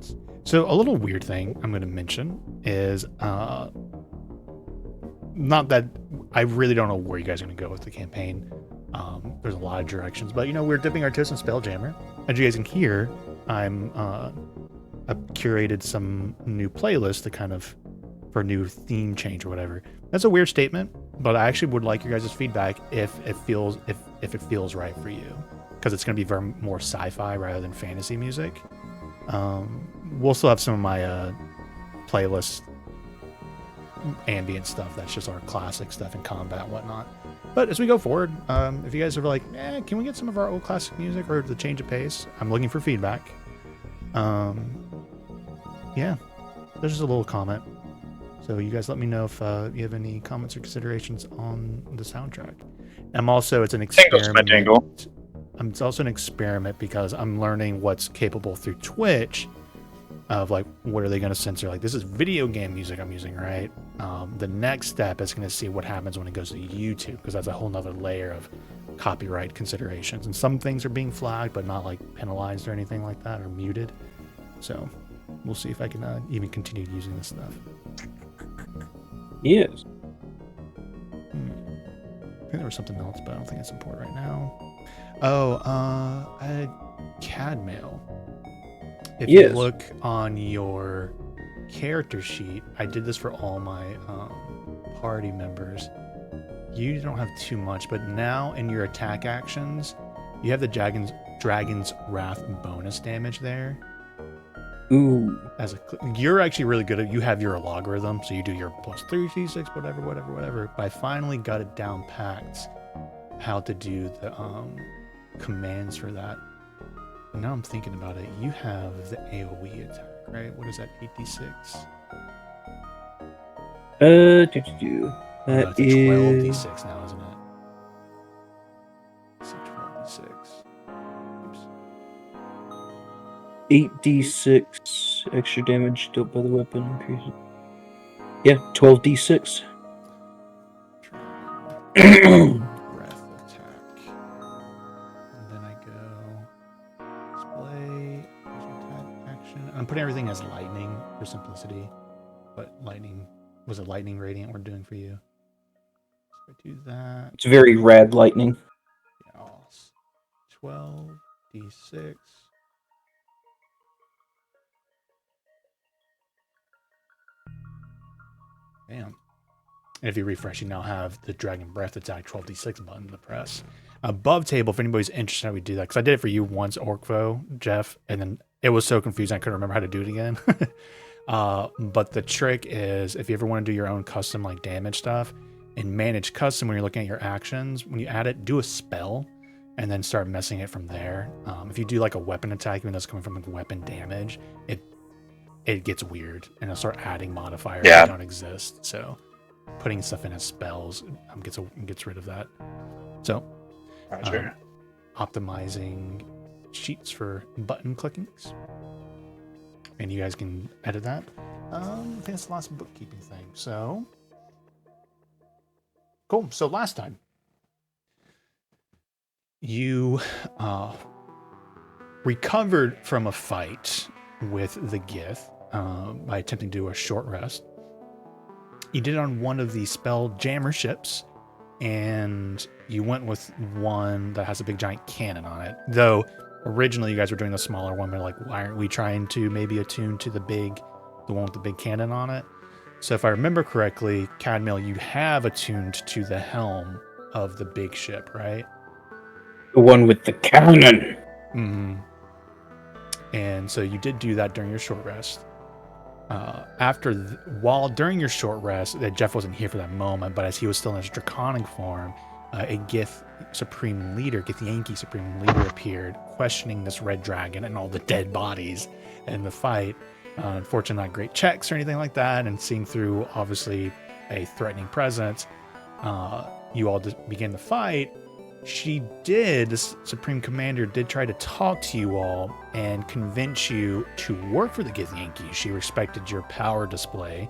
comments. So a little weird thing I'm going to mention is not that I really don't know where you guys are going to go with the campaign. There's a lot of directions, but we're dipping our toes in Spelljammer. As you guys can hear, I've curated some new playlists to kind of for new theme change or whatever. That's a weird statement, but I actually would like your guys' feedback if it feels right for you, because it's going to be very more sci-fi rather than fantasy music. We'll still have some of my playlists, ambient stuff. That's just our classic stuff in combat and whatnot. But as we go forward, if you guys are like, can we get some of our old classic music or the change of pace? I'm looking for feedback. Yeah, there's just a little comment. So you guys let me know if you have any comments or considerations on the soundtrack. It's an experiment. It's also an experiment because I'm learning what's capable through Twitch of like, what are they going to censor? Like, this is video game music I'm using, right? The next step is going to see what happens when it goes to YouTube, because that's a whole nother layer of copyright considerations. And some things are being flagged, but not like penalized or anything like that, or muted. So we'll see if I can even continue using this stuff. Yes. I think there was something else, but I don't think it's important right now. CAD mail. If you look on your character sheet, I did this for all my party members. You don't have too much, but now in your attack actions, you have the Dragon's Wrath bonus damage there. Ooh. You're actually really good at, you have your logarithm, so you do your plus 3d6, whatever. But I finally got it down packed how to do the commands for that. And now I'm thinking about it, you have the AoE attack, right? What is that, 8d6? That it's a 12d6 now, isn't it? It's a 12d6. Oops. 8d6 extra damage dealt by the weapon increases. Yeah, 12d6. Breath attack. And then I go display attack action. I'm putting everything as lightning for simplicity, but lightning was a lightning radiant we're doing for you. So I do that. It's very rad lightning. Yes. 12d6. Bam. And if you refresh, you now have the Dragon Breath attack 12d6 button to press. Above table, if anybody's interested how we do that, because I did it for you once, Orkvo, Jeff, and then it was so confusing I couldn't remember how to do it again. But the trick is, if you ever want to do your own custom like damage stuff, and manage custom when you're looking at your actions, when you add it, do a spell, and then start messing it from there. If you do like a weapon attack, even though it's coming from like weapon damage, it gets weird, and it'll start adding modifiers that don't exist. So putting stuff in as spells gets rid of that. So optimizing sheets for button clickings, and you guys can edit that. I think that's the last bookkeeping thing. So cool. So last time you recovered from a fight with the Gith by attempting to do a short rest. You did it on one of the Spelljammer ships, and you went with one that has a big giant cannon on it. Though originally you guys were doing the smaller one, but like, why aren't we trying to maybe attune to the one with the big cannon on it? So if I remember correctly, Cadmiel, you have attuned to the helm of the big ship, right? The one with the cannon. Mm-hmm. And so you did do that during your short rest. During your short rest, Jeff wasn't here for that moment, but as he was still in his draconic form, a Gith Supreme Leader, Githyanki Supreme Leader appeared, questioning this red dragon and all the dead bodies in the fight. Unfortunately, not great checks or anything like that, and seeing through, obviously, a threatening presence, you all began the fight. This Supreme Commander did try to talk to you all and convince you to work for the Githyanki. She respected your power display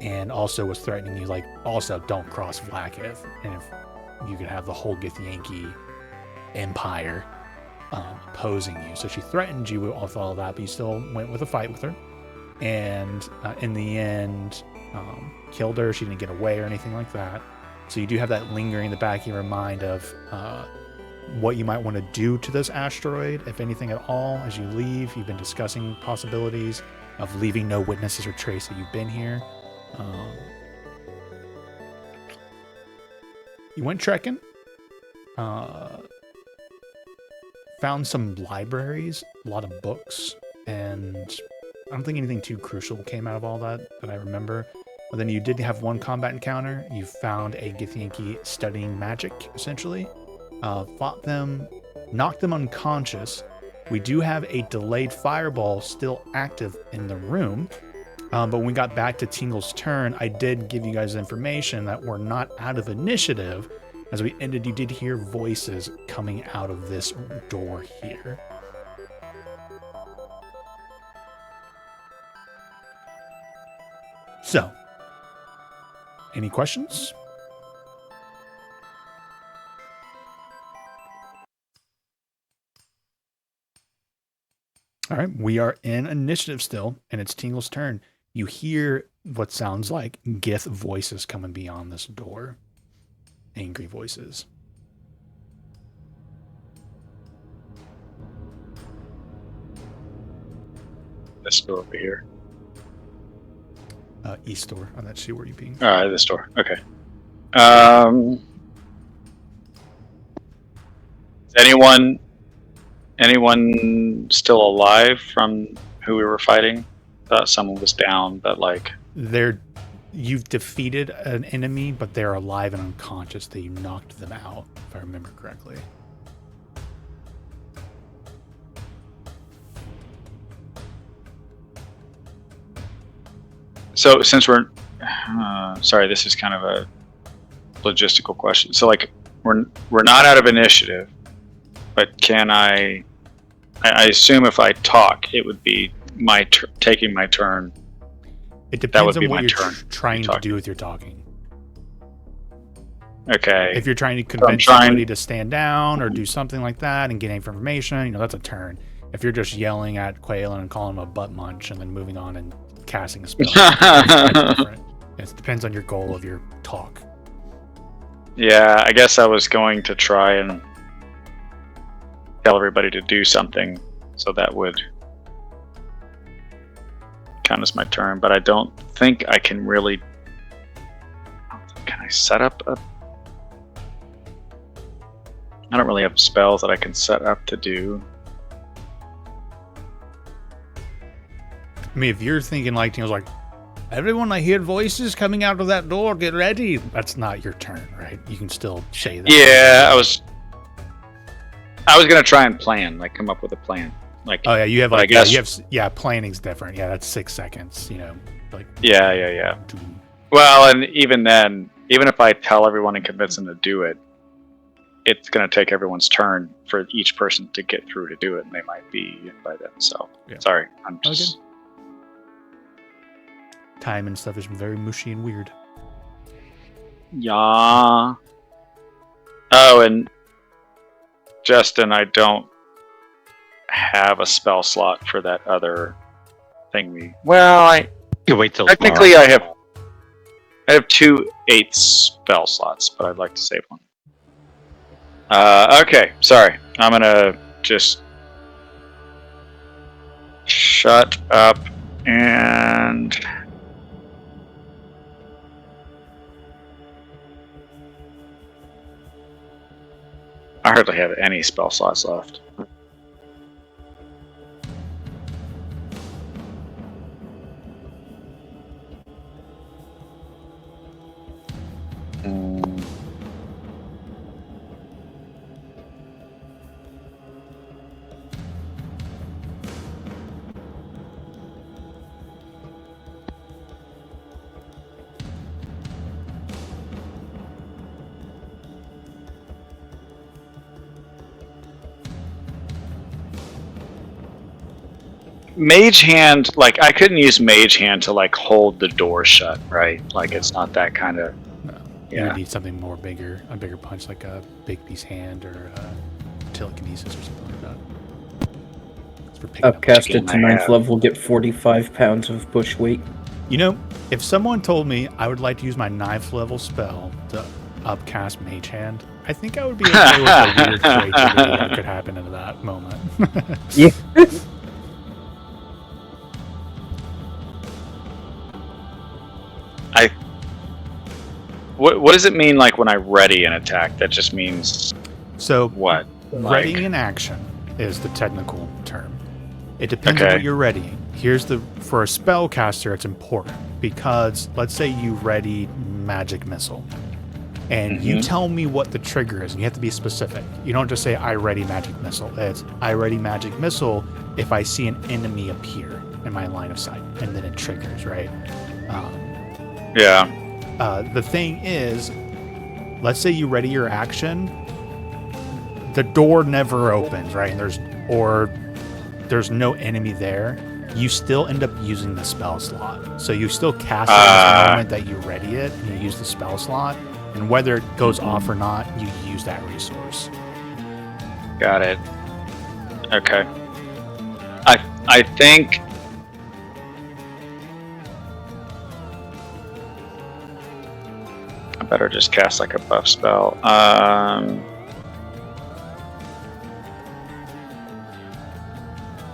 and also was threatening you, like, also don't cross Vlaakith, and if you could have the whole Githyanki empire. opposing you. So she threatened you with all that, but you still went with a fight with her. And in the end, killed her. She didn't get away or anything like that. So you do have that lingering in the back of your mind of what you might want to do to this asteroid, if anything at all, as you leave. You've been discussing possibilities of leaving no witnesses or trace that you've been here. You went trekking. Found some libraries, a lot of books, and I don't think anything too crucial came out of all that I remember. But then you did have one combat encounter. You found a Githyanki studying magic, essentially. Fought them, knocked them unconscious. We do have a delayed fireball still active in the room. But when we got back to Tingle's turn, I did give you guys information that we're not out of initiative. As we ended, you did hear voices coming out of this door here. So, any questions? All right, we are in initiative still, and it's Tingle's turn. You hear what sounds like Gith voices coming beyond this door. Angry voices. This door over here. East door. On that sheet where you being. This door. Okay. Is anyone still alive from who we were fighting? Thought someone was down, but like you've defeated an enemy, but they're alive and unconscious. That you knocked them out, if I remember correctly. So since we're sorry, this is kind of a logistical question. So like we're not out of initiative, but can I assume if I talk, it would be my taking my turn. It depends on what you're trying to do with your talking. Okay. If you're trying to convince somebody to stand down or do something like that and get information, that's a turn. If you're just yelling at Quaylen and calling him a butt munch and then moving on and casting a spell, it's different. It depends on your goal of your talk. Yeah, I guess I was going to try and tell everybody to do something, so that would count as my turn, but I don't think I can really. Can I set up a? I don't really have spells that I can set up to do. I mean, if you're thinking like, like, everyone, I hear voices coming out of that door, get ready. That's not your turn, right? You can still say that. Yeah, I was gonna try and plan, like come up with a plan. Like, oh yeah, you have like, I guess, planning's different. Yeah, that's 6 seconds. Like. Yeah. Well, and even then, even if I tell everyone and convince them to do it, it's gonna take everyone's turn for each person to get through to do it, and they might be by then. So sorry, I'm just. Okay. Time and stuff is very mushy and weird. Yeah. Oh, and Justin, I don't have a spell slot for that other thing I can wait till technically tomorrow. I have 2 8 spell slots, but I'd like to save one. Okay, sorry. I'm gonna just shut up and I hardly have any spell slots left. Mage Hand, like I couldn't use Mage Hand to like hold the door shut, right? Like it's not that kind of. No. You would need something more bigger, a bigger punch, like a big piece hand or telekinesis or something like that. It's for picking up Upcasted to I 9th have. level, get 45 pounds of bush weight. You know, if someone told me I would like to use my 9th level spell to upcast Mage Hand, I think I would be okay with a weird trait that could happen in that moment. Yeah. What does it mean like when I ready an attack? That just means So, what? readying an action is the technical term. It depends on Okay. what you're readying. For a spellcaster, it's important because let's say you ready magic missile, and you tell me what the trigger is, and you have to be specific. You don't just say I ready magic missile. It's I ready magic missile if I see an enemy appear in my line of sight, and then it triggers, right? Yeah. The thing is, let's say you ready your action, the door never opens, right? And there's no enemy there. You still end up using the spell slot. So you still cast it in the moment that you ready it, and you use the spell slot. And whether it goes off or not, you use that resource. Got it. Okay. I think I better just cast like a buff spell.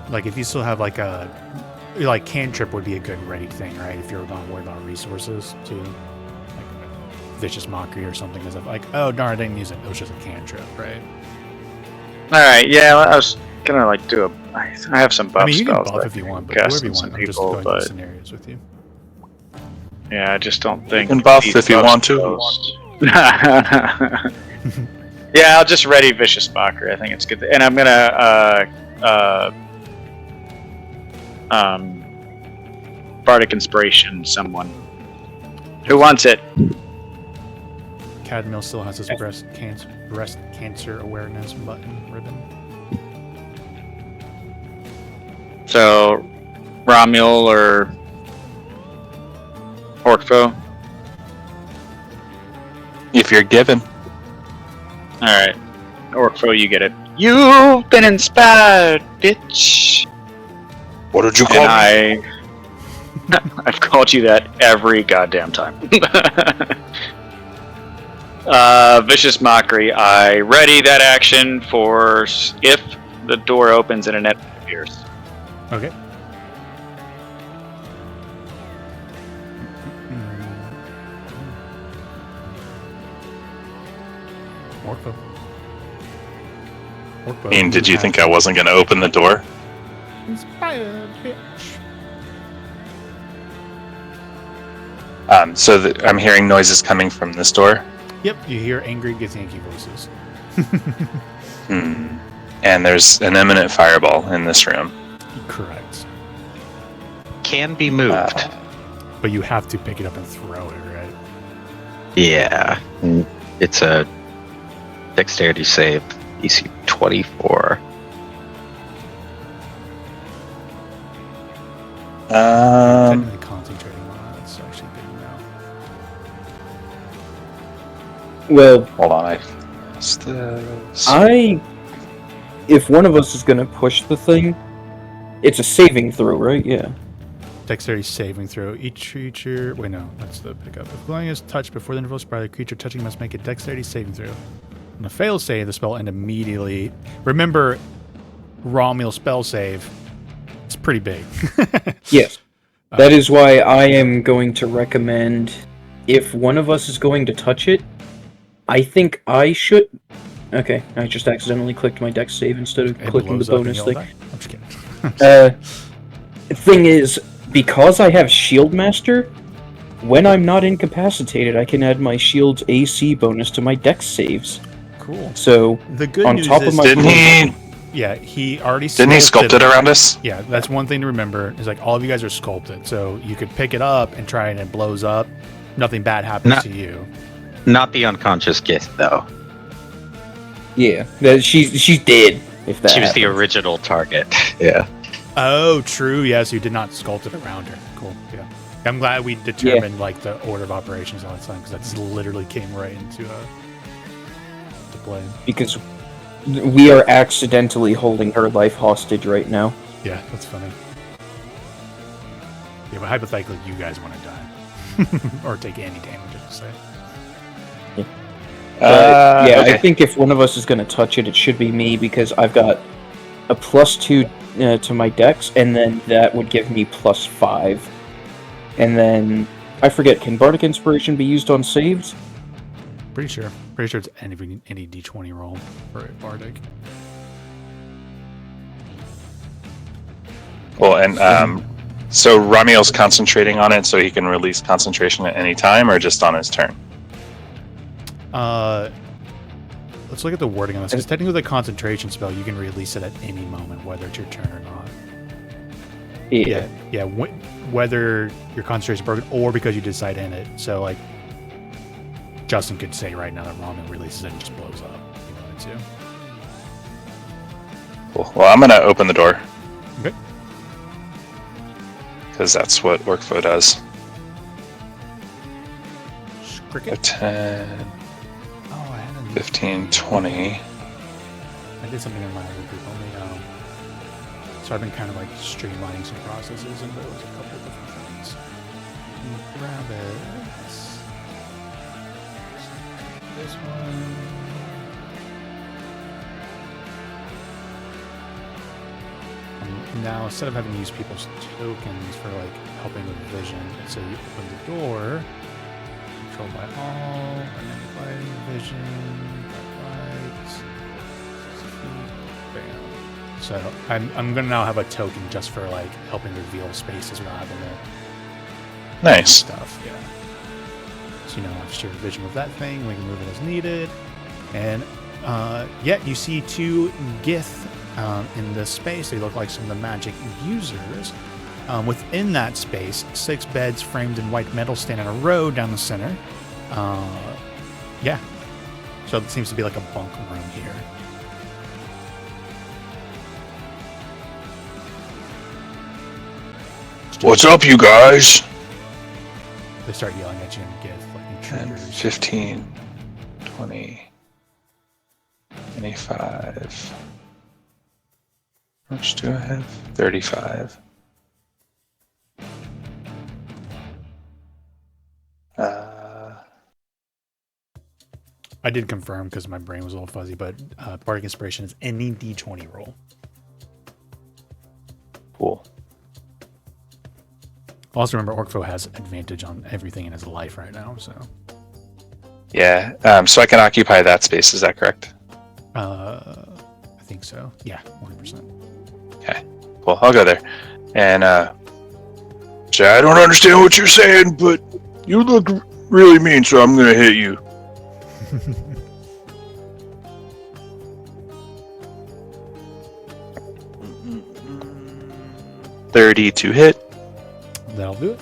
Like if you still have like cantrip would be a good ready thing, right? If you're not worried about resources too. Like vicious mockery or something is like, oh darn, I didn't use it. It was just a cantrip, right? All right. Yeah, I was gonna like do a. I have some buff I mean, you can spells. buff that if you want, but cast whoever you on some want. I'm just people, going through but- scenarios with you. Yeah, I just don't think. can buff these if you buff want to. spells- Yeah, I'll just ready vicious mockery. I think it's good, and I'm gonna bardic inspiration someone. Who wants it? Cadmiel still has his breast cancer awareness button ribbon. So, Romuel or Orkfo? If you're given. Alright. Orkfo, you get it. You've been inspired, bitch! What did you And I've called you that every goddamn time. Vicious Mockery. I ready that action for if the door opens and an enemy appears. Okay. Orkfo. I mean, did you think I wasn't going to open the door? Inspired, bitch. I'm hearing noises coming from this door. Yep, you hear angry Githyanki voices. And there's an imminent fireball in this room. Correct. Can be moved. But you have to pick it up and throw it, right? Yeah. It's a dexterity save, DC 24. Technically concentrating on it. It's actually big now. Well, Hold on, I lost this. if one of us is gonna push the thing, it's a saving throw, right? Yeah. Dexterity saving throw. Each creature. Wait, no, that's the pickup. If glowing is touched before the interval spell, the creature touching must make a dexterity saving throw. On a fail save, the spell end immediately. Remember, Romuel spell save. It's pretty big. Yes. That is why I am going to recommend, if one of us is going to touch it, I think I should. Okay, I just accidentally clicked my dex save instead of It clicking the blows up and bonus you'll thing. die. I'm just kidding. Thing is, because I have Shield Master, when I'm not incapacitated, I can add my Shield's AC bonus to my dex saves. Cool. So, The good on news top of is, my- Didn't he he already sculpt it around us? Yeah, that's one thing to remember. Is like all of you guys are sculpted, so you could pick it up and try and it blows up. Nothing bad happens to you. Not the unconscious Gith, though. yeah, she's dead. If that She was the happens. original target. Yeah. Oh, true. Yes, you did not sculpt it around her. Cool. Yeah. I'm glad we determined like the order of operations last time because that just literally came right into to play. Because We are accidentally holding her life hostage right now. Yeah, that's funny. Yeah, but hypothetically, you guys want to die. Or take any damage, I should say. Yeah, okay. I think if one of us is going to touch it, it should be me because I've got a +2 to my dex, and then that would give me +5. And then, I forget, can Bardic Inspiration be used on saves? Pretty sure. Pretty sure it's any d20 roll for a Bardic. Cool. And so Ramiel's concentrating on it, so he can release concentration at any time, or just on his turn. Let's look at the wording on this. Because technically, the concentration spell, you can release it at any moment, whether it's your turn or not. Yeah. Yeah. Whether your concentration is broken or because you decide to end it. So, like, Justin could say right now that Ramen releases it and just blows up. If you wanted to. Cool. Well, I'm gonna open the door Okay. because that's what Workflow does. Cricket. 10, Oh, I had a 15, 20. I did something in my other group only. So I've been kind of like streamlining some processes, and there was a couple of different things. Grab it. This one. Now, instead of having to use people's tokens for like helping with vision, so you open the door, controlled by all, and then lighting, vision, lights, 6 feet, bam. So I'm gonna now have a token just for like helping reveal spaces rather than Nice. stuff. Yeah. So I've shared vision with that thing. We can move it as needed, and yeah, you see 2 Gith in this space. They look like some of the magic users. Within that space, 6 beds framed in white metal stand in a row down the center. Yeah. So it seems to be like a bunk room here. What's up, you guys? They start yelling at you in Gith like 10, intruders. 15, 20, 25. How much do I have? 35. I did confirm because my brain was a little fuzzy, but Bardic Inspiration is any d20 roll. Cool. Also, remember, Orkfo has advantage on everything in his life right now, so. Yeah, so I can occupy that space, is that correct? I think so. Yeah, 100%. Okay, cool. I'll go there. And, say, I don't understand what you're saying, but you look really mean, so I'm gonna hit you. 30 to hit That'll do it.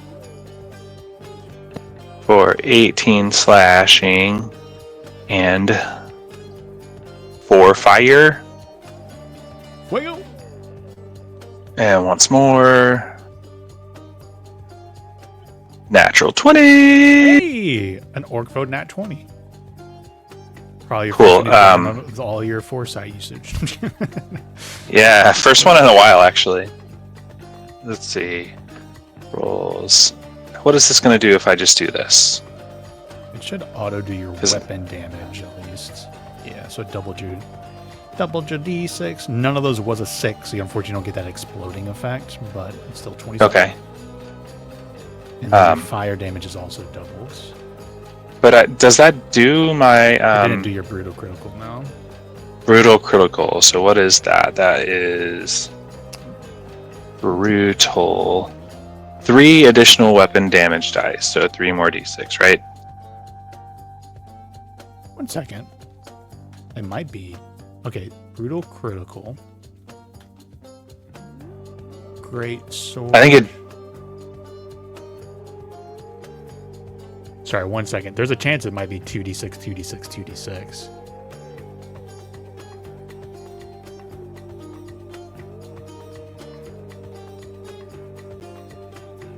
for 18 slashing and 4 fire. Wiggle! And once more. Natural 20! Hey! An Orkfo nat 20. Probably your Cool, first with all your foresight usage. Yeah, first one in a while, actually. Let's see. Rolls. What is this going to do if I just do this? It should auto do your Is it- weapon damage at least. Yeah, so it doubled your d6. None of those was a 6, so you unfortunately don't get that exploding effect, but it's still 20. Okay. And then your fire damage is also doubled. But does that do my I didn't do your brutal critical now. brutal critical? So what is that? That is brutal. 3 additional weapon damage dice, so 3 more d6, right? 1 second. It might be. Okay, brutal critical. Great sword. I think it. Sorry, 1 second. There's a chance it might be 2d6, 2d6, 2d6.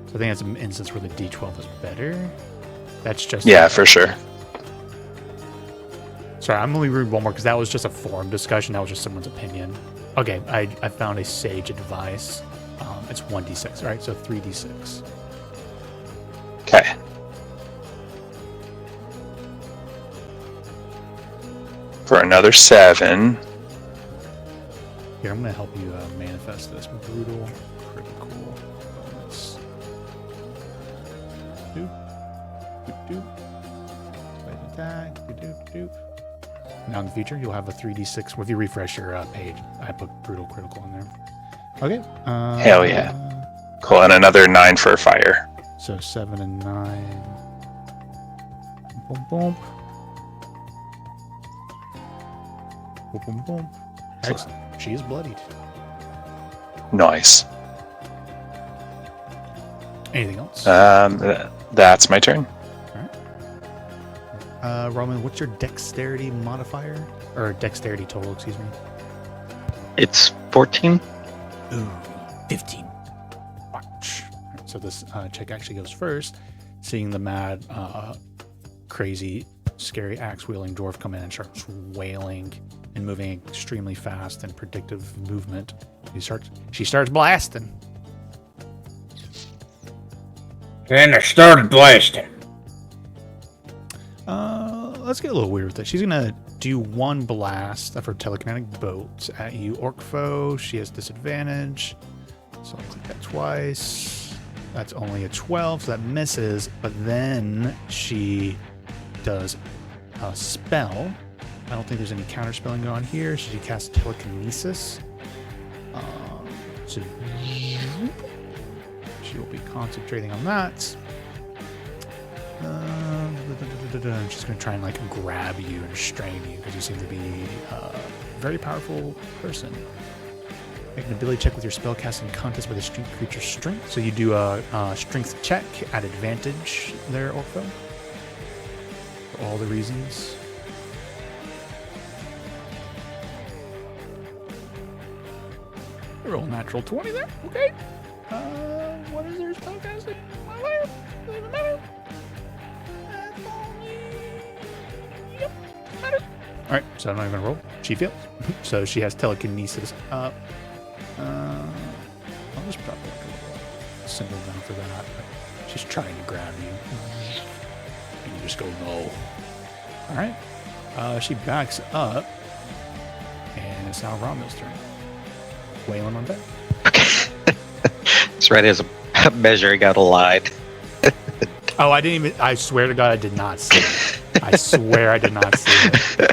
So I think that's an instance where the d12 is better. That's just Yeah, for sure. Sorry, I'm only reading one more because that was just a forum discussion. That was just someone's opinion. Okay, I found a sage advice. It's 1d6, all right? So 3d6. Okay. For another 7. Here, I'm going to help you manifest this. Brutal, critical bonus. Doop. Doop, doop. Spite attack. Doop, doop, doop. Now in the future, you'll have a 3d6. If you refresh your page, I put brutal critical in there. Okay. Hell yeah. Cool, and another 9 for fire. So 7 and 9. Boom, boom. Boom, boom, boom. Excellent. She is bloodied. Nice. Anything else? That's my turn. Roman, what's your dexterity modifier? Or dexterity total, excuse me. It's 14. Ooh, 15. Watch. Alright, so this check actually goes first. Seeing the mad, crazy, scary axe-wielding dwarf come in and starts wailing and moving extremely fast and predictive movement. She starts blasting. And I started blasting. Let's get a little weird with it. She's gonna do one blast of her telekinetic bolt at you, orc foe. She has disadvantage, so I'll click that twice. That's only a 12, so that misses. But then she does a spell. I don't think there's any counter spelling going on here. She casts telekinesis. So she will be concentrating on that. She's going to try and like grab you and restrain you because you seem to be a very powerful person. Make an ability check with your spellcasting contest with a street creature's strength. So you do a strength check at advantage there, Orpho. For all the reasons. Roll a natural 20 there. Okay. What is their spellcasting? Doesn't matter. All right, so I'm not even gonna roll. She fails, so she has telekinesis up. I'll just drop like a little symbol down for that. She's trying to grab you, and you just go no. All right, she backs up, and it's now Rommel's turn. Waylon on deck. It's right as a measuring out a line. Oh, I didn't even. I swear to God, I did not see it. I swear I did not see it.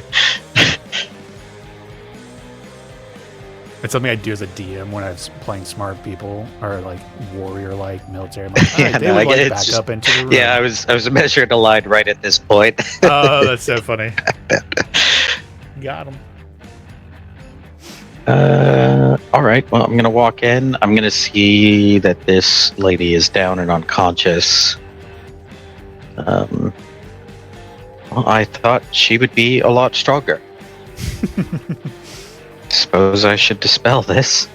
It's something I do as a DM when I was playing smart people or like warrior-like military. I'm like, Yeah, they no, would I get like it. back It's just- up into the room. Yeah, I was measuring a line right at this point. Oh, that's so funny. Got him. All right. Well, I'm gonna walk in. I'm gonna see that this lady is down and unconscious. Well, I thought she would be a lot stronger. Suppose I should dispel this.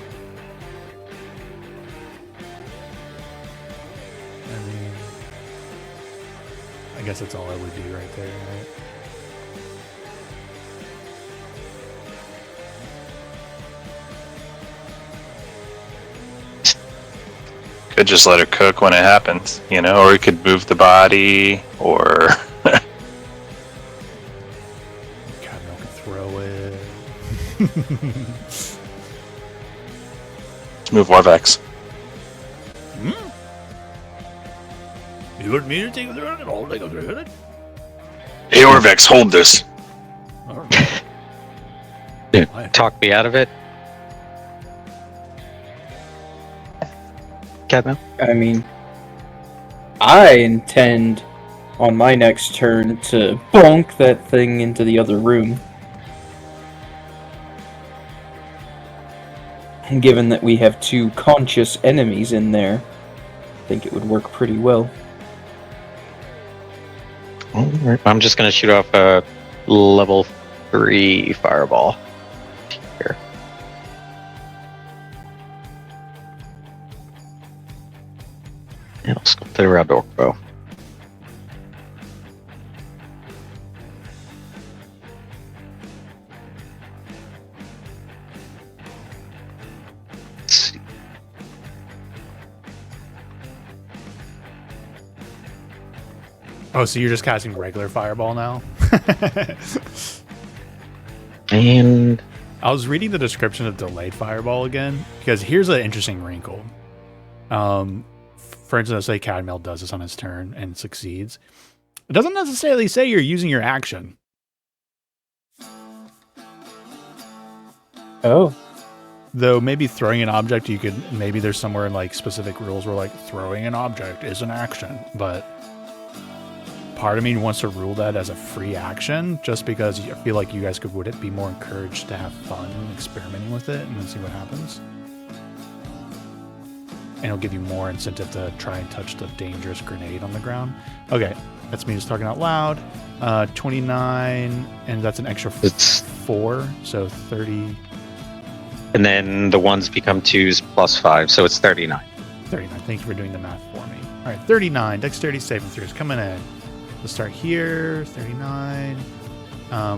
I mean, I guess that's all I would do right there, right? Could just let her cook when it happens, you know, or we could move the body, or God, no, I can throw it. let's move Warvex. You want me to take it? I'll take it. Hey, Warvex, hold this. Talk me out of it. Cadmo? I mean, I intend on my next turn to bonk that thing into the other room. And given that we have two conscious enemies in there, I think it would work pretty well. I'm just gonna shoot off a level 3 fireball. Here. Yeah, I'll sculpt it around Orkbo. Oh, so you're just casting regular fireball now? And I was reading the description of delayed fireball again because here's an interesting wrinkle. For instance, say Cadmiel does this on his turn and succeeds. It doesn't necessarily say you're using your action. Oh. Though maybe throwing an object, you could, maybe there's somewhere in like specific rules where like throwing an object is an action, but part of me wants to rule that as a free action just because I feel like you guys would it be more encouraged to have fun experimenting with it and then see what happens. And it'll give you more incentive to try and touch the dangerous grenade on the ground. Okay, that's me just talking out loud. 29, and that's an extra it's 4, so 30. and then the ones become 2s plus 5, so it's 39. 39. Thank you for doing the math for me. All right, 39. Dexterity saving throws coming in. Let's start here. 39.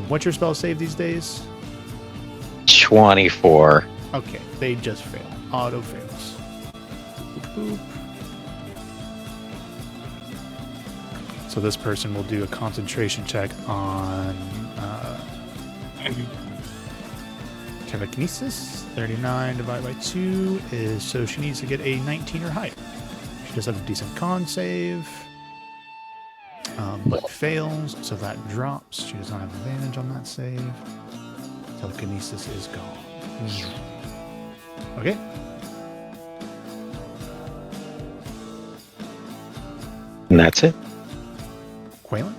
What's your spell save these days? 24. Okay, they just fail. Auto fails. Boop, boop. So this person will do a concentration check on telekinesis. 39 divided by 2 is, so she needs to get a 19 or higher. She does have a decent con save, but fails, so that drops. She does not have advantage on that save. Telekinesis is gone. Okay. And that's it. Quaylen?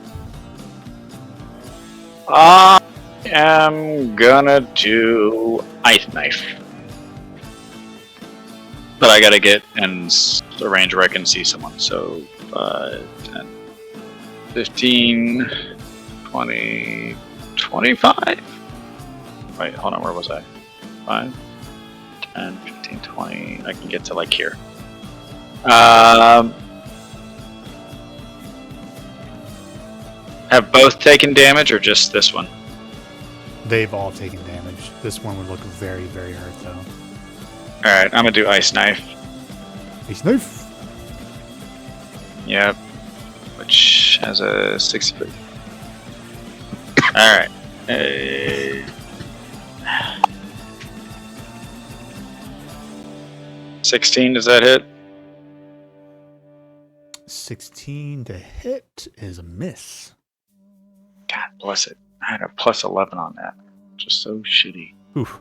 I am gonna do Ice Knife. But I gotta get in a range where I can see someone. So 10, 15, 20, 25? Wait, hold on, where was I? 5, 10, 15, 20. I can get to like here. Have both taken damage or just this one? They've all taken damage. This one would look very, very hurt, though. Alright, I'm gonna do Ice Knife. Ace knife! Yep. Which has a 60 foot. Alright. 16, does that hit? 16 to hit is a miss. God bless it. I had a plus 11 on that. Just so shitty. Oof.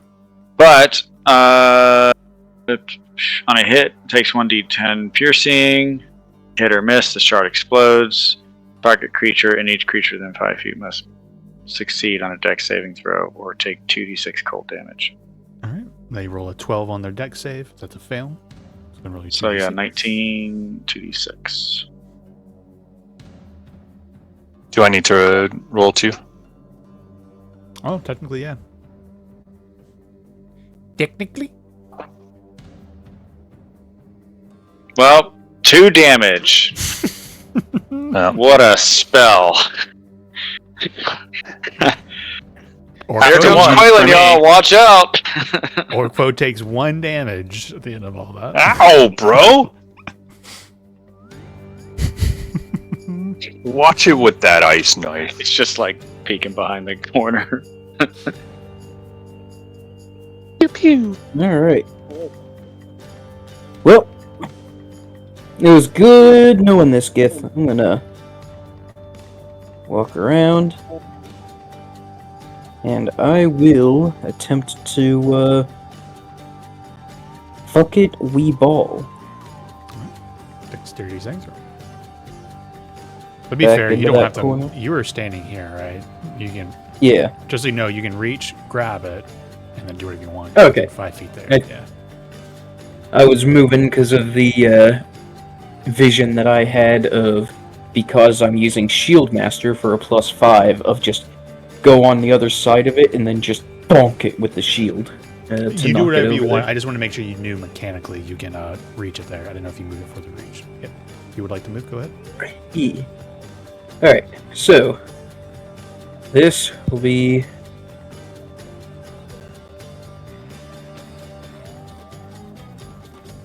But, on a hit, it takes 1d10 piercing. Hit or miss, the shard explodes. Target creature and each creature within 5 feet must succeed on a dex saving throw or take 2d6 cold damage. Alright. They roll a 12 on their dex save. That's a fail. It's gonna roll you So yeah, 2d6. 19, 2d6. Do I need to roll 2? Oh, technically, yeah. Technically? Well, 2 damage. What a spell. Here comes Quaylen, y'all. Watch out. Orkfo takes 1 damage at the end of all that. Ow, bro! Watch it with that ice knife. It's just like peeking behind the corner. Pew pew. Alright. Well, it was good knowing this, Gith. I'm gonna walk around. And I will attempt to, fuck it, wee ball. Dexterity saving throw. To be Back fair, you into don't that have to. corner. You were standing here, right? You can, Yeah. just so you know, you can reach, grab it, and then do whatever you want. Okay. 5 feet there. I- Yeah. I was moving because of the, vision that I had of, because I'm using Shield Master for a +5, of just go on the other side of it and then just bonk it with the shield. To You do knock it whatever you over want. there. I just want to make sure you knew mechanically you can reach it there. I didn't know if you moved it for the reach. Yep. If you would like to move, go ahead. Yeah. Alright, so this will be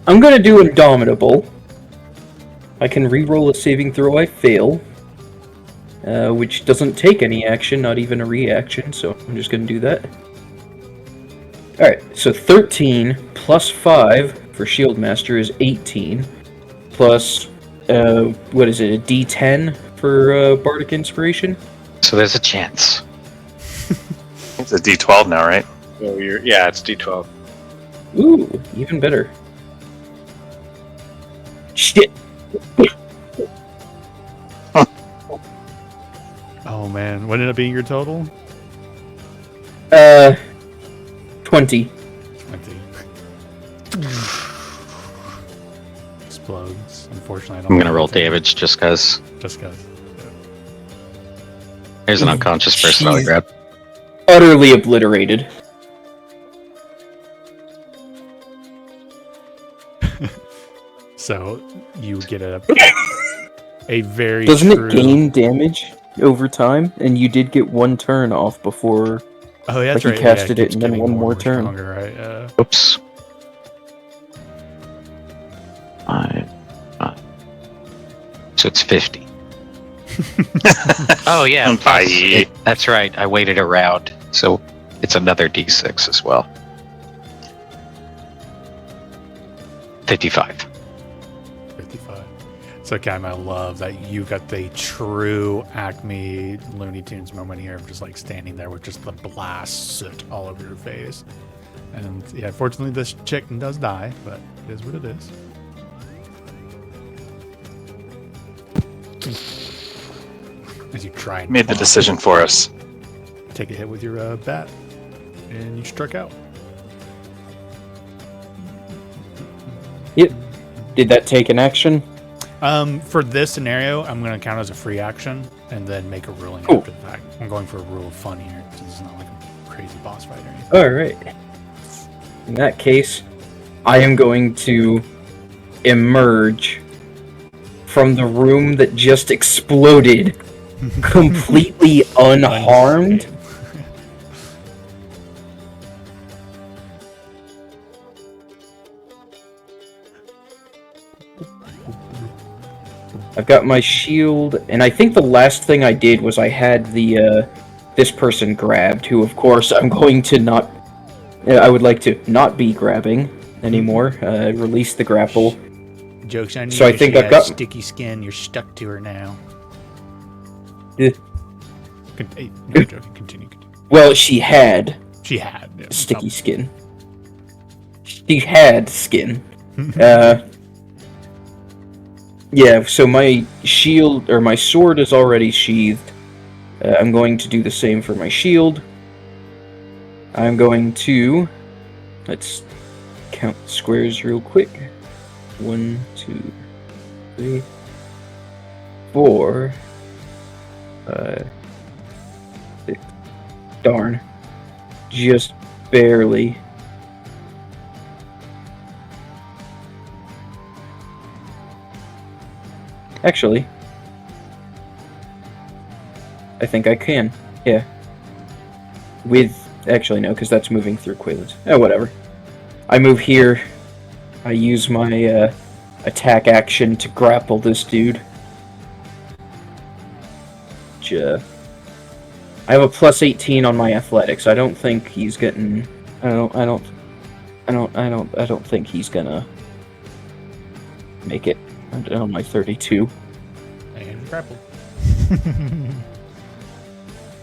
I'm gonna do Indomitable. I can re-roll a saving throw, I fail. which doesn't take any action, not even a reaction, so I'm just going to do that. Alright, so 13 plus 5 for Shield Master is 18, plus, what is it, a D10 for Bardic Inspiration? So there's a chance. It's a D12 now, right? So yeah, it's D12. Ooh, even better. Shit! Oh man, what ended up being your total? 20. 20. Explodes. Unfortunately, I don't I'm gonna have roll anything. damage just cause. Just cause. There's an unconscious person I Jeez. grab. Utterly obliterated. So you get a very Doesn't true... it gain damage over time? And you did get one turn off before. Oh, yeah, that's like right. you casted yeah, it and then keeps one getting more turn. Stronger, right? Oops. 5. So it's 50. Oh yeah, Bye. that's right. I waited around, so it's another D6 as well. 55. 55. So, Cam, I love that you got the true Acme Looney Tunes moment here of just like standing there with just the blast soot all over your face. And yeah, fortunately, this chicken does die, but it is what it is. As you try and Made the decision for us. take a hit with your bat, and you struck out. Yep. Did that take an action? For this scenario, I'm going to count as a free action and then make a ruling Cool. after the fact. I'm going for a rule of fun here, since it's not like a crazy boss fight or anything. Alright. In that case, I am going to emerge from the room that just exploded completely unharmed. I've got my shield, and I think the last thing I did was I had the this person grabbed, who of course I'm going to not. I would like to not be grabbing anymore. Release the grapple. Joke's on you. So I think she I've has got- sticky skin. You're stuck to her now. Eh. Hey, no, I'm joking. Continue. Well, she had She had yeah, sticky skin. She had skin. Yeah, so my shield, or my sword is already sheathed. I'm going to do the same for my shield. I'm going to... Let's count squares real quick. 1, 2, 3, 4, 5, 6. Darn. Just barely. Actually, I think I can. Yeah. Actually, no, because that's moving through Quaaludes. Oh, whatever. I move here. I use my attack action to grapple this dude. I have a plus 18 on my athletics. I don't think he's getting. I don't think he's gonna make it on my 32. And grappled.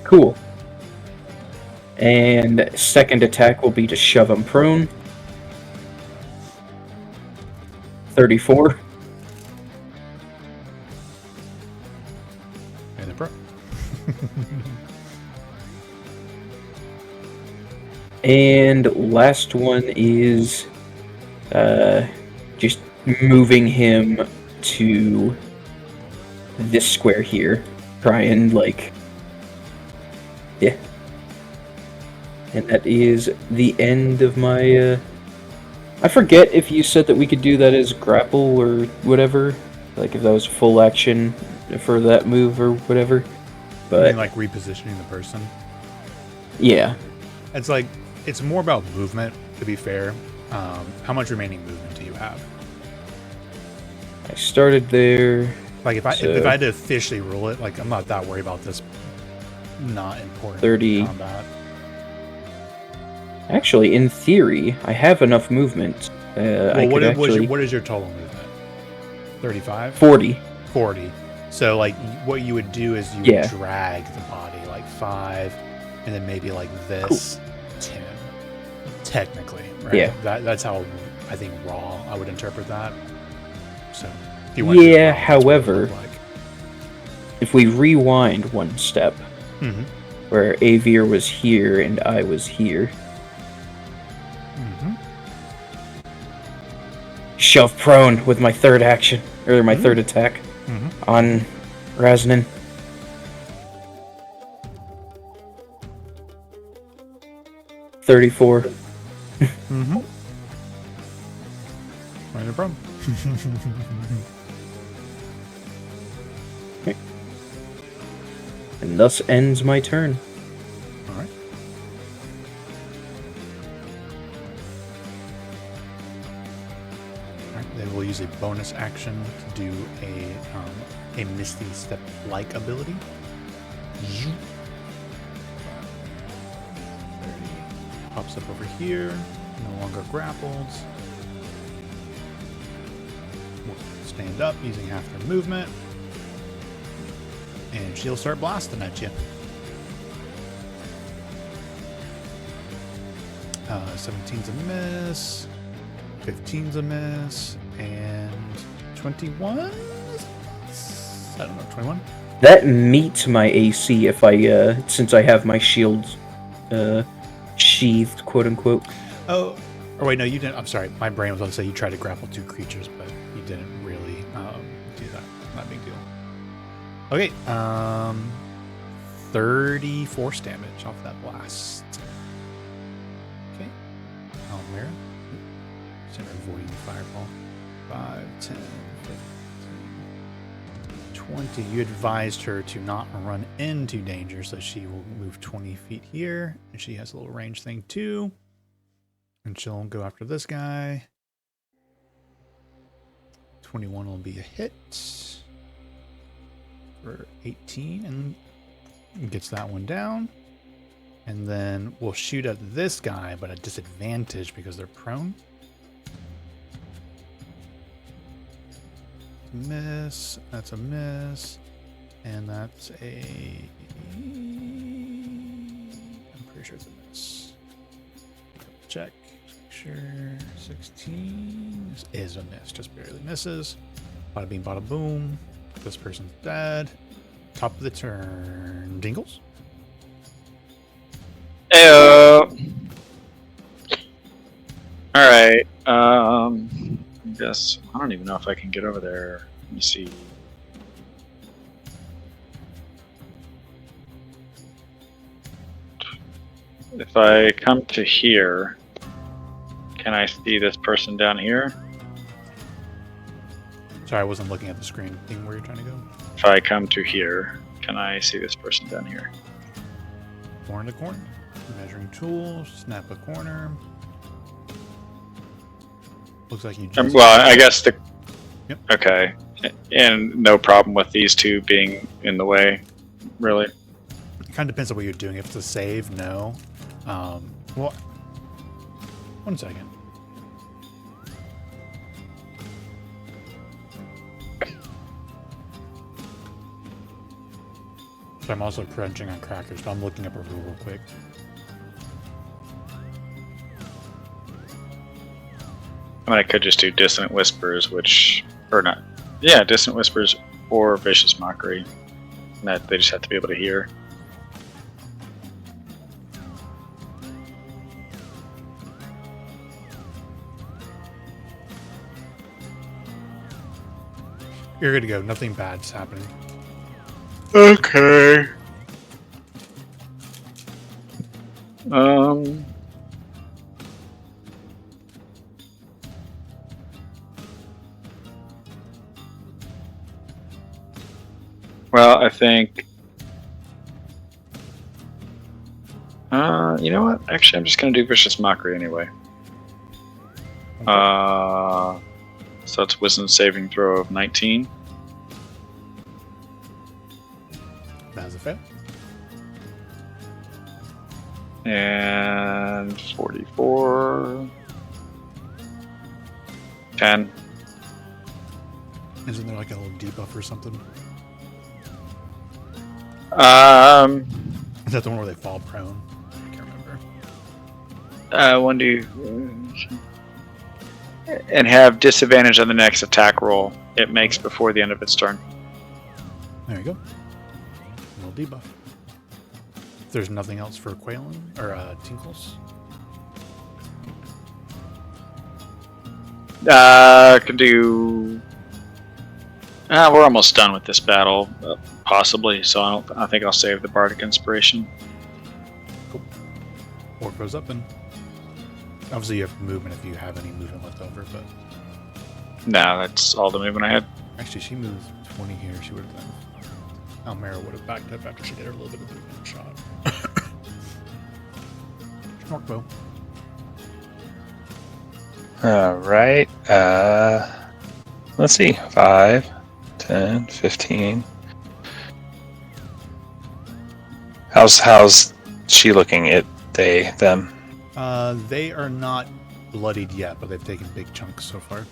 Cool. And second attack will be to shove him prone. 34. And the pro. And last one is just moving him to this square here. Try and yeah. And that is the end of my I forget if you said that we could do that as grapple or whatever. Like if that was full action for that move or whatever. I But mean, like repositioning the person. yeah. It's like, it's more about movement, to be fair. How much remaining movement do you have? I started there. Like if I So- if I had to officially rule it, like I'm not that worried about this. Not important. 30. Combat. Actually, in theory, I have enough movement. I Well, could actually what is your total movement? 35? 40. 40. So like what you would do is you Yeah. would drag the body like 5, and then maybe like this 10. Technically, right? Yeah. That's how I think raw I would interpret that. So if you want to do Yeah, raw, that's what it would however, look like. if we rewind one step, Mhm. where Avir was here and I was here, Mhm. shove prone with my third action, or my third attack Mhm. on Raznan. $34. Mhm. Right, no problem. And thus ends my turn. All right. All right. Then we'll use a bonus action to do a Misty Step like ability. Zoop. 30. Pops up over here. No longer grappled. We'll stand up using half their movement. And she'll start blasting at you. 17's a miss. 15's a miss. And 21? I don't know, 21? That meets my AC if I, since I have my shield, sheathed, quote unquote. Oh, or wait, no, you didn't. I'm sorry. My brain was going to say you tried to grapple 2 creatures, but you didn't really do that. Not a big deal. Okay, 30 force damage off that blast. Okay. Almira. Center avoiding the fireball. 5, 10, 15, 20. You advised her to not run into danger, so she will move 20 feet here. And she has a little range thing too. And she'll go after this guy. 21 will be a hit. For 18 and gets that one down. And then we'll shoot at this guy, but at disadvantage because they're prone. Miss. That's a miss. And that's a... I'm pretty sure it's a miss. Check. Sure. 16 is a miss. Just barely misses. Bada bing, bada boom. This person's dead. Top of the turn. Dingles. Heyo. All right. I guess I don't even know if I can get over there. Let me see. If I come to here, can I see this person down here? Sorry, I wasn't looking at the screen thing where you're trying to go. If I come to here, can I see this person down here? Corner to corner. Measuring tool. Snap a corner. Looks like you just... Well, I guess the... Yep. Okay. And no problem with these two being in the way, really? It kind of depends on what you're doing. If it's a save, no. Well, 1 second. So I'm also crunching on crackers, but I'm looking up a rule real quick. I mean, I could just do Dissonant Whispers, which... Or not. Yeah, Dissonant Whispers or Vicious Mockery. And that they just have to be able to hear. You're good to go. Nothing bad's happening. Okay. Well, I think. You know what? Actually, I'm just gonna do Vicious Mockery anyway. So it's Wisdom saving throw of 19. That's a fail. And 44. 10. Isn't there like a little debuff or something? Is that the one where they fall prone? I can't remember. One do and have disadvantage on the next attack roll it makes before the end of its turn. There you go. A little debuff. If there's nothing else for Quaylen or Tinkles. Can do. We're almost done with this battle, possibly. So I think I'll save the bardic inspiration. Cool. Orc goes up, and obviously you have movement if you have any movement left over. But No, that's all the movement I had. actually, she moved 20 here. She would have done. Almera would have backed up after she did her little bit of movement shot. Orc bow. All right. Let's see. 5, 10, 15. How's she looking? They, them. They are not bloodied yet, but they've taken big chunks so far.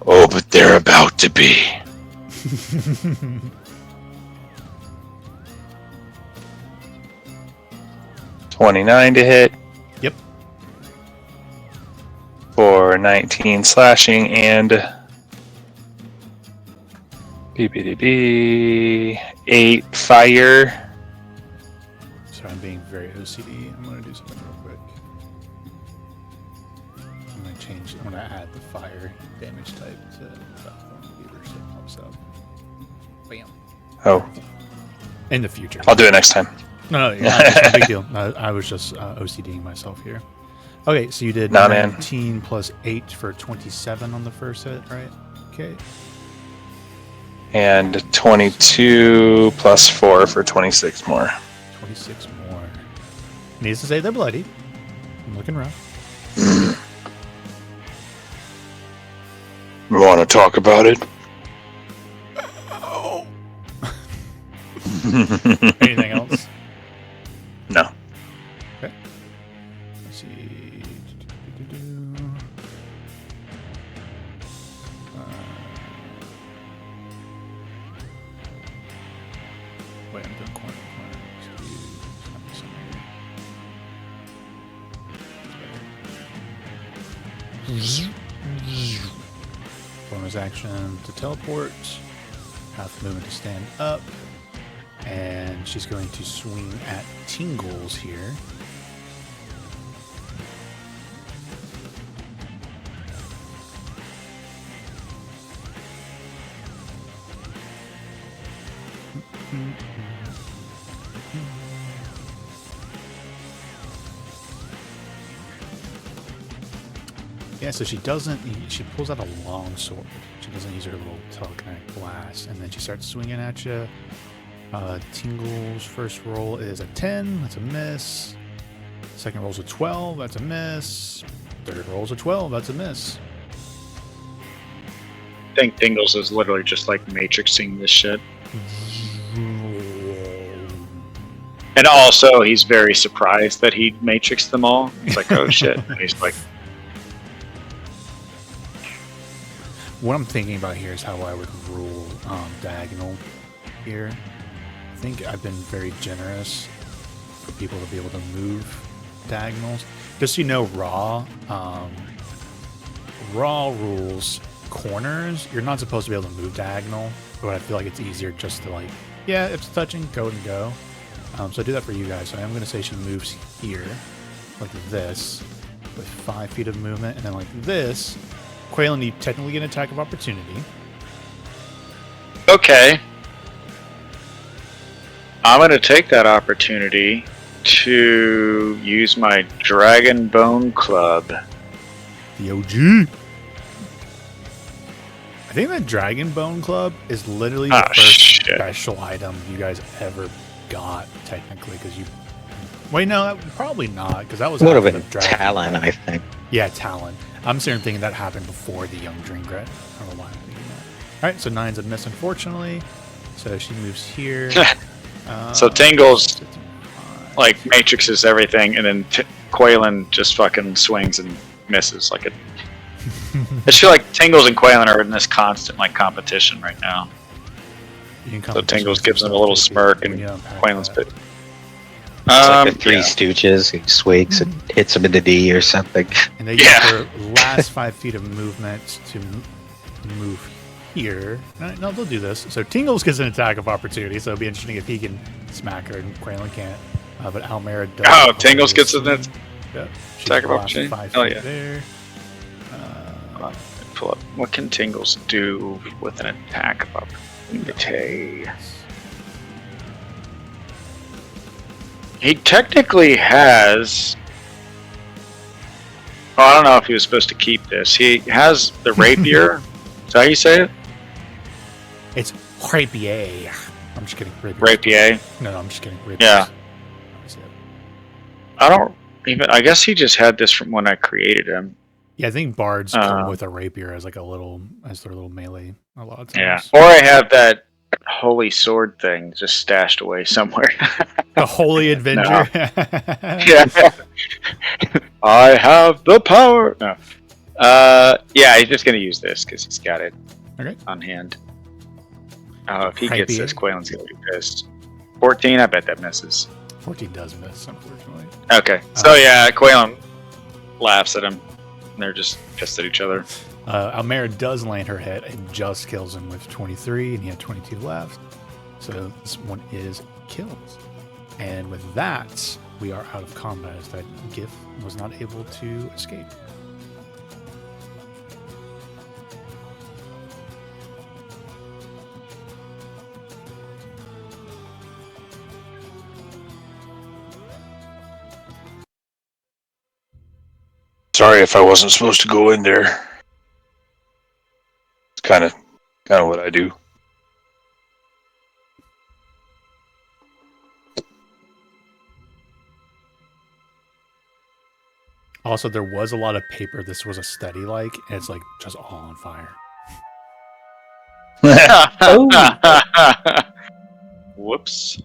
Oh, but they're about to be. 29 to hit. Yep. For 19 slashing and BBDB 8 fire. So I'm being very OCD. I'm going to do something real quick. I'm going to change. I'm going to add the fire damage type to platform leader so it pops up. Bam. Oh, In the future. I'll do it next time. No, it's no big deal. No, I was just OCDing myself here. Okay, so you did Nah, man. 19 plus 8 for 27 on the first hit, right? Okay. And 22 plus 4 for 26 more. 26 more. Needs to say they're bloody. I'm looking rough. You want to talk about it? Oh. Anything else? No. Okay. Let's see. Wait, I'm doing corner. Bonus action to teleport. Half movement to stand up. And she's going to swing at Tingles here. Yeah, so she pulls out a long sword. She doesn't use her little telekinetic blast, and then she starts swinging at you. Tingle's first roll is a 10, that's a miss. Second roll's a 12, that's a miss. Third roll's a 12, that's a miss. I think Dingles is literally just like matrixing this shit. And also, he's very surprised that he matrixed them all. It's like, oh shit. And he's like, What I'm thinking about here is how I would rule diagonal here. I think I've been very generous for people to be able to move diagonals. Just so you know, raw rules corners. You're not supposed to be able to move diagonal, but I feel like it's easier just to like, yeah, if it's touching, code and go. So I do that for you guys. So I'm going to say she moves here, like this, with 5 feet of movement, and then like this. Quaylen, you technically get an attack of opportunity. okay. I'm going to take that opportunity to use my Dragon Bone Club. The OG. I think the Dragon Bone Club is literally the first shit. special item you guys ever got, technically, because you... Wait, no, probably not, because that was... Would have after been the Dragon Talon, Bone. I think. Yeah, Talon. I'm sitting thinking that happened before the Young Dreamgret. I don't know why I'm thinking that. Alright, so 9's a miss, unfortunately. So she moves here. So Tingles 55. like matrixes everything, and then Quaylen just fucking swings and misses. Like I just feel like Tingles and Quaylen are in this constant like competition right now. So Tingles gives him a little smirk, and Quaylen's bit. It's like the Three Stooges. He swigs and hits him in the D or something. And they use their last 5 feet of movement to move here. No, they'll do this. So Tingles gets an attack of opportunity, so it'll be interesting if he can smack her and Quaylen can't. But Almera does. Oh, Tingles gets an attack of opportunity. Oh yeah. There. Pull up. What can Tingles do with an attack of opportunity? He technically has. Oh, I don't know if he was supposed to keep this. He has the rapier. Is that how you say it? It's rapier. I'm just kidding. Rapier. No, I'm just kidding. Rapier. Yeah. I don't even. I guess he just had this from when I created him. Yeah, I think bards come with a rapier as like their little melee a lot of times. Yeah. Or I have that holy sword thing just stashed away somewhere. The holy adventure. Yeah. I have the power. No. Yeah, he's just gonna use this because he's got it on hand. Oh, if he gets this, Quaylen's gonna be pissed. 14, I bet that misses. 14 does miss, unfortunately. Okay, so yeah, Quaylen laughs at him. And they're just pissed at each other. Almera does land her hit and just kills him with 23, and he had 22 left. So this one is killed. And with that, we are out of combat as that Gith was not able to escape. Sorry if I wasn't supposed to go in there. It's kind of what I do. Also, there was a lot of paper. This was a study, and it's like just all on fire. Whoops.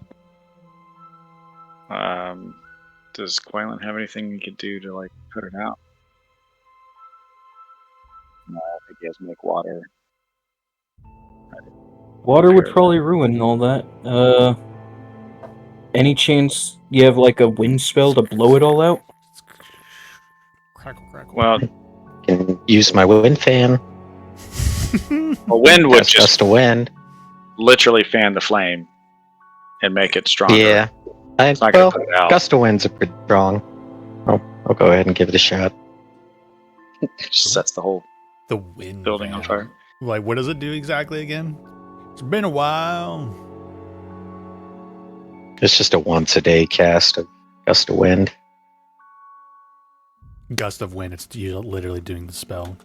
Does Quaylen have anything he could do to like put it out? No, I think he has to make water. Water would probably ruin all that. Any chance you have like a wind spell to blow it all out? Crackle, crackle. Well, Can use my wind fan. a wind would Gust just of wind. literally fan the flame and make it stronger. Yeah. It's not gonna put it out. Gust of winds are pretty strong. I'll go ahead and give it a shot. It just sets the whole The wind building on fire. Like, what does it do exactly again? It's been a while. It's just a once a day cast of gust of wind. Gust of wind. It's literally doing the spell.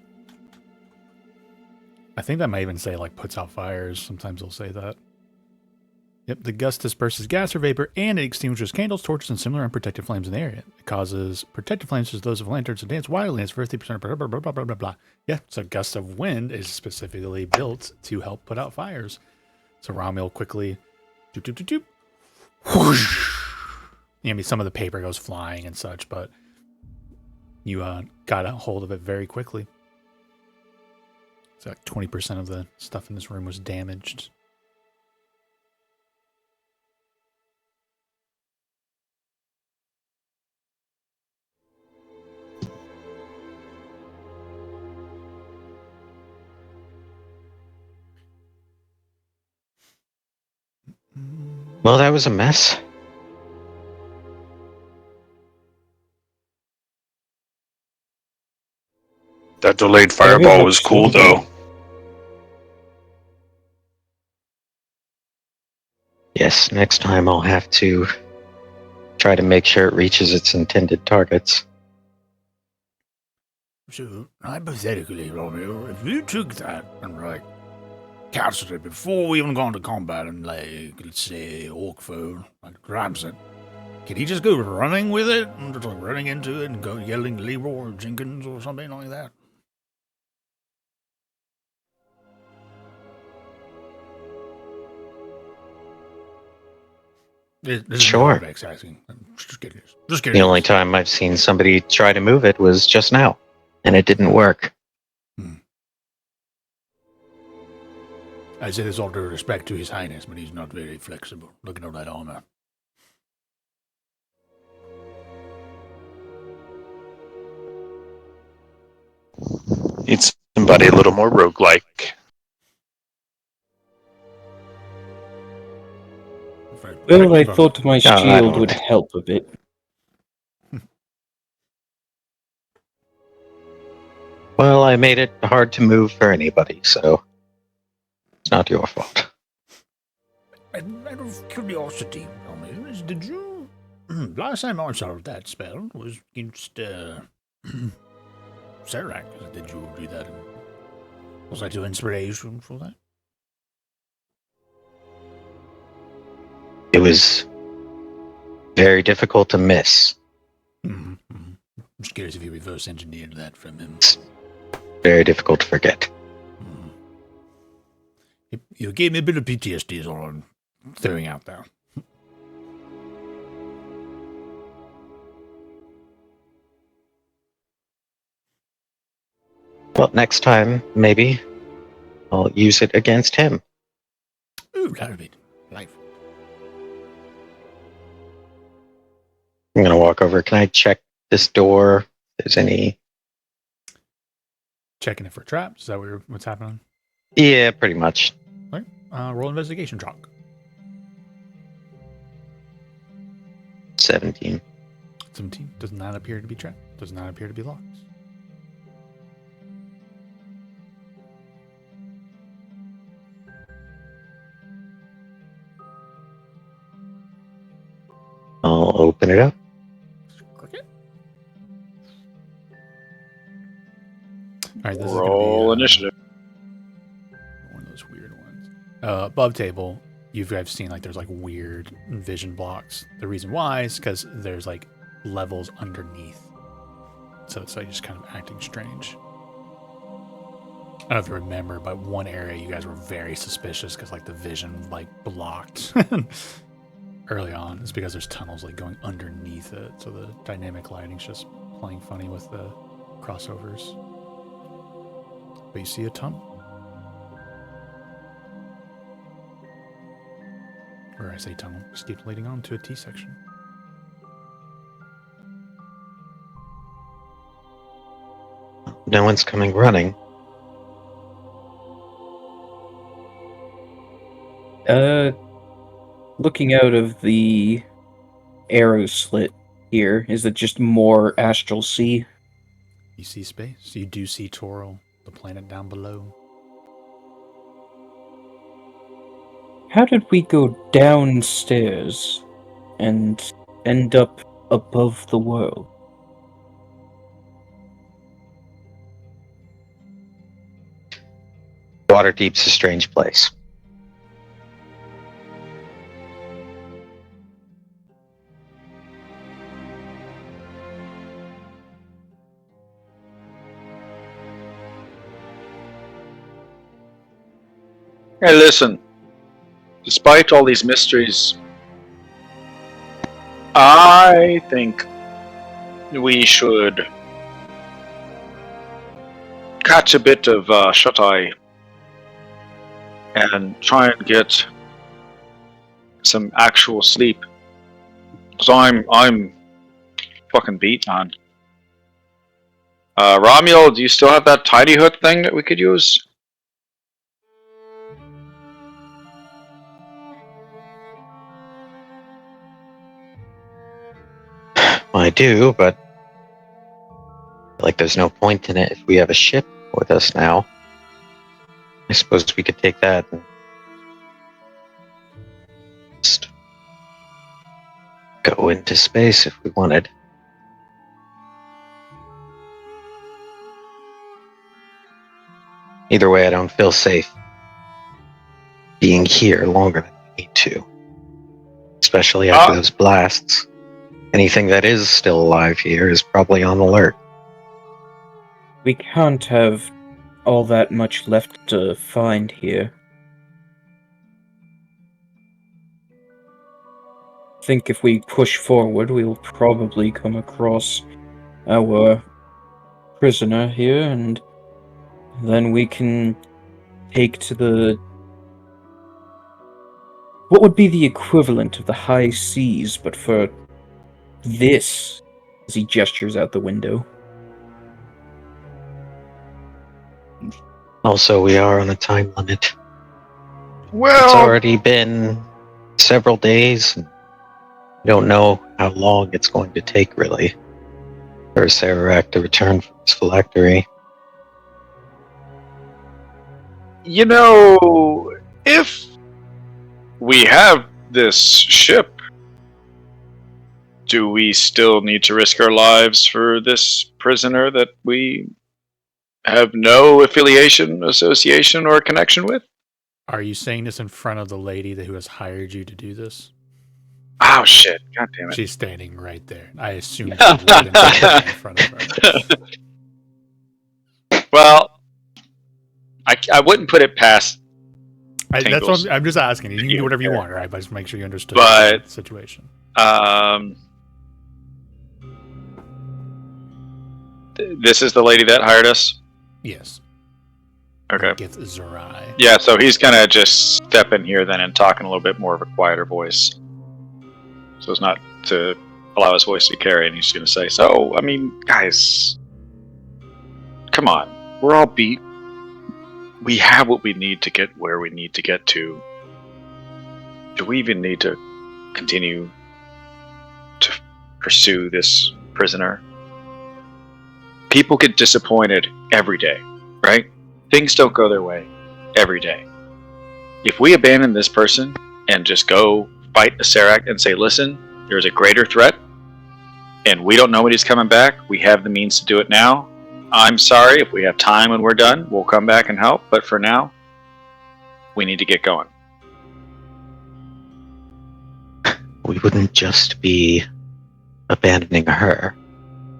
I think that might even say like puts out fires. Sometimes they'll say that. Yep, the gust disperses gas or vapor, and it extinguishes candles, torches, and similar unprotected flames in the area. It causes protected flames such as those of lanterns to dance wildly. It's for 50%. Blah, blah, blah, blah, blah, blah, blah. Yeah, so gust of wind is specifically built to help put out fires. So Ramiel quickly, doop, doop, doop, doop, whoosh. I mean, some of the paper goes flying and such, but you got a hold of it very quickly. So like 20% of the stuff in this room was damaged. Well, that was a mess. That delayed fireball was cool, though. Yes, next time I'll have to try to make sure it reaches its intended targets. So, hypothetically, Romeo, if you took that and, like, captured it before we even gone to combat and, like, let's say, Orkfo, like, grabs it, can he just go running with it and just, like, running into it and go yelling Leroy Jenkins or something like that? This is Sure. Vex asking. I'm just curious. Just The curious. only time I've seen somebody try to move it was just now, and it didn't work. I say this all due respect to His Highness, but he's not very flexible. Look at all that armor. Needs somebody a little more roguelike. Well, I thought my I shield don't- would help a bit. Well, I made it hard to move for anybody, so it's not your fault. Out of curiosity, Romulus, did you... Last time I saw that spell was against, Serac. Did you do that? Was that your inspiration for that? It was very difficult to miss. I'm just curious if you reverse engineered that from him. Very difficult to forget. You gave me a bit of PTSD is all I'm throwing out there. Well, next time, maybe I'll use it against him. Ooh, that'd be life. I'm gonna walk over. Can I check this door? If there's any... Checking it for traps. Is that what's happening? Yeah, pretty much. Right. Roll investigation check. 17. 17 does not appear to be trapped. Does not appear to be locked. I'll open it up. Click it. All right, this Roll is initiative. one of those weird ones. Above table, you guys seen like there's like weird vision blocks. The reason why is because there's like levels underneath, so it's like just kind of acting strange. I don't know if you remember, but one area you guys were very suspicious because like the vision like blocked early on. It's because there's tunnels like going underneath it, so the dynamic lighting's just playing funny with the crossovers. But you see a tunnel. Or I say tunnel, just keep leading on to a T section. No one's coming running. Looking out of the arrow slit here, is it just more astral sea? You see space. You do see Toral, the planet down below. How did we go downstairs and end up above the world? Waterdeep's a strange place. Hey, listen. Despite all these mysteries, I think we should catch a bit of shut-eye and try and get some actual sleep. So I'm fucking beat, man. Romuald, do you still have that tidy hook thing that we could use? I do, but like there's no point in it if we have a ship with us now. I suppose we could take that and just go into space if we wanted. Either way, I don't feel safe being here longer than we need to. Especially after those blasts. Anything that is still alive here is probably on alert. We can't have all that much left to find here. think if we push forward, we will probably come across our prisoner here, and then we can take to the... What would be the equivalent of the high seas, but for this? As he gestures out the window. Also, we are on a time limit. It's Well, already been several days. And we don't know how long it's going to take, really, for Sararak to return from his phylactery. you know, if we have this ship, do we still need to risk our lives for this prisoner that we have no affiliation, association, or connection with? Are you saying this in front of the lady who has hired you to do this? Oh shit! God damn it! She's standing right there. I assume she wouldn't be in front of her. Well, I wouldn't put it past That's Tingles. what I'm just asking. You can You do whatever you care. want, right? But just make sure you understood But- the situation. This is the lady that hired us. Yes. Okay. Gith Zerai. Yeah, so he's gonna just step in here then and talk in a little bit more of a quieter voice. So it's not to allow his voice to carry, and he's gonna say, "So, I mean, guys, come on, we're all beat. We have what we need to get where we need to get to. Do we even need to continue to pursue this prisoner? People get disappointed every day, right? Things don't go their way every day. If we abandon this person and just go fight a Sarac and say, listen, there's a greater threat, and we don't know when he's coming back, we have the means to do it now. I'm sorry, if we have time when we're done, we'll come back and help, but for now, we need to get going." We wouldn't just be abandoning her.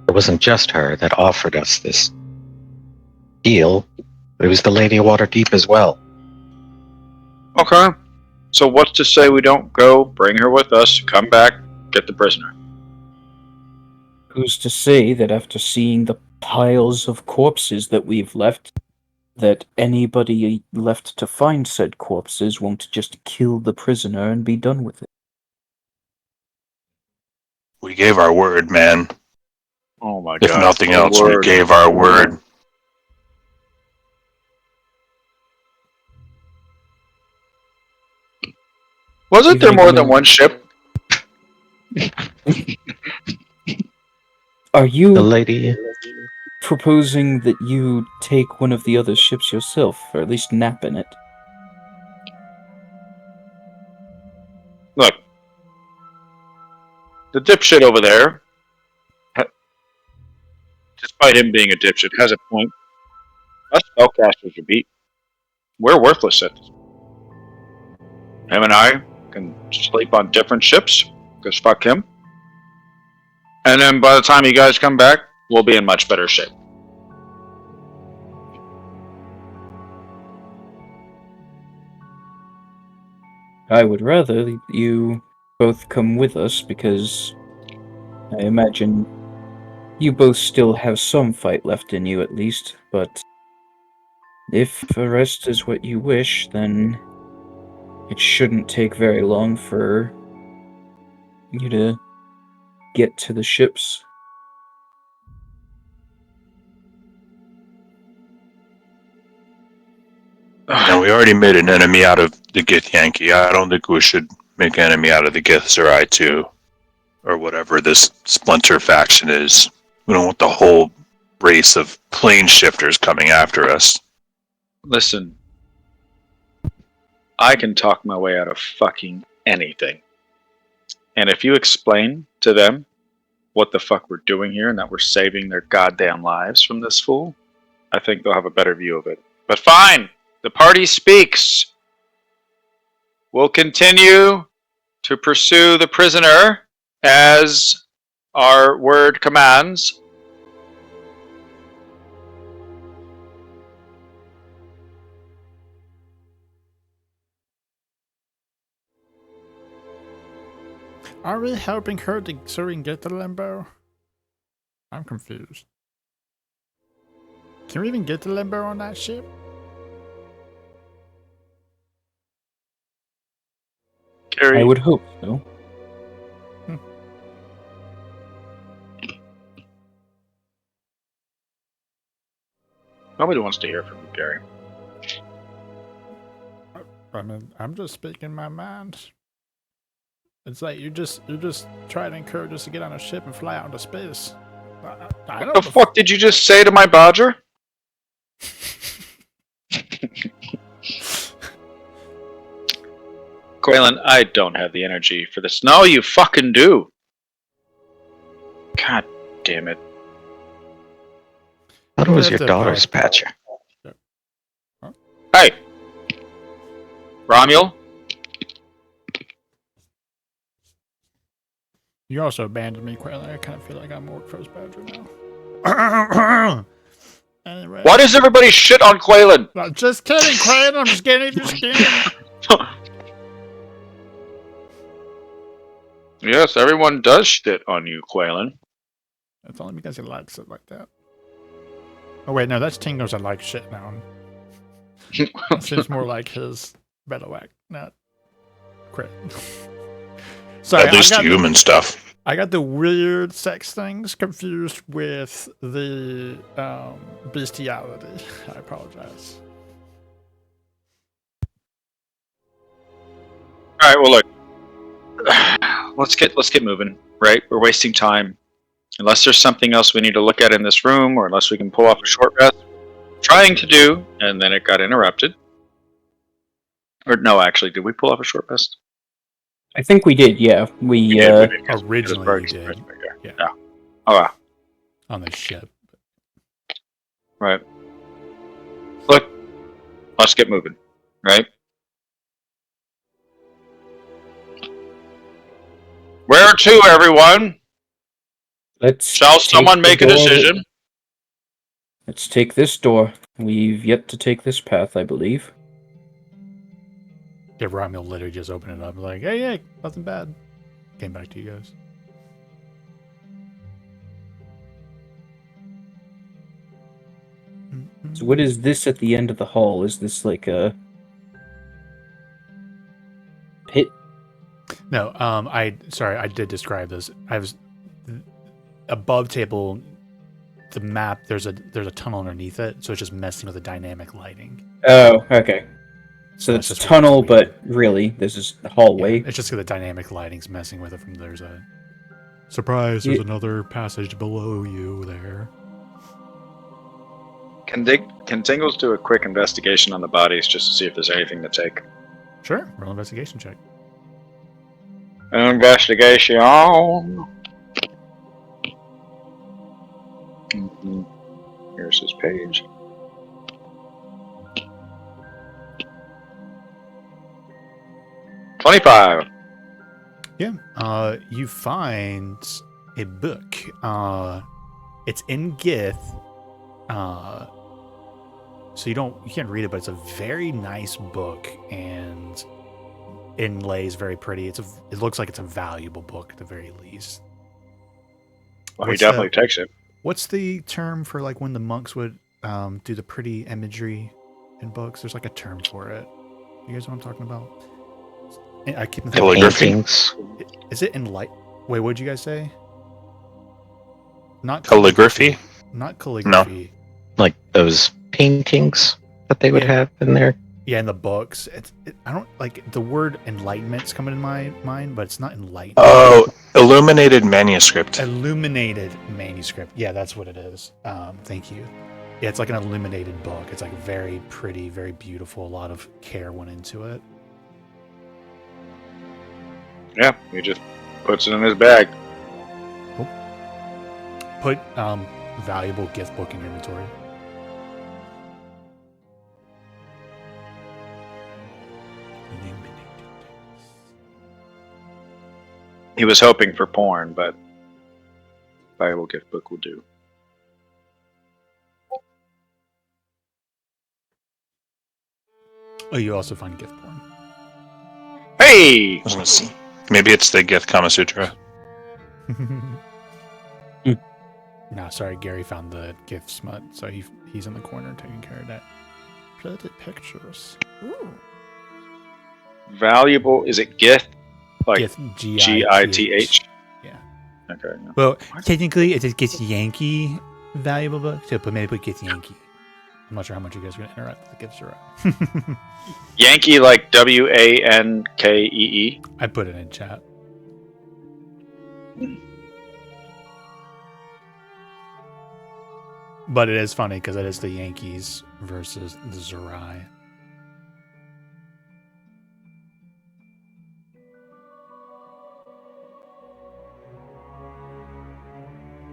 It wasn't just her that offered us this deal. It was the Lady of Waterdeep as well. Okay. So what's to say we don't go, bring her with us, come back, get the prisoner? Who's to say that after seeing the piles of corpses that we've left, that anybody left to find said corpses won't just kill the prisoner and be done with it? We gave our word, man. Oh my If god. nothing the else, word. we gave our word. Wasn't there Even more if than you- one ship? Are The you lady... proposing that you take one of the other ships yourself, or at least nap in it? Look. The dipshit over there, despite him being a dipshit, has a point. Us spellcasters are beat. We're worthless at this. Him and I can sleep on different ships, because fuck him. And then by the time you guys come back, we'll be in much better shape. I would rather you both come with us, because I imagine you both still have some fight left in you at least, but if the rest is what you wish, then it shouldn't take very long for you to get to the ships. Now, we already made an enemy out of the Gith Yankee. I don't think we should make an enemy out of the Gith Zerai too. Or whatever this splinter faction is. We don't want the whole race of plane shifters coming after us. Listen, I can talk my way out of fucking anything. And if you explain to them what the fuck we're doing here and that we're saving their goddamn lives from this fool, I think they'll have a better view of it. But fine, the party speaks. We'll continue to pursue the prisoner as our word commands. Are we helping her so we can get the limbo? I'm confused. Can we even get the limbo on that ship? Carrie, I would hope so. nobody wants to hear from you, Gary. I mean, I'm just speaking my mind. It's like you're just trying to encourage us to get on a ship and fly out into space. I What the fuck did you just say to my Bodger? Quaylen, I don't have the energy for this. No, you fucking do. God damn it. I thought it was your That's a daughter's bad- patcher. Hey! Romuel? You also abandoned me, Quaylen. I kind of feel like I'm more Crow's Badger now. Anyway. Why does everybody shit on Quaylen? No, just kidding, Quaylen. I'm just getting your skin. Yes, everyone does shit on you, Quaylen. It's only because he likes it like that. Oh wait, no, that's Tingos that like shit now. That seems more like his Bellawack, not Quit. Sorry, At least human stuff. I got the weird sex things confused with the bestiality. I apologize. All right, well look. Let's get moving, right? We're wasting time. Unless there's something else we need to look at in this room, or unless we can pull off a short rest. Trying to do, and then it got interrupted. Or no, actually, did we pull off a short rest? I think we did, yeah. We did, Originally we did. Yeah. Oh, wow. On the ship. Right. Look, let's get moving, right? Where to, everyone? Shall someone make a decision? Let's take this door. We've yet to take this path, I believe. Yeah, Romuel literally just opened it up like, hey, nothing bad. Came back to you guys. So what is this at the end of the hall? Is this like a pit? No, I did describe this. I was above table, the map, there's a tunnel underneath it, so it's just messing with the dynamic lighting. Oh, okay. So That's it's a just tunnel, what but really, this is a hallway. Yeah, it's just 'cause the dynamic lighting's messing with it from there's a surprise, there's another passage below you there. Can Tingles do a quick investigation on the bodies just to see if there's anything to take? Sure, roll investigation check. Investigation. Here's his page. $25. Yeah. You find a book. It's in Gith. So you can't read it, but it's a very nice book and inlays very pretty. It looks like it's a valuable book at the very least. Well, he definitely takes it. What's the term for like when the monks would do the pretty imagery in books? There's like a term for it. You guys know what I'm talking about? I keep thinking Paintings. Is it in light? Wait, what'd you guys say? Not Calligraphy? Not calligraphy. Like those paintings that they would have in there. Yeah, in the books. I don't like the word enlightenment's coming in my mind, but it's not enlightenment. Oh, illuminated manuscript. Illuminated manuscript. Yeah, that's what it is. Thank you. Yeah, it's like an illuminated book. It's like very pretty, very beautiful. A lot of care went into it. Yeah, he just puts it in his bag. Cool. Put valuable gift book in your inventory. He was hoping for porn, but valuable gift book will do. Oh, you also find gift porn. Hey! Maybe it's the Gith Kama Sutra. No, sorry, Gary found the gift smut, so he's in the corner taking care of that. Bloody pictures. Valuable. Is it Gith? Like Gith, Gith? Yeah. Okay. Yeah. Well, technically, it gets Yankee valuable book, so maybe put Gith Yankee. I'm not sure how much you guys are going to interact with the gifts around. Yankee, like Wankee. I put it in chat. But it is funny because it is the Yankees versus the Zerai.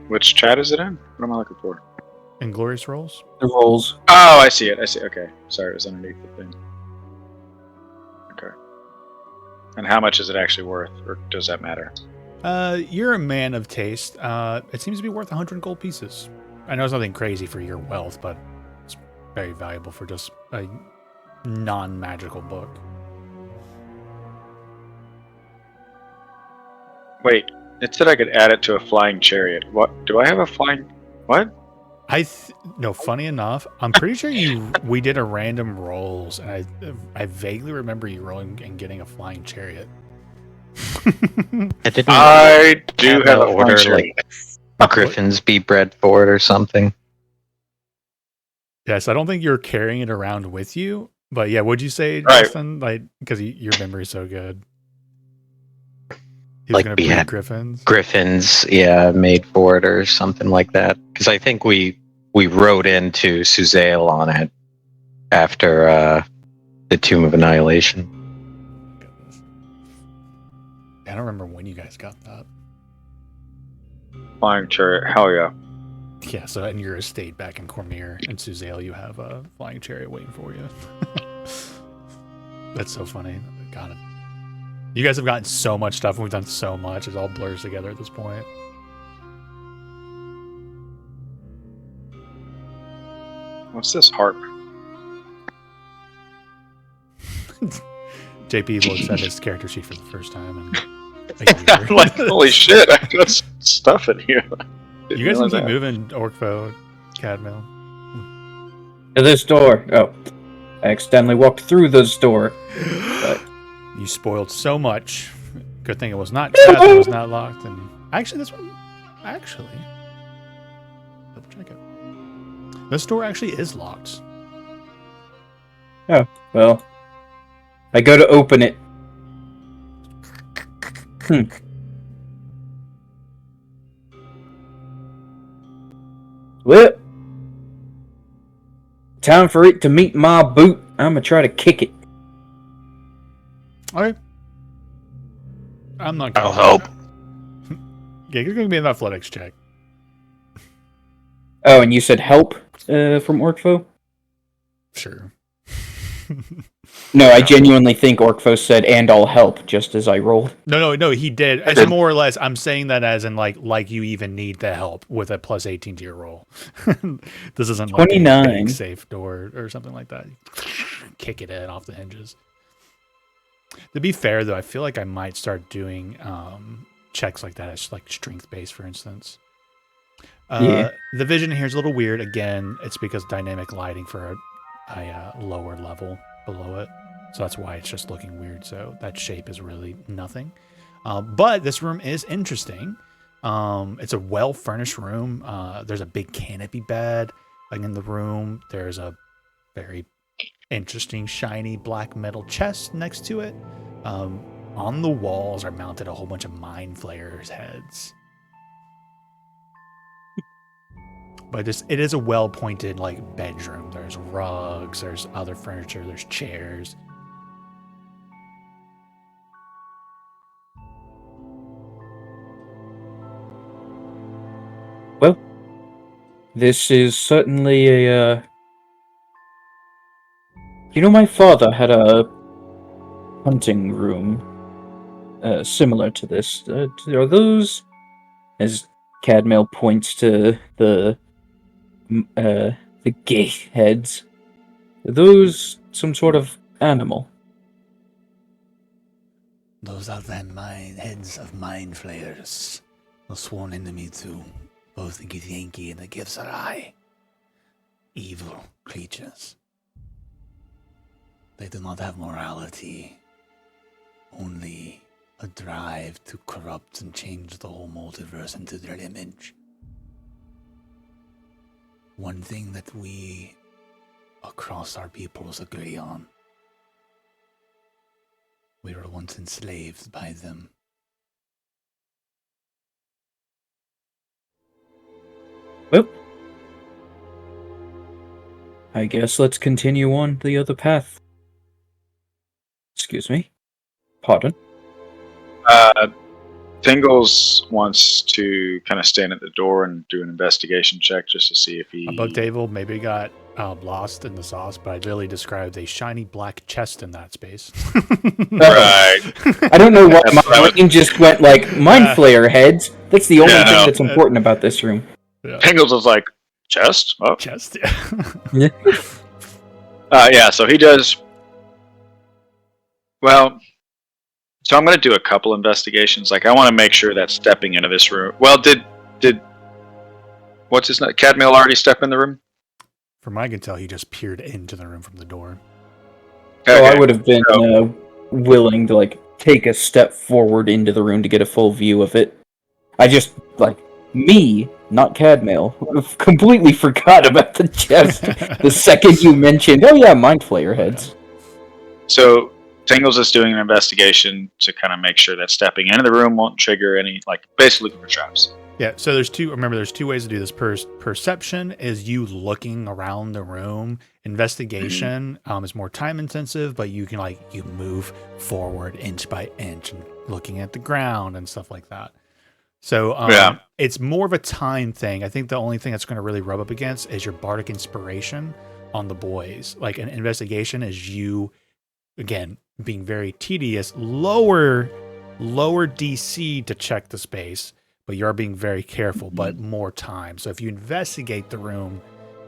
Which chat is it in? What am I looking for? Inglorious rolls? The rolls. Oh, I see it. Okay. Sorry, it was underneath the thing. Okay. And how much is it actually worth, or does that matter? You're a man of taste. It seems to be worth 100 gold pieces. I know it's nothing crazy for your wealth, but it's very valuable for just a non-magical book. Wait, it said I could add it to a flying chariot. What? Do I have a flying... What? No, funny enough, I'm pretty sure we did a random rolls, and I vaguely remember you rolling and getting a flying chariot. I do have a flying order chariot. like griffins be bred for it or something. Yes, I don't think you're carrying it around with you, but yeah, what'd you say, Right. Justin? Like, because your memory's so good. He was Like gonna we breed had griffins. Griffins, yeah, made for it or something like that. Because I think we rode into Suzail on it after the Tomb of Annihilation. Goodness. I don't remember when you guys got that. Flying chariot. Hell yeah. Yeah, so in your estate back in Cormier and Suzail, you have a flying chariot waiting for you. That's so funny. God, you guys have gotten so much stuff, and we've done so much. It all blurs together at this point. What's this harp? JP looks at his character sheet for the first time in a I'm year. like, holy shit, I got stuff in here. You guys can keep moving, Orkvo, Cadmill. To this door. Oh. I accidentally walked through this door. But You spoiled so much. Good thing it was not shut, it was not locked. And actually, this one, double check it. This door actually is locked. oh, well. I go to open it. Well, time for it to meet my boot. I'm gonna try to kick it. All right. I'm not. I'll help. Yeah, you're going to be an athletics check. Oh, and you said help from Orkfo? Sure. No, I genuinely think Orkfo said, and I'll help, just as I rolled. No, he did. It's more or less, I'm saying that as in like you even need the help with a plus 18 to your roll. This isn't like 29. a big safe door or something like that. Kick it in off the hinges. To be fair, though, I feel like I might start doing checks like that as like strength based, for instance. Yeah. The vision here is a little weird. Again, it's because dynamic lighting for a lower level below it. So that's why it's just looking weird. So that shape is really nothing. But this room is interesting. It's a well-furnished room. There's a big canopy bed like in the room. There's a very interesting shiny black metal chest next to it. On the walls are mounted a whole bunch of mind flayers' heads. But it is a well-pointed like bedroom. There's rugs, there's other furniture, there's chairs. Well, this is certainly a, You know, my father had a hunting room similar to this. Are those, as Cadmail points to the gay heads, are those some sort of animal? Those are the heads of mind flayers, the sworn enemy to both the Githyanki and the Githzerai. Evil creatures. They do not have morality, only a drive to corrupt and change the whole multiverse into their image. One thing that we across our peoples agree on. We were once enslaved by them. Well, I guess let's continue on the other path. Excuse me. Pardon. Tingles wants to kind of stand at the door and do an investigation check just to see if he. Above table, maybe got lost in the sauce, but I really described a shiny black chest in that space. Right. I don't know why my brain just went like mind flayer heads. That's the only Yeah, thing no. that's important about this room. Yeah. Tingles was like, chest? Oh. Chest, Yeah. Yeah, so he does. Well, so I'm going to do a couple investigations. Like, I want to make sure that stepping into this room. Well, did what's his name? Cadmiel already step in the room? From what I can tell, he just peered into the room from the door. So I Okay. would have been willing to like take a step forward into the room to get a full view of it. I just me, not Cadmail, completely forgot about the chest the second you mentioned. Oh yeah, mind flayer heads. So Tingles is doing an investigation to kind of make sure that stepping into the room won't trigger any, like, basically looking for traps. Yeah, so there's two ways to do this. Perception is you looking around the room. Investigation is more time intensive, but you can you move forward inch by inch and looking at the ground and stuff like that. So it's more of a time thing. I think the only thing that's going to really rub up against is your bardic inspiration on the boys. Like an investigation is you, again, being very tedious, lower DC to check the space, but you are being very careful, but more time. So if you investigate the room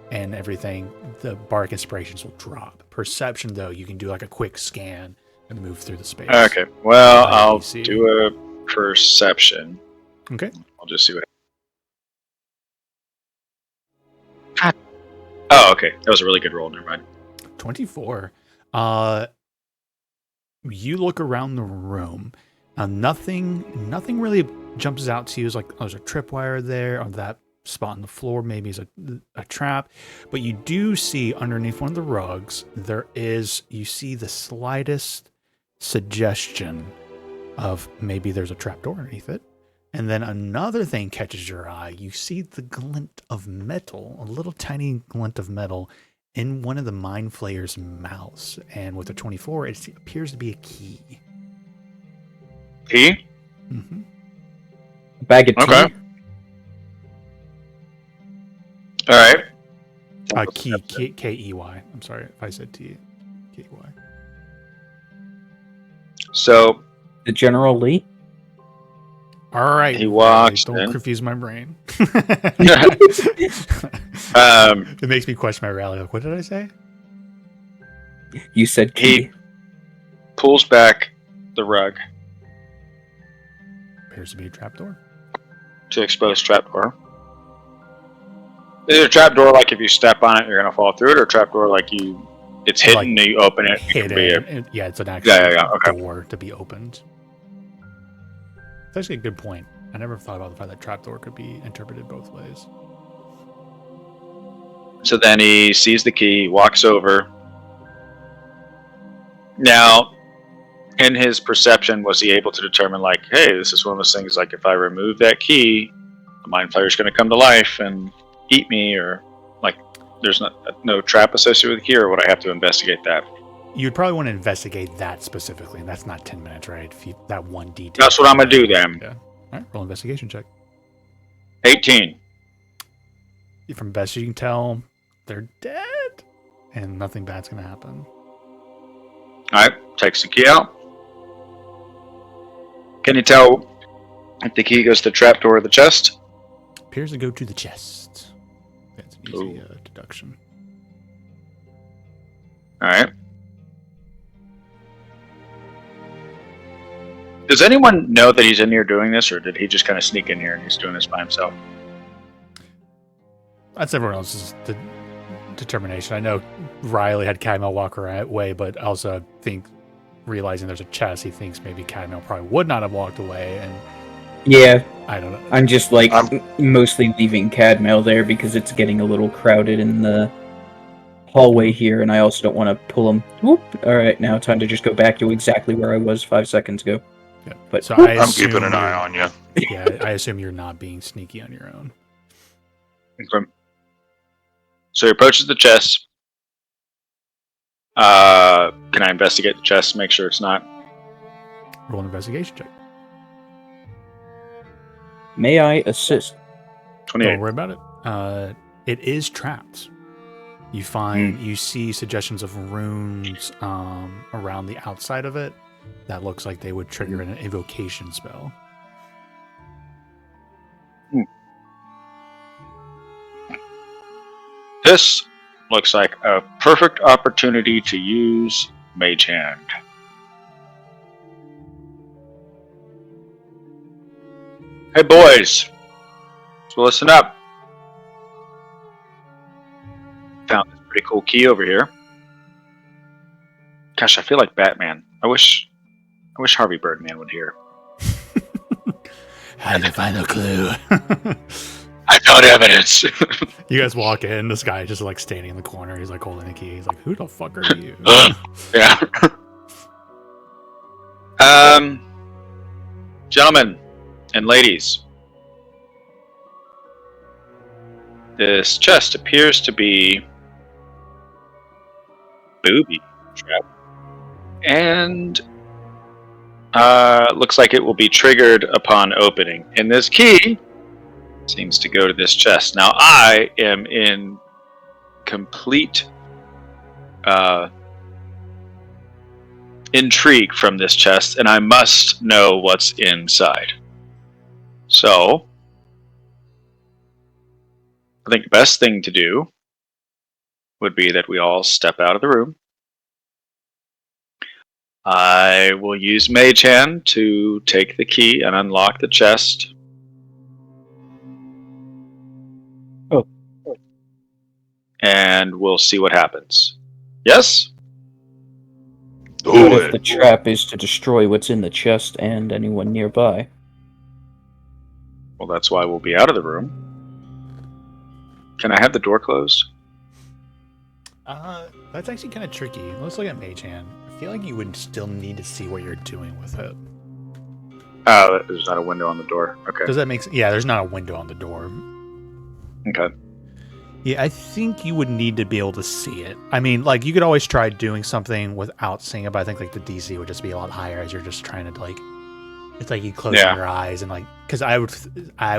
and everything, the bardic inspirations will drop. Perception, though, you can do like a quick scan and move through the space. Okay, well, High I'll DC. do a perception. Okay. I'll just see what. Oh, okay. That was a really good roll. Never mind. 24. You look around the room. Nothing really jumps out to you. It's like, oh, there's a tripwire there, or that spot on the floor maybe is a trap. But you do see underneath one of the rugs, you see the slightest suggestion of maybe there's a trapdoor underneath it. And then another thing catches your eye. You see the glint of metal, a little tiny glint of metal in one of the mind flayer's mouths. And with a 24, it appears to be a key. Key? Mm-hmm. A bag of tea. Okay. All right. Key, K-E-Y. I'm sorry if I said T. K-E-Y. So The General Lee. All right. He walks Don't in. confuse my brain. um, It makes me question my rally. Like, what did I say? You said key. he pulls back the rug Appears to be a trapdoor. to expose trapdoor. Is it a trapdoor like if you step on it, you're gonna fall through it, or a trapdoor like it's hidden Like, and you open it? It can be Hidden. Yeah, it's an actual okay. door to be opened. It's actually a good point. I never thought about the fact that trapdoor could be interpreted both ways. So then he sees the key, walks over. Now, in his perception, was he able to determine, like, hey, this is one of those things, like, if I remove that key, the mind flayer's going to come to life and eat me, or, like, there's no trap associated with the key, or would I have to investigate that? You'd probably want to investigate that specifically, and that's not 10 minutes, right? If that one detail. That's what I'm going to do then. Yeah. All right, roll investigation check. 18. From best you can tell, they're dead, and nothing bad's going to happen. All right, takes the key out. Can you tell if the key goes to the trapdoor or the chest? Appears to go to the chest. That's an easy deduction. All right. Does anyone know that he's in here doing this, or did he just kind of sneak in here and he's doing this by himself? That's everyone else's determination. I know Riley had Cadmel walk away, but also think, realizing there's a chest, he thinks maybe Cadmel probably would not have walked away. And Yeah, I don't know. I'm just like I'm- mostly leaving Cadmel there because it's getting a little crowded in the hallway here, and I also don't want to pull him. Whoop! All right, now time to just go back to exactly where I was 5 seconds ago. Yeah. But So I'm keeping an eye on you. Yeah, I assume you're not being sneaky on your own. Okay. So he approaches the chest. Can I investigate the chest to make sure it's not? Roll an investigation check. May I assist? 28. Don't worry about it. It is trapped. You find you see suggestions of runes around the outside of it that looks like they would trigger an evocation spell. This looks like a perfect opportunity to use Mage Hand. Hey boys, so listen up. Found this pretty cool key over here. Gosh, I feel like Batman. I wish Harvey Birdman would hear. How did you find a clue? I found evidence. You guys walk in, this guy just like standing in the corner, he's like holding a key, he's like, who the fuck are you? Yeah. Gentlemen and ladies, this chest appears to be booby trap, and looks like it will be triggered upon opening. And this key seems to go to this chest. Now I am in complete intrigue from this chest, and I must know what's inside. So I think the best thing to do would be that we all step out of the room. I will use Mage Hand to take the key and unlock the chest. Oh. And we'll see what happens. Yes? What Do if the it. trap is to destroy what's in the chest and anyone nearby? Well, that's why we'll be out of the room. Can I have the door closed? That's actually kind of tricky. Let's look at Mage Hand. I feel like you would still need to see what you're doing with it. Oh, there's not a window on the door. Okay. Does that make sense? Yeah, there's not a window on the door. Okay. Yeah, I think you would need to be able to see it. I mean, like, you could always try doing something without seeing it, but I think, like, the DC would just be a lot higher as you're just trying to, like, it's like you close Yeah. your eyes and, like, because I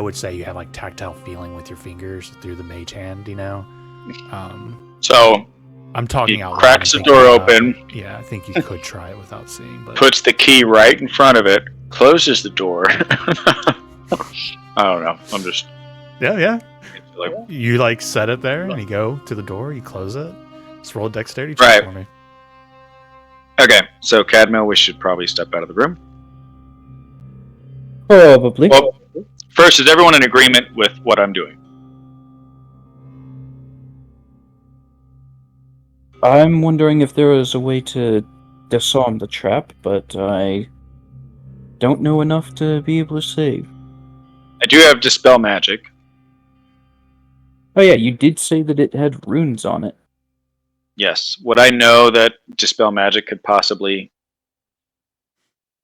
would say you have, like, tactile feeling with your fingers through the Mage Hand, you know? So I'm talking he out loud. cracks I'm the door thinking open, yeah, I think you could try it without seeing, but puts the key right in front of it, closes the door. I don't know. I'm just yeah. like, You, like, set it there and you go to the door, you close it. Just roll a dexterity check Right. for me. okay. So Cadmel, we should probably step out of the room. Probably. Well, first, is everyone in agreement with what I'm doing? I'm wondering if there is a way to disarm the trap, but I don't know enough to be able to save. I do have Dispel Magic. Oh yeah, you did say that it had runes on it. Yes. Would I know that Dispel Magic could possibly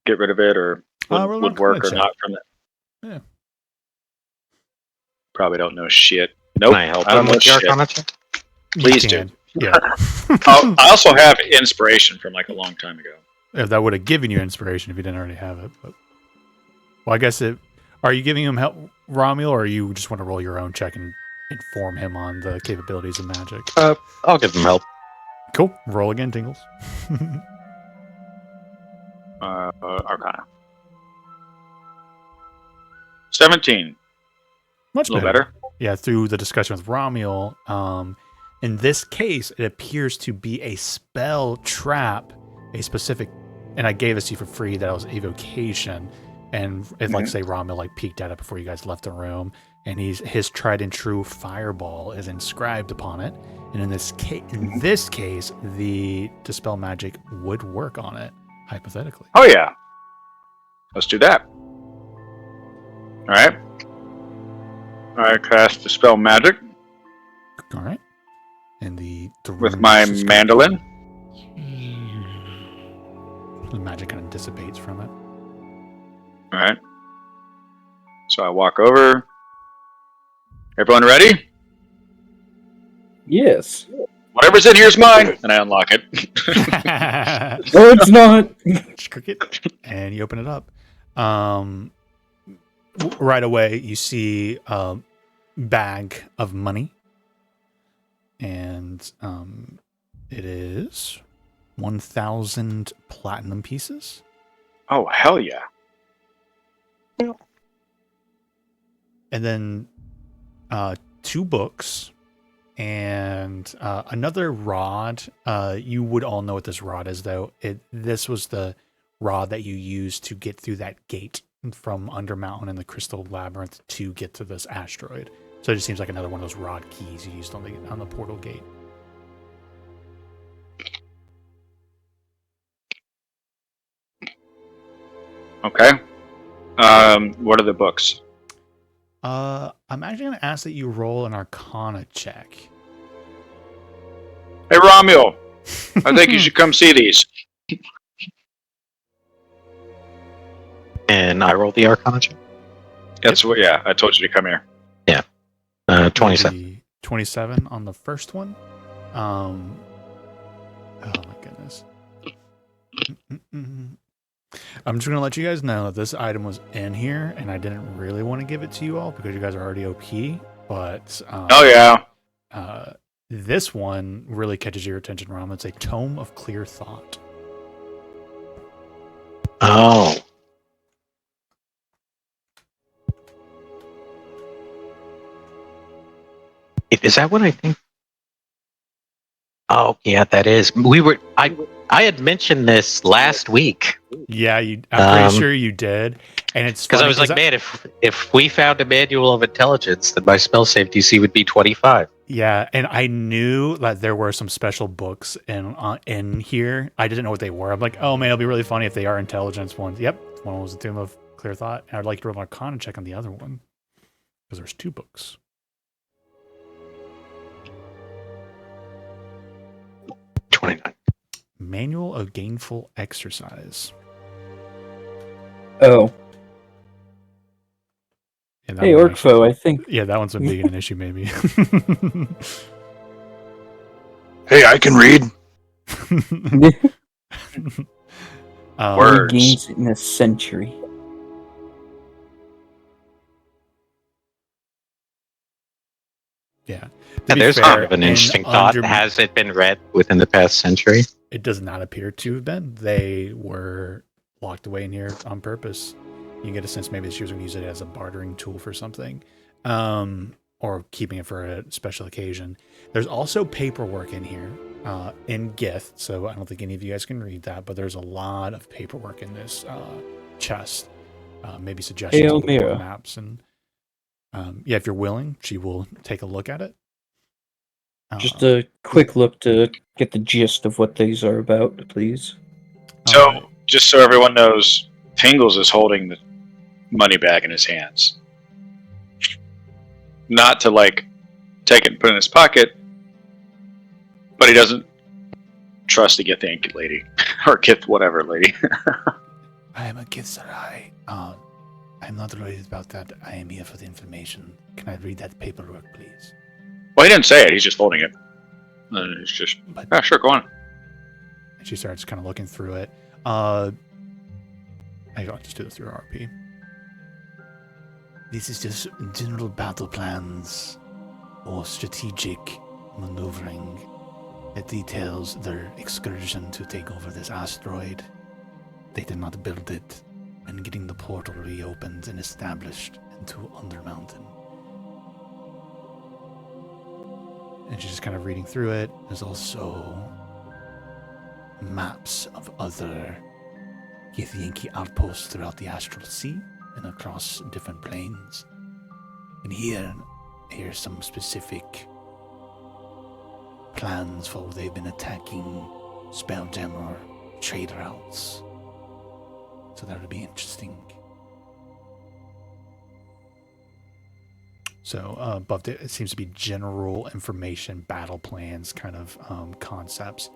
get rid of it, or Roll would an work Arcana or check. not from that? Yeah. Probably don't know shit. Nope. Can I help I don't him know with the shit. Arcana check? You Please do. can. Yeah. I also have Inspiration from like a long time ago. If that would have given you inspiration if you didn't already have it. But, well, I guess are you giving him help, Romuel, or you just want to roll your own check and inform him on the capabilities of magic? I'll give him help. Cool. Roll again, Tingles. Arcana. 17. Much A little better. Yeah, through the discussion with Romuel, in this case, it appears to be a spell trap, a specific and I gave this to you for free. That was evocation, and if like say Romil like peeked at it before you guys left the room, and his tried and true fireball is inscribed upon it, and in this case, the dispel magic would work on it hypothetically. Oh yeah, let's do that. All right. I cast dispel magic All right, and the with my mandolin. The magic kind of dissipates from it. All right. So I walk over. Everyone ready? Yes. Whatever's in here is mine, and I unlock it. No, it's not. Cricket, and you open it up. Right away, you see a bag of money, and it is 1,000 platinum pieces. Oh hell yeah! And then 2 books and another rod. You would all know what this rod is, though. This was the rod that you used to get through that gate from Undermountain and the Crystal Labyrinth to get to this asteroid. So it just seems like another one of those rod keys you used on the portal gate. Okay. What are the books? I'm actually going to ask that you roll an Arcana check. Hey, Romuald, I think you should come see these. And I rolled the Arcana check. That's what. Yeah, I told you to come here. 27. 27 on the first one. Oh my goodness. I'm just going to let you guys know that this item was in here, and I didn't really want to give it to you all because you guys are already OP, but Oh yeah. this one really catches your attention, Ram. It's a Tome of Clear Thought. Oh. Is that what I think? Oh, yeah, that is. I had mentioned this last week. Yeah, I'm pretty sure you did. And it's Because funny I was like, man, if we found a manual of intelligence, then my spell save DC would be 25. Yeah, and I knew that there were some special books in here. I didn't know what they were. I'm like, oh man, it'll be really funny if they are intelligence ones. Yep, one was the Tomb of Clear Thought. And I'd like to roll an Arcana check on the other one because there's 2 books. 29. Manual of Gainful Exercise. Oh. Yeah, that Hey, one Orkfo, I think. Yeah, that one's a big an issue, maybe. Hey, I can read. Words. Gains in a century. Yeah. There's kind of an interesting thought. Has it been read within the past century? It does not appear to have been. They were locked away in here on purpose. You can get a sense maybe she was going to use it as a bartering tool for something, or keeping it for a special occasion. There's also paperwork in here in Gith, so I don't think any of you guys can read that, but there's a lot of paperwork in this chest. Maybe suggestions on the maps. And yeah, if you're willing, she will take a look at it. Just a quick look to get the gist of what these are about, please. So, just so everyone knows, Tingles is holding the money bag in his hands. Not to, like, take it and put it in his pocket, but he doesn't trust the Gith Yankee lady. Or Gith whatever lady. I am a Gith Sarai. I'm not worried about that. I am here for the information. Can I read that paperwork, please? Well, he didn't say it. He's just holding it. It's just, yeah, sure, go on. And she starts kind of looking through it. I'll just do this through RP. This is just general battle plans or strategic maneuvering. It details their excursion to take over this asteroid. They did not build it, and getting the portal reopened and established into Undermountain. And she's just kind of reading through it. There's also maps of other Gith Yankee outposts throughout the astral sea and across different planes. And here's some specific plans for they've been attacking Spelljammer trade routes. So that would be interesting. So above it seems to be general information, battle plans, kind of concepts.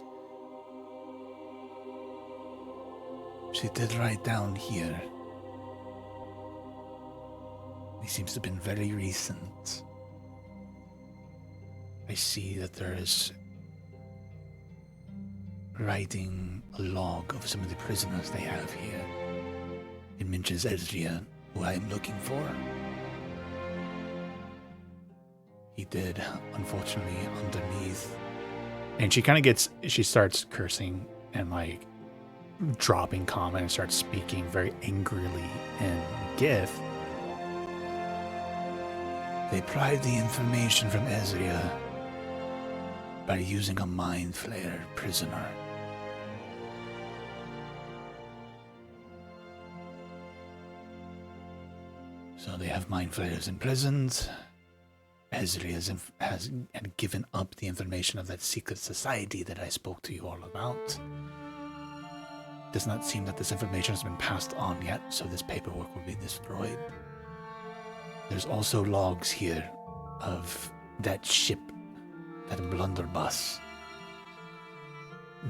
She did write down here. It seems to have been very recent. I see that there is writing a log of some of the prisoners they have here. It mentions Ezria, who I am looking for. He did, unfortunately, underneath. And she starts cursing and like dropping comment and starts speaking very angrily in Gith. They pried the information from Ezria by using a mind flayer prisoner. So they have mind flayers imprisoned. Ezria has given up the information of that secret society that I spoke to you all about. Does not seem that this information has been passed on yet, so this paperwork will be destroyed. There's also logs here of that ship, that blunderbuss.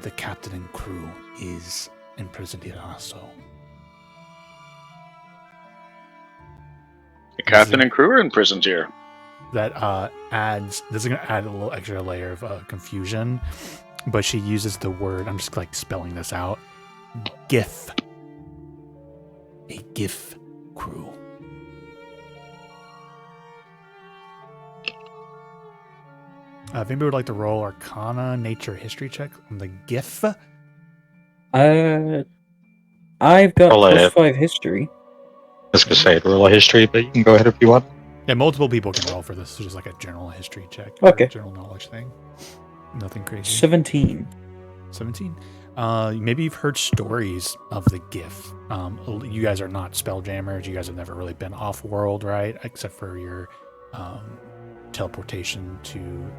The captain and crew is imprisoned here also. The captain and crew are imprisoned here. That this is going to add a little extra layer of confusion, but she uses the word, I'm just like spelling this out, Gith. A Gith crew. If anybody would like to roll Arcana, Nature, History check on the Gith. I've got Roll a- +5 history. I was gonna say roll a history, but you can go ahead if you want. Yeah, multiple people can roll for this. It's just like a general history check. Okay. General knowledge thing. Nothing crazy. 17. 17. Maybe you've heard stories of the Gith. You guys are not spelljammers. You guys have never really been off-world, right? Except for your teleportation to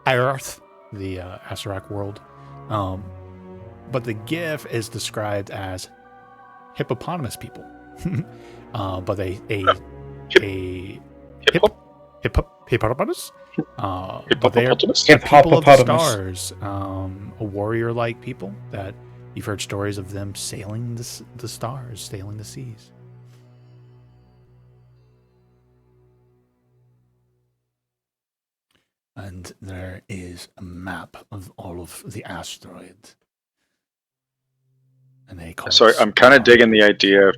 Irarth, the Asarak world. But the Gith is described as hippopotamus people. But hippopotamus? But they are people of the stars, a warrior-like people that you've heard stories of them sailing the stars, sailing the seas. And there is a map of all of the asteroids. And they call Sorry, it I'm kind of digging the idea of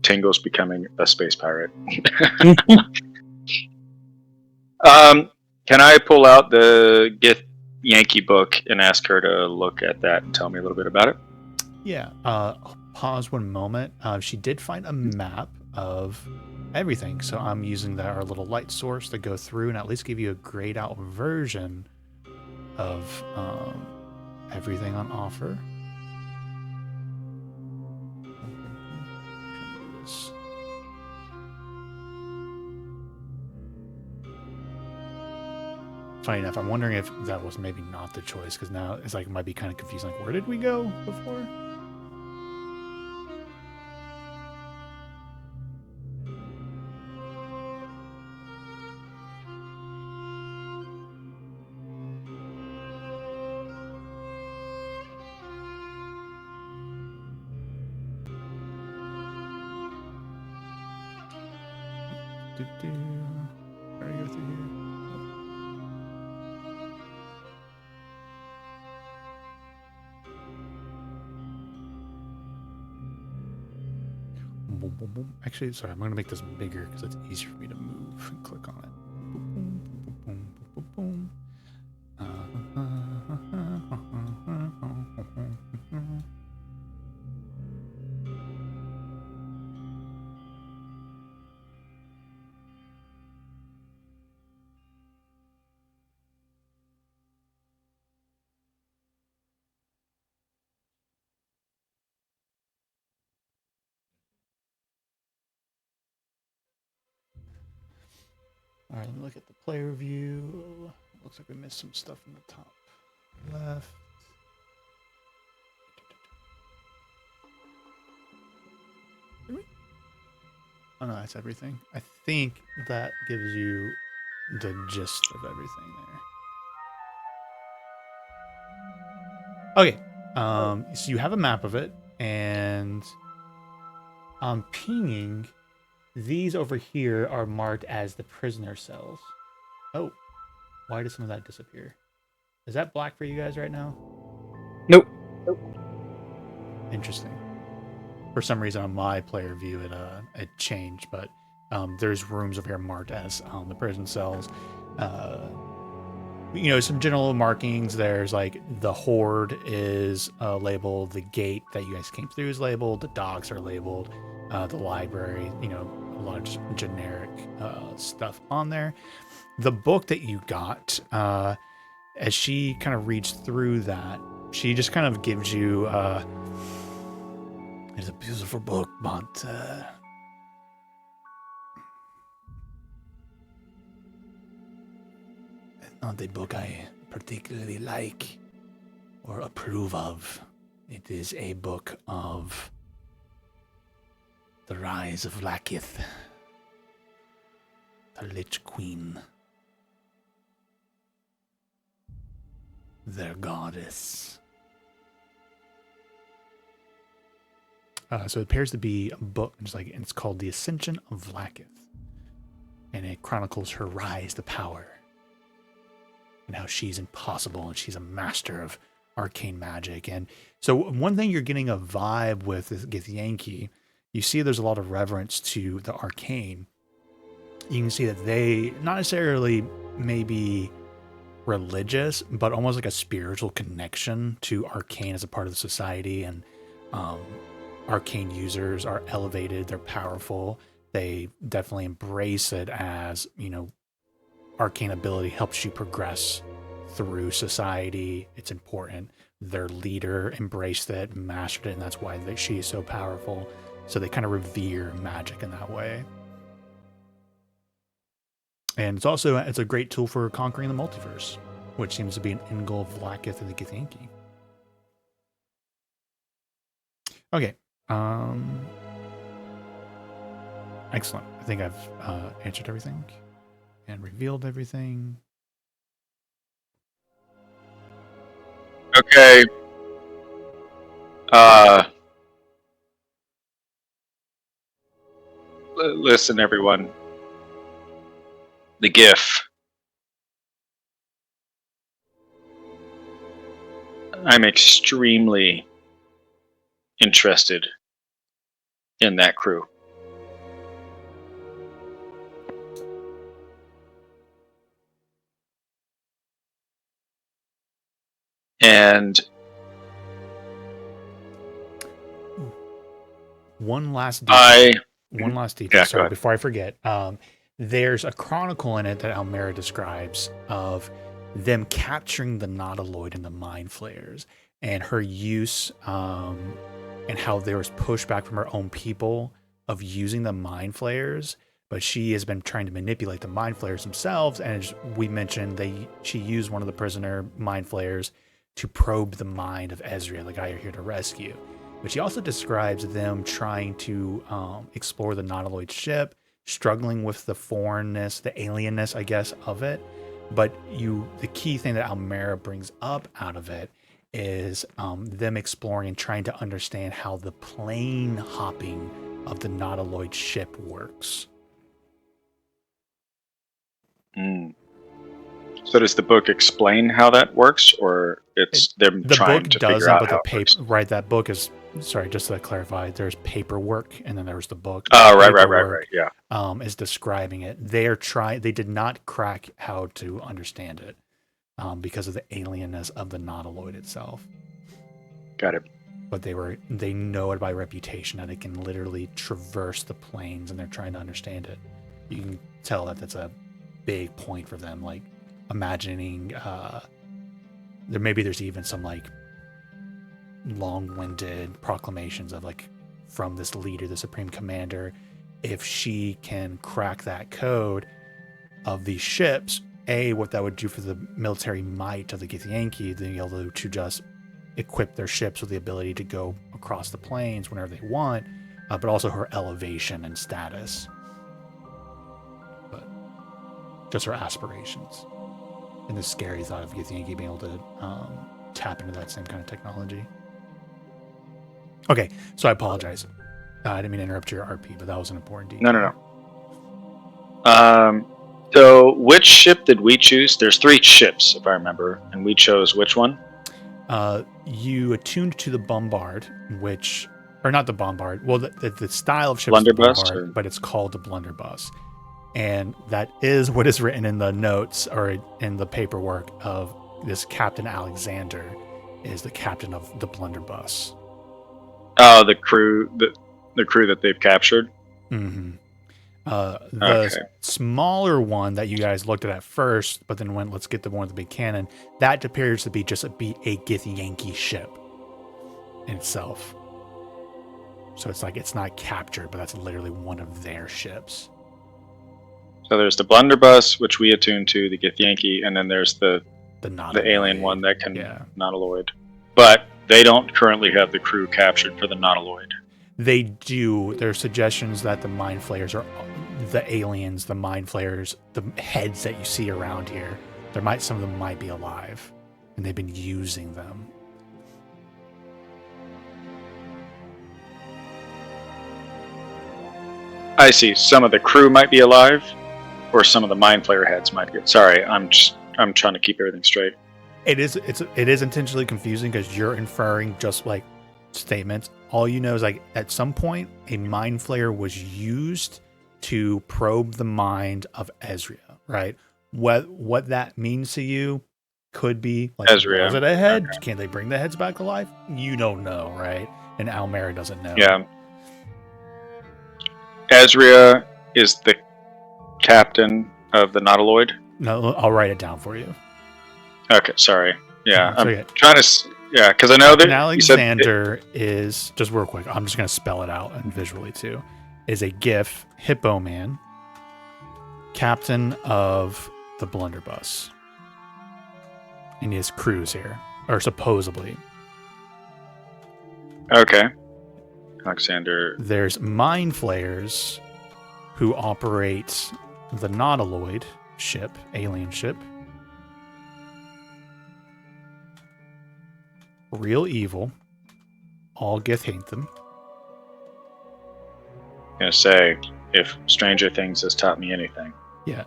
Tingle's becoming a space pirate. Can I pull out the Gith Yankee book and ask her to look at that and tell me a little bit about it? Yeah. Pause one moment. She did find a map of everything, so I'm using our little light source to go through and at least give you a grayed out version of everything on offer. Funny enough, I'm wondering if that was maybe not the choice, because now it's like it might be kind of confusing. Like, where did we go before? Where do I go through here? Boom, boom, boom. Actually, sorry, I'm going to make this bigger because it's easier for me to move and click on it. Boom, boom, boom, boom, boom, boom, boom. All right, let me look at the player view. Looks like we missed some stuff in the top left. Did we? Oh no, that's everything. I think that gives you the gist of everything there. Okay. So you have a map of it, and I'm pinging. These over here are marked as the prisoner cells. Oh, why did some of that disappear? Is that black for you guys right now? Nope. Interesting. For some reason on my player view it changed, but there's rooms over here marked as the prison cells. Some general markings. There's like the horde is labeled, the gate that you guys came through is labeled, the docks are labeled, the library, a lot of just generic stuff on there. The book that you got, as she kind of reads through that, she just kind of gives you it's a beautiful book, but not the book I particularly like or approve of. It is a book of the rise of Lakith, the Lich Queen, their goddess. So it appears to be a book, it's called The Ascension of Lakith, and it chronicles her rise to power and how she's impossible and she's a master of arcane magic. And so one thing you're getting a vibe with is Githyanki. You see there's a lot of reverence to the arcane. You can see that they not necessarily maybe religious, but almost like a spiritual connection to arcane as a part of the society. And arcane users are elevated, they're powerful. They definitely embrace it as, arcane ability helps you progress through society. It's important. Their leader embraced it, mastered it, and that's why she is so powerful. So they kind of revere magic in that way. And it's a great tool for conquering the multiverse, which seems to be an end goal of Lakith and the Githyanki. Okay. Excellent. I think I've answered everything and revealed everything. Okay. Listen, everyone. The GIF. I'm extremely interested in that crew. And one last detail. Yeah, Sorry, before I forget. There's a chronicle in it that Almera describes of them capturing the Nautiloid and the Mind Flayers, and her use, and how there was pushback from her own people of using the Mind Flayers, but she has been trying to manipulate the Mind Flayers themselves. And as we mentioned, she used one of the prisoner Mind Flayers to probe the mind of Ezra, the guy you're here to rescue. But she also describes them trying to explore the Nautiloid ship, struggling with the foreignness, the alienness, I guess, of it. But the key thing that Almera brings up out of it is them exploring and trying to understand how the plane hopping of the Nautiloid ship works. So does the book explain how that works, or it's them trying to figure out how it works? Right, that book is, sorry, just to clarify, there's paperwork and then there's the book. Oh, right, yeah. Is describing it. They did not crack how to understand it because of the alienness of the Nautiloid itself. Got it. But they know it by reputation, that it can literally traverse the planes, and they're trying to understand it. You can tell that that's a big point for them, like imagining there's even some like long-winded proclamations of like from this leader, the supreme commander. If she can crack that code, of these ships, what that would do for the military might of the Githyanki, being able to just equip their ships with the ability to go across the plains whenever they want, but also her elevation and status. But just her aspirations. And the scary thought of Githyanki being able to tap into that same kind of technology. Okay, so I apologize. I didn't mean to interrupt your RP, but that was an important detail. No. So which ship did we choose? There's 3 ships, if I remember, and we chose which one? You attuned to the Bombard, or not the Bombard. Well, the style of ship is the Blunderbuss, Bombard, but it's called the Blunderbuss, and that is what is written in the notes or in the paperwork of this Captain Alexander is the captain of the Blunderbuss. Oh, the crew that they've captured. Mm-hmm. The smaller one that you guys looked at first, but then went, let's get the one with the big cannon. That appears to be just a Githyanki ship in itself. So it's like it's not captured, but that's literally one of their ships. So there's the Blunderbuss, which we attuned to, the Githyanki, and then there's the alien one that can Nautiloid. But they don't currently have the crew captured for the Nautiloid. They do. There are suggestions that the Mind Flayers are the aliens, the Mind Flayers, the heads that you see around here. Some of them might be alive, and they've been using them. I see. Some of the crew might be alive, or some of the Mind Flayer heads might be. Sorry, I'm trying to keep everything straight. It is intentionally confusing because you're inferring just like statements. All you know is like at some point a Mind Flayer was used to probe the mind of Ezria, right? What that means to you could be like, Ezria. Was it a head? Okay. Can they bring the heads back alive? You don't know, right? And Almera doesn't know. Yeah. Ezria is the captain of the Nautiloid. No, I'll write it down for you. Okay, sorry. Yeah, So, I'm trying to. Yeah, because I know that Alexander is just real quick. I'm just gonna spell it out and visually too. Is a Gith hippo man, captain of the Blunderbuss, and he has crews here, or supposedly. Okay, Alexander. There's Mind Flayers, who operate the Nautiloid ship, alien ship. Real evil. All Gith hate them. I'm gonna say, if Stranger Things has taught me anything, Yeah.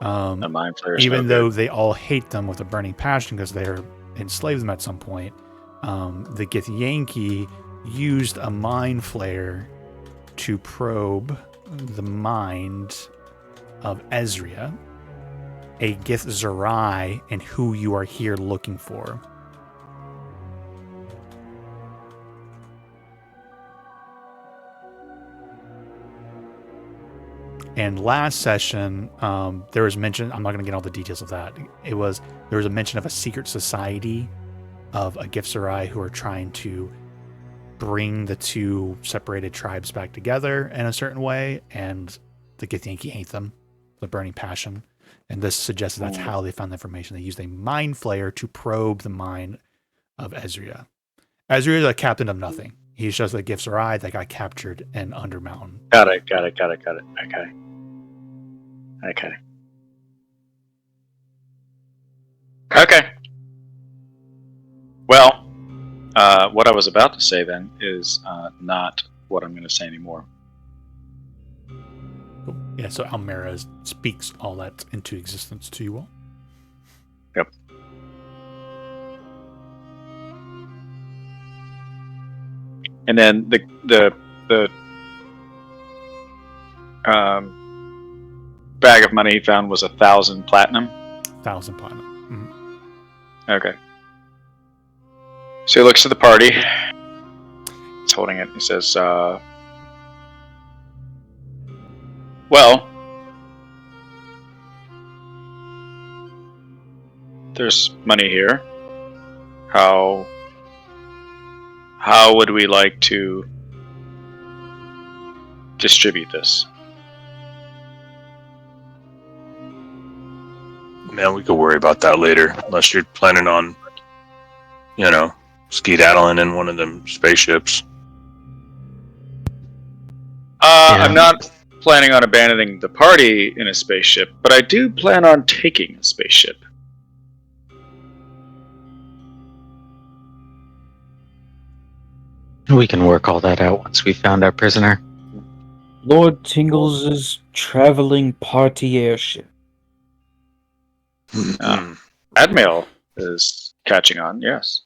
the Mind Flayer. Even though they all hate them with a burning passion because they're enslaved them at some point, the Githyanki used a Mind Flayer to probe the mind of Ezria, a Gith Zerai, and who you are here looking for. And last session, there was mention, I'm not going to get all the details of that. There was a mention of a secret society of a Gith Zerai who are trying to bring the two separated tribes back together in a certain way, and the Githyanki hate them, the burning passion. And this suggests that's how they found the information. They used a Mind Flayer to probe the mind of Ezria. Ezria is a captain of nothing. He's just a Gith Zerai that got captured in Undermountain. Got it. Okay. Well, what I was about to say then is not what I'm going to say anymore. Cool. Yeah, so Almera speaks all that into existence to you all. Yep. And then the bag of money he found was 1,000 platinum. 1,000 platinum. Mm-hmm. Okay. So he looks at the party. He's holding it. He says, well, there's money here. How would we like to distribute this? Man, we could worry about that later, unless you're planning on, skedaddling in one of them spaceships. I'm not planning on abandoning the party in a spaceship, but I do plan on taking a spaceship. We can work all that out once we found our prisoner. Lord Tingles' traveling party airship. Admiral is catching on, yes.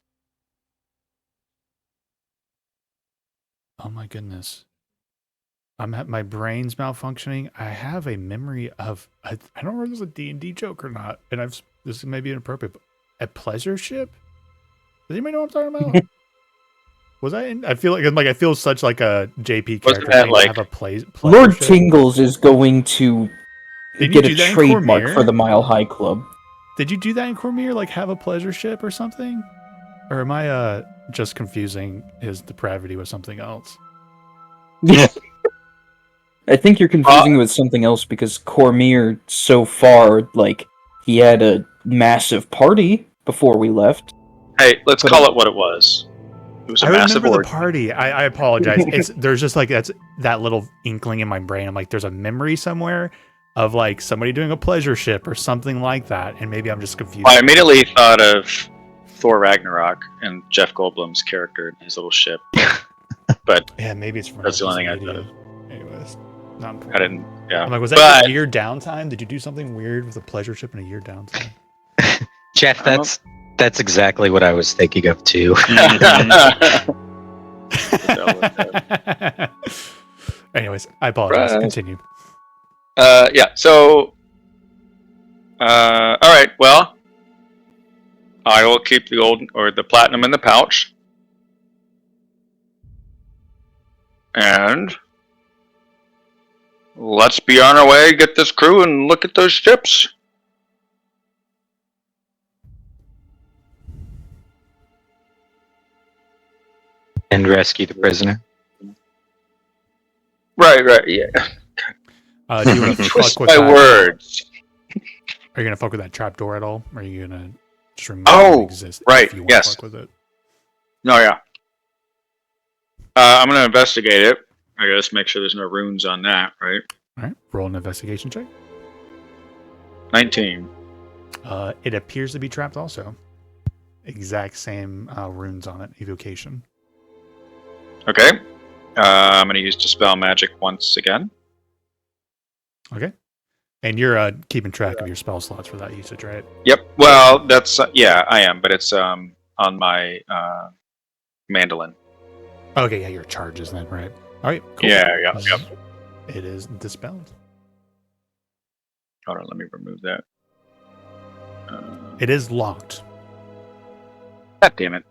Oh my goodness. My brain's malfunctioning. I have a memory of I don't remember if this is a D&D joke or not, and this may be inappropriate, but a pleasure ship? Does anybody know what I'm talking about? Was I in? I feel I feel such like a JP character. Wasn't that thing like- to have a pleasure Lord ship. Tingles is going to Didn't you get a do that in trademark Cormier? for the Mile High Club. Did you do that in Cormier? Like have a pleasure ship or something? Or am I just confusing his depravity with something else? I think you're confusing it with something else because Cormier, so far, he had a massive party before we left. Hey, let's call it what it was. It was a I massive remember the orgy. party. I apologize. There's just that's that little inkling in my brain. I'm like, there's a memory somewhere of somebody doing a pleasure ship or something like that, and maybe I'm just confused. I immediately thought of Thor Ragnarok and Jeff Goldblum's character in his little ship. But yeah, maybe it's from that's the only thing I video. thought of. Anyways, not important. I didn't. Yeah. I'm like, was that a year downtime? Did you do something weird with a pleasure ship in a year downtime? Jeff, that's exactly what I was thinking of too. Anyways, I apologize. Right. Continue. Yeah. So, all right. Well, I will keep the platinum in the pouch, and let's be on our way. Get this crew and look at those ships. And rescue the prisoner. Right. Yeah. Do you want to Twist fuck with my that? words. Are you gonna fuck with that trapdoor at all? Or are you gonna just remove Oh, it exist right, if you want yes. to fuck with it? No, yeah. I'm gonna investigate it. I guess make sure there's no runes on that. Right. All right, roll an investigation check. 19. It appears to be trapped also. Exact same runes on it, evocation. Okay. I'm gonna use Dispel Magic once again. Okay. And you're keeping track of your spell slots for that usage, right? Yep. Well, that's yeah, I am, but it's on my mandolin. Okay, yeah, your charges then, right? All right, cool. Yeah. It is dispelled. Hold on, let me remove that. It is locked. God damn it!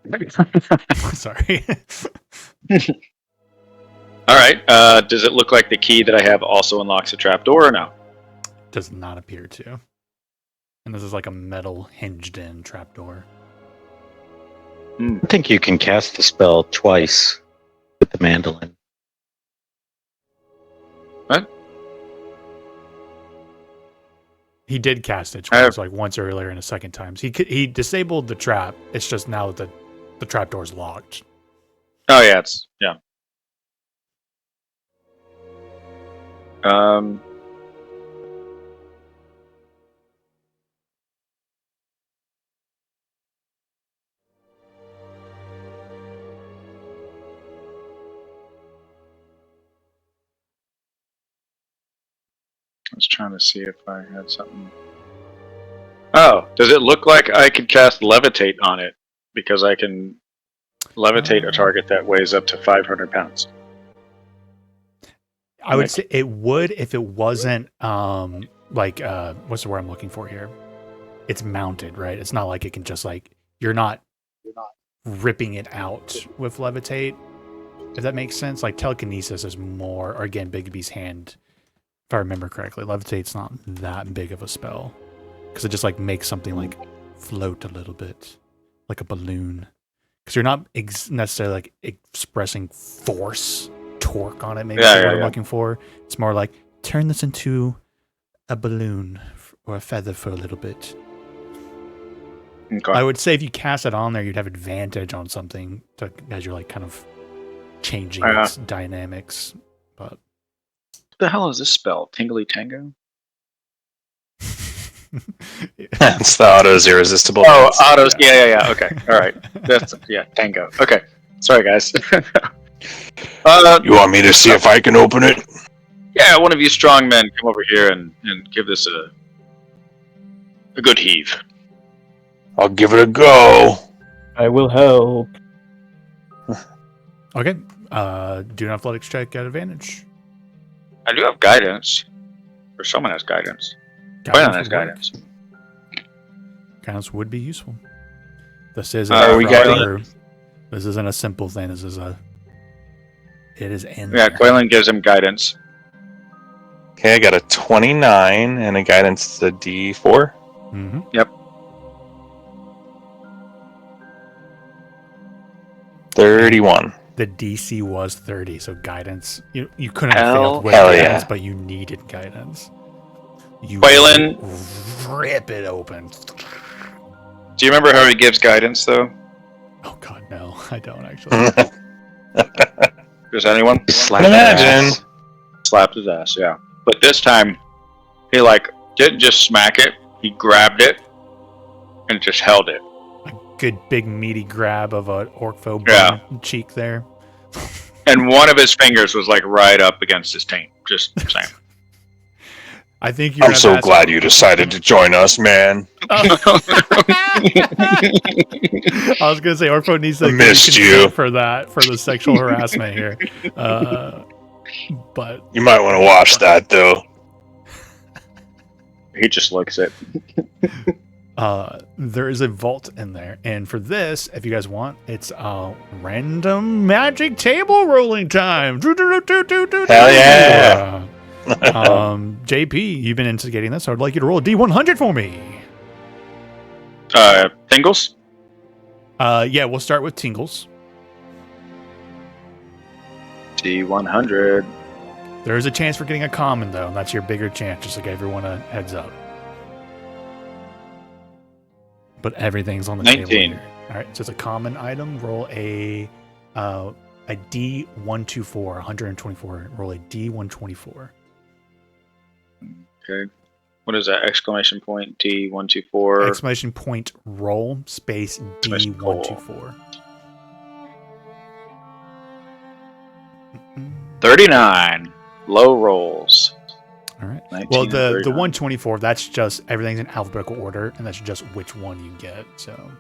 Sorry. All right. Does it look like the key that I have also unlocks the trapdoor or no? Does not appear to. And this is like a metal hinged in trapdoor. I think you can cast the spell twice with the mandolin. What? He did cast it twice, like once earlier and a second time. So he disabled the trap. It's just now that the trapdoor's locked. Oh yeah, yeah. I was trying to see if I had something. Oh, does it look like I could cast Levitate on it? Because I can levitate a target that weighs up to 500 pounds. I would say it would if it wasn't what's the word I'm looking for here? It's mounted, right? It's not like it can just you're not ripping it out with levitate. If that makes sense. Like telekinesis is more, or again, Bigby's hand. If I remember correctly, levitate's not that big of a spell because it just makes something float a little bit like a balloon. Because you're not necessarily expressing force, torque on it. Maybe that's what I'm looking for. It's more like turn this into a balloon or a feather for a little bit. Okay. I would say if you cast it on there, you'd have advantage on something as you're like kind of changing its dynamics. But What the hell is this spell? Tingly Tango? It's the auto's irresistible. Oh, dance. autos. Yeah. Okay. All right. That's Tango. Okay. Sorry, guys. You want me to see if I can open it? Yeah, one of you strong men come over here and give this a good heave. I'll give it a go. I will help. okay, do an athletics check at advantage. I do have guidance. Or someone has guidance. Quaylen has would work. guidance. Guidance would be useful. This is we proper. This isn't a simple thing. This is It is in. Yeah, there. Quaylen gives him guidance. Okay, I got a 29 and a guidance to D4. Mm-hmm. Yep. 31. The DC was 30, so guidance. You couldn't have Hell failed with yeah. guidance, but you needed guidance. You Quaylen- rip it open. Do you remember how he gives guidance, though? Oh god, no, I don't actually. Does anyone? Slap Imagine. ass. Slapped his ass, yeah. But this time, he didn't just smack it. He grabbed it and just held it. A good big meaty grab of an Orcfo cheek there. And one of his fingers was right up against his taint. Just saying. I think you're. I'm so glad you decided to join us, man. I was gonna say Orpho needs to I missed you. for the sexual harassment here, but You might want to watch that, though. He just looks it. there is a vault in there, and for this, if you guys want, it's random magic table rolling time. Hell yeah! JP, you've been instigating this, so I'd like you to roll a D100 for me. Tingles? Yeah, we'll start with Tingles. D100. There is a chance for getting a common, though, and that's your bigger chance, just to give everyone a heads up. But everything's on the 19. table here. All right, so it's a common item. Roll a D124, 124. Roll a D124. Okay. What is that? Exclamation point D124. Exclamation point roll space D124. 39. Low rolls. All right. 19 Well, and the 39. 124, that's just everything's in alphabetical order, and that's just which one you get. So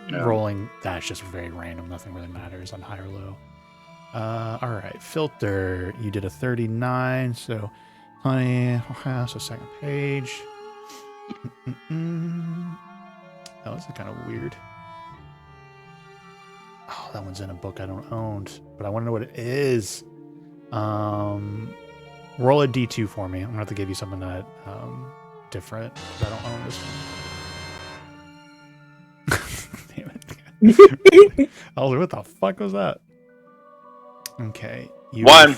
Yeah. rolling, that's just very random. Nothing really matters on high or low. All right. Filter, you did a 39, so 20. So second page. That was kind of weird. Oh, that one's in a book I don't own, but I want to know what it is. Roll a D2 for me. I'm gonna have to give you something that different because I don't own this one. Damn it! I was like, what the fuck was that? Okay, One.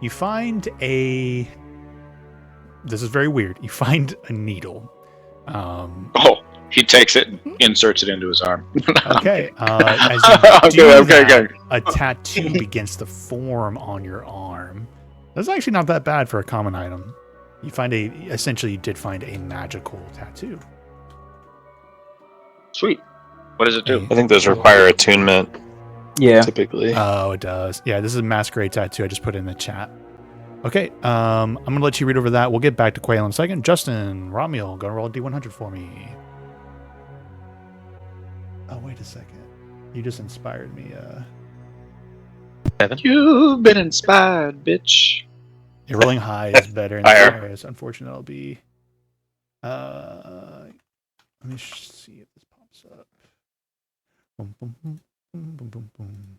You find a. This is very weird. You find a needle. Oh, he takes it and inserts it into his arm. Okay. As you do Okay. that, a tattoo begins to form on your arm. That's actually not that bad for a common item. You find essentially you did find a magical tattoo. Sweet. What does it do? I think those require attunement, Yeah. typically. Oh, it does. Yeah, this is a masquerade tattoo. I just put it in the chat. Okay, I'm gonna let you read over that. We'll get back to Quail in a second. Justin, Ramiel, go roll a D100 for me. Oh, wait a second. You just inspired me. 7. You've been inspired, bitch. Yeah, rolling high is better in Higher. this area, so unfortunately it'll be. Let me see if this pops up. Boom, boom, boom, boom, boom, boom, boom.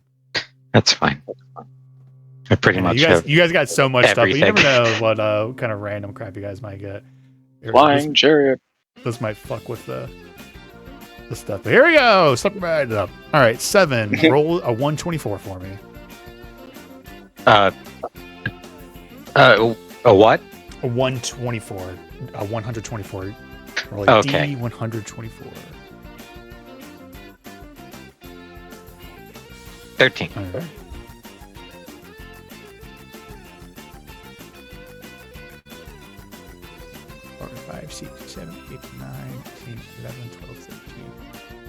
That's fine. I pretty much have. You guys got so much stuff, but you never everything. know what kind of random crap you guys might get. Here, Flying chariot. This might fuck with the stuff. But here we go. Step right up. All right, 7. Roll a 124 for me. A what? A 124. A 124. Roll a Okay. D124. 13. All right. Four, 5, 6, 7, 8, 9, 10, 11, 12,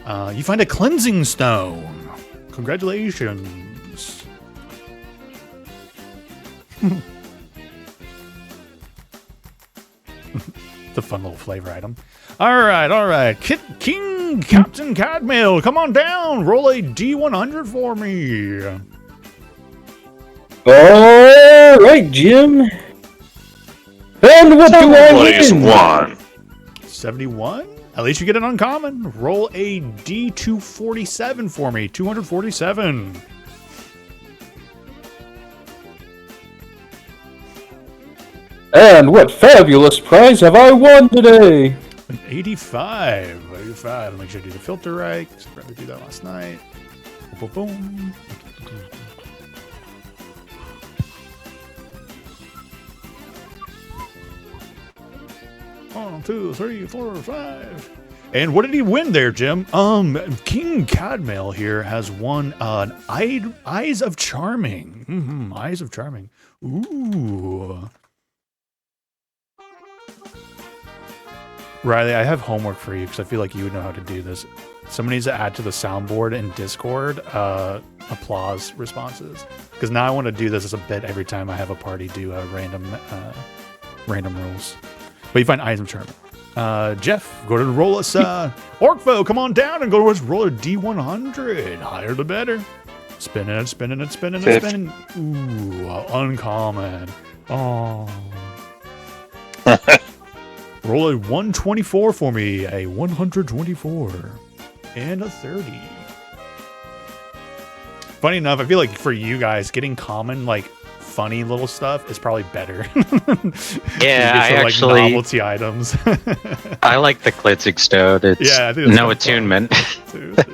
13. You find a cleansing stone. Congratulations. It's a fun little flavor item. All right. King Captain Cadmill, come on down. Roll a D100 for me. All right, Jim. And what do I Please, win? 1. 71? At least you get an uncommon. Roll a D247 for me. 247. And what fabulous prize have I won today? An 85. 85. Make sure I do the filter right. I forgot to do that last night. Boom, boom, boom. 1, 2, 3, 4, 5. And what did he win there, Jim? King Cadmill here has won an Eyes of Charming. Eyes of Charming. Ooh. Riley, I have homework for you because I feel like you would know how to do this. Someone needs to add to the soundboard in Discord applause responses. Because now I want to do this as a bit every time I have a party do random rules. But you find Eyes of Charming. Jeff, go to roll us Orkfo, come on down and go to us roll a D100. Higher the better. Spinning it. Ooh, uncommon. Oh. Roll a 124 for me. A 124. And a 30. Funny enough, I feel like for you guys, getting common, like, funny little stuff is probably better. Yeah, I like, actually... novelty items. I like the cleansing stone. It's Yeah, I think it's no fun. attunement. 2, 3, 4,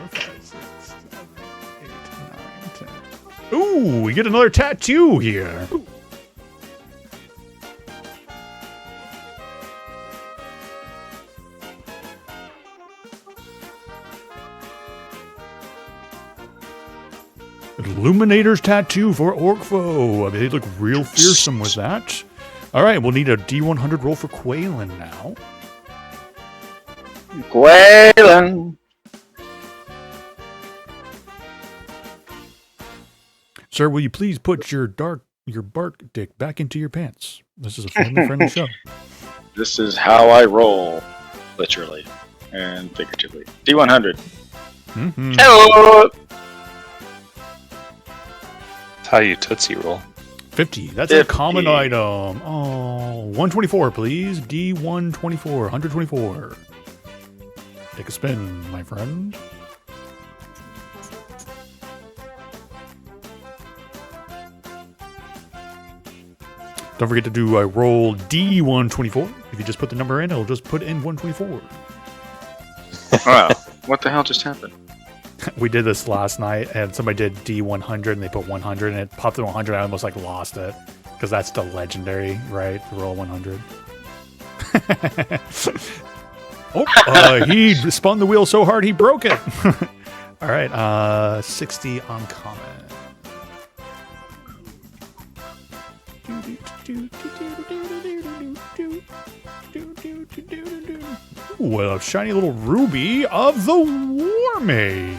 5, 6, 7, 8, 9, 10. Ooh, we get another tattoo here. Illuminator's tattoo for Orkfo. They look real fearsome with that. All right, we'll need a D100 roll for Quaylen now. Quaylen. Sir, will you please put your bark dick back into your pants? This is a family-friendly show. This is how I roll, literally and figuratively. D100. Mm-hmm. Hello. How you Tootsie Roll. 50. That's 50. a common item. Oh, 124, please. D124. 124. Take a spin, my friend. Don't forget to do a roll D124. If you just put the number in, it'll just put in 124. Wow. What the hell just happened? We did this last night, and somebody did D100, and they put 100, and it popped to 100. I almost like lost it because that's the legendary, right? Roll 100. He spun the wheel so hard he broke it. All right, 60 uncommon. Ooh, a shiny little ruby of the War Mage.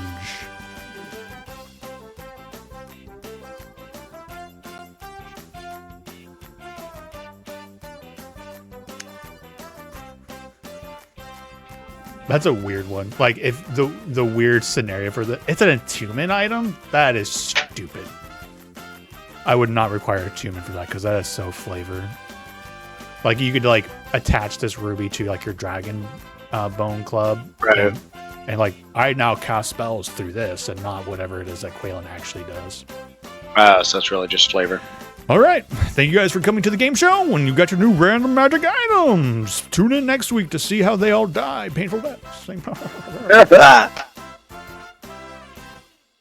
That's a weird one. Like, if the weird scenario for it's an attunement item, that is stupid. I would not require attunement for that because that is so flavor. Like, you could like attach this ruby to like your dragon bone club, Right. and like I now cast spells through this and not whatever it is that Quaylen actually does. So that's really just flavor. All right, thank you guys for coming to the game show. And you got your new random magic items. Tune in next week to see how they all die painful deaths.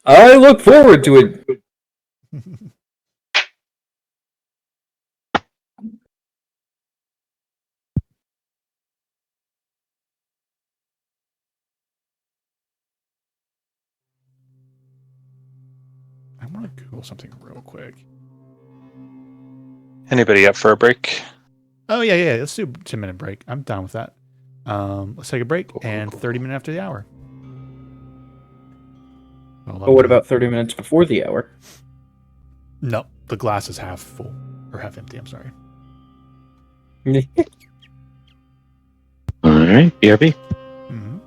I look forward to it. I want to Google something real quick. Anybody up for a break? Oh yeah. Let's do a 10-minute break. I'm down with that. Let's take a break and 30 minutes after the hour. But what about 30 minutes before the hour? No, the glass is half full or half empty. I'm sorry. All right, BRB. Mm-hmm.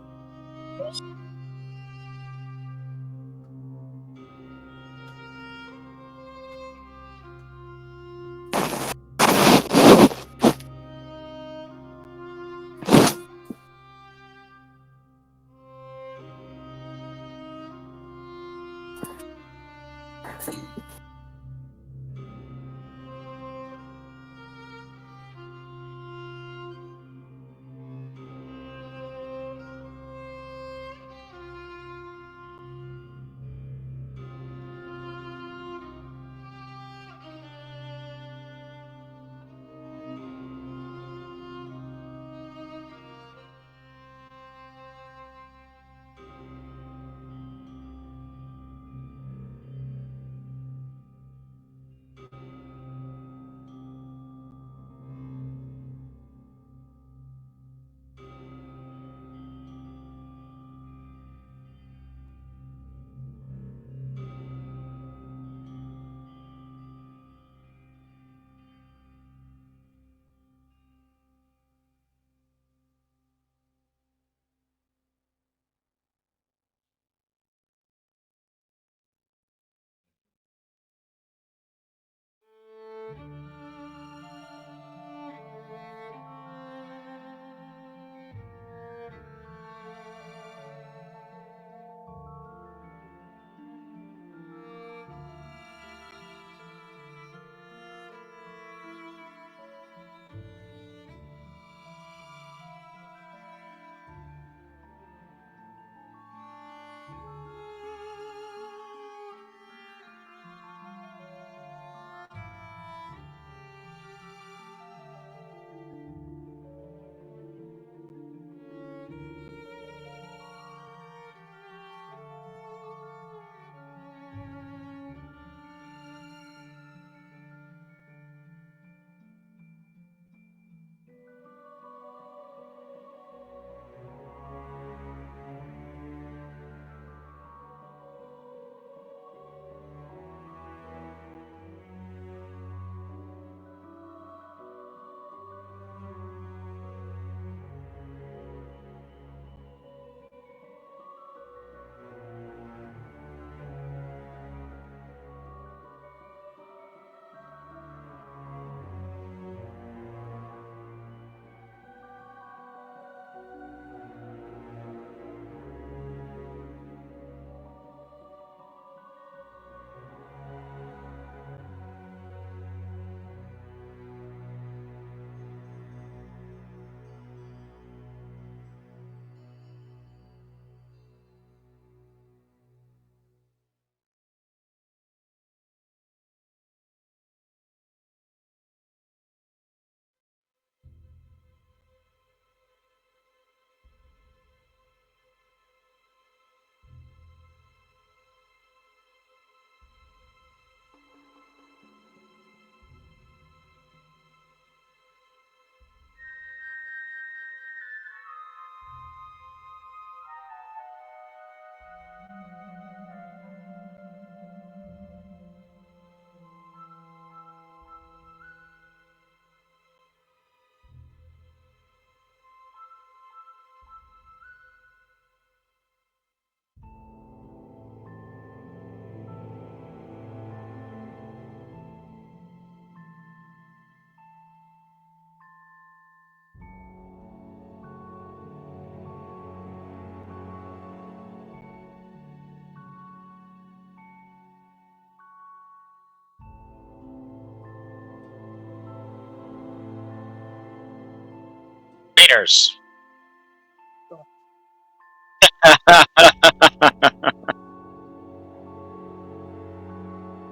Wieners.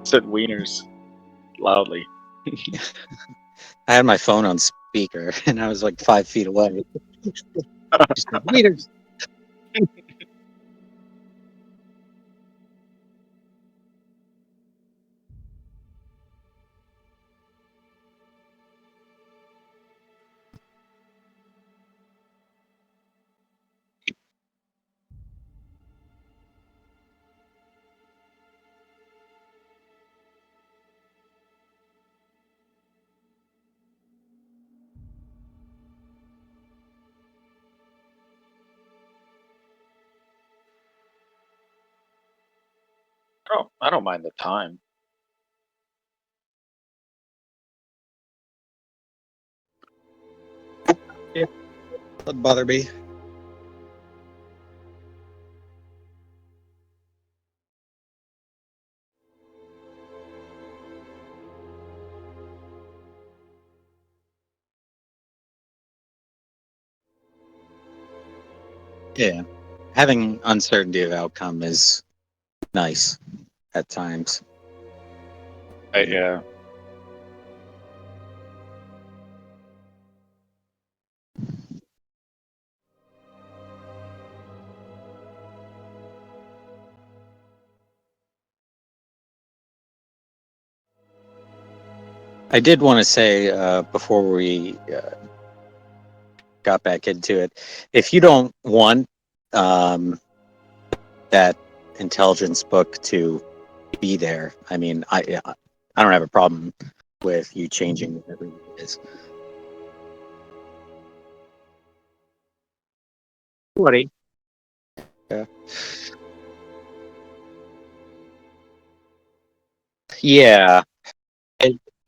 Said wieners loudly. I had my phone on speaker, and I was like 5 feet away. Just like, meters. I don't mind the time. Doesn't bother me. Yeah, having uncertainty of outcome is nice at times. Yeah. I did want to say before we got back into it, if you don't want that intelligence book to be there, I mean, I don't have a problem with you changing whatever it is. Buddy. Yeah. Yeah.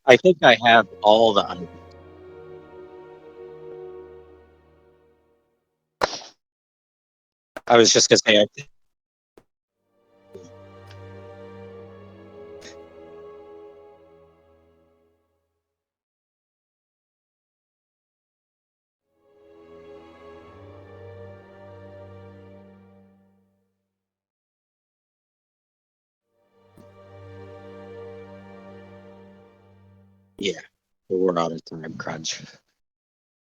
I think I have all the items. I was just gonna say, yeah, we're on a time crunch.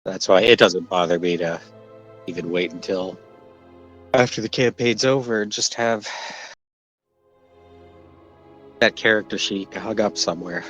That's why it doesn't bother me to even wait until after the campaign's over and just have that character sheet hung up somewhere.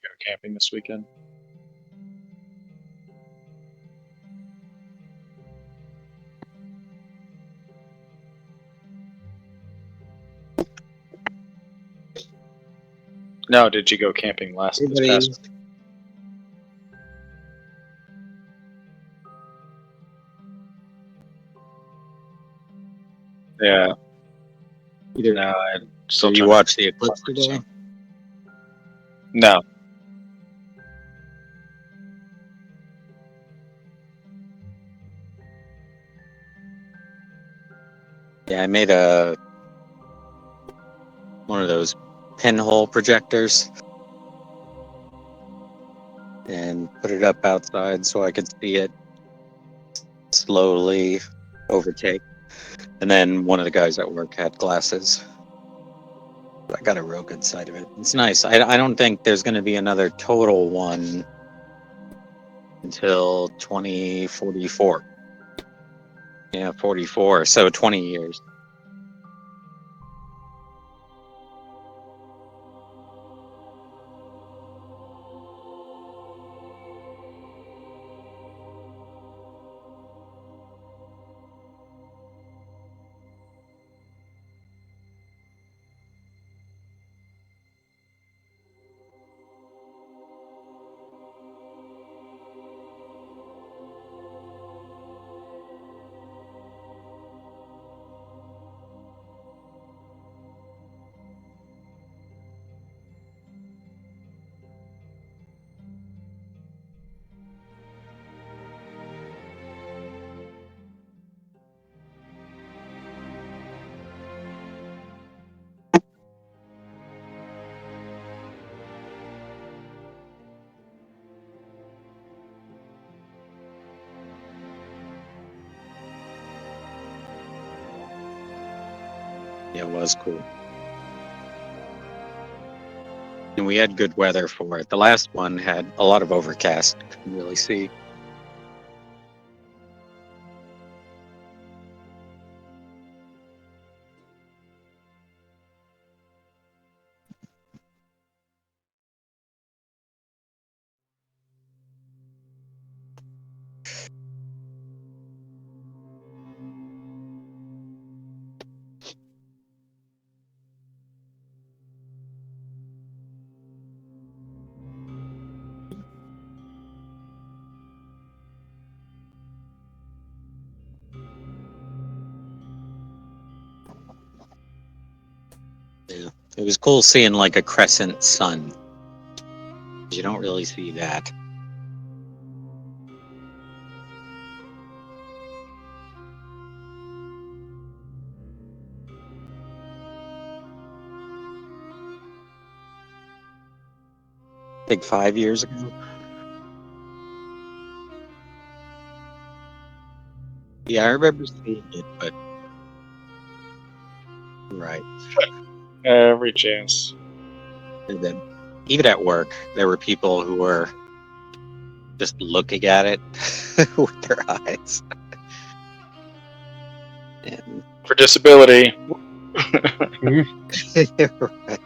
Go camping this weekend. No, did you go camping this past? Yeah. No, I still. Did you watch the eclipse today? No. Yeah, I made one of those pinhole projectors and put it up outside so I could see it slowly overtake. And then one of the guys at work had glasses. I got a real good sight of it. It's nice. I don't think there's going to be another total one until 2044. Yeah, 44. So 20 years. Yeah, it was cool. And we had good weather for it. The last one had a lot of overcast. Couldn't really see. It was cool seeing like a crescent sun. You don't really see that. I think 5 years ago. Yeah, I remember seeing it, but right. Every chance. And then even at work, there were people who were just looking at it with their eyes. And For disability. right.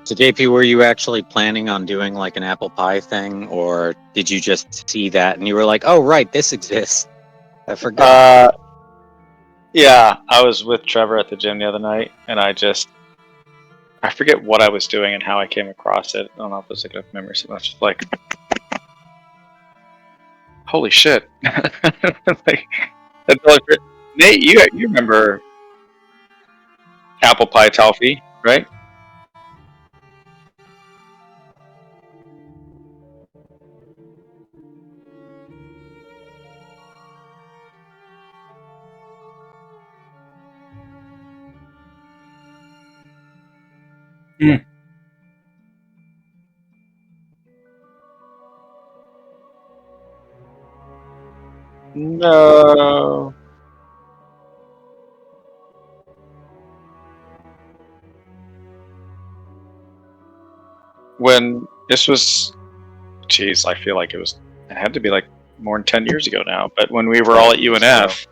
So JP, were you actually planning on doing like an apple pie thing, or did you just see that and you were like, "Oh, right, this exists"? I forgot. Yeah, I was with Trevor at the gym the other night, and I forget what I was doing and how I came across it. I don't know if it was like a memory, so much like, holy shit! Like, Nate, you remember apple pie toffee, right? No. When this was, geez, I feel like it had to be like more than 10 years ago now. But when we were all at UNF,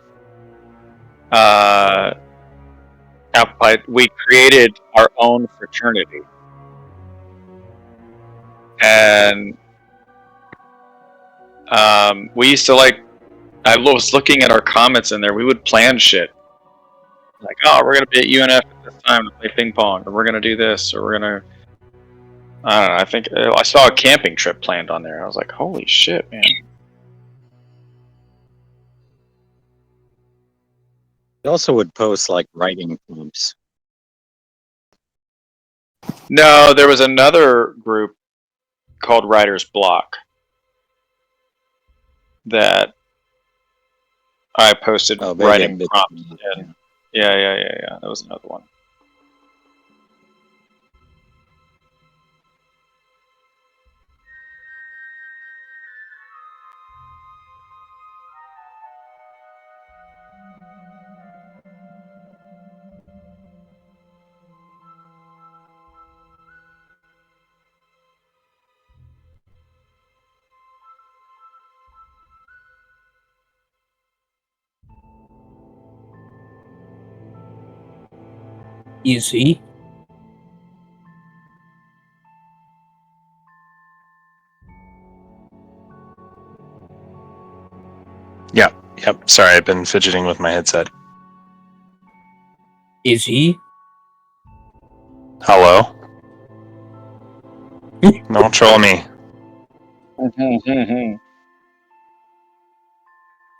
apple pie, we created our own fraternity, and we used to like. I was looking at our comments in there. We would plan shit like, oh, we're gonna be at UNF at this time to play ping pong, or we're gonna do this, or we're gonna. I don't know. I think I saw a camping trip planned on there. I was like, holy shit, man. You also would post like writing prompts. No, there was another group called Writer's Block that I posted Oh, maybe writing I'm mixing prompts them up, in. Yeah. That was another one. Is he? Yep. Sorry, I've been fidgeting with my headset. Is he? Hello? Don't troll me.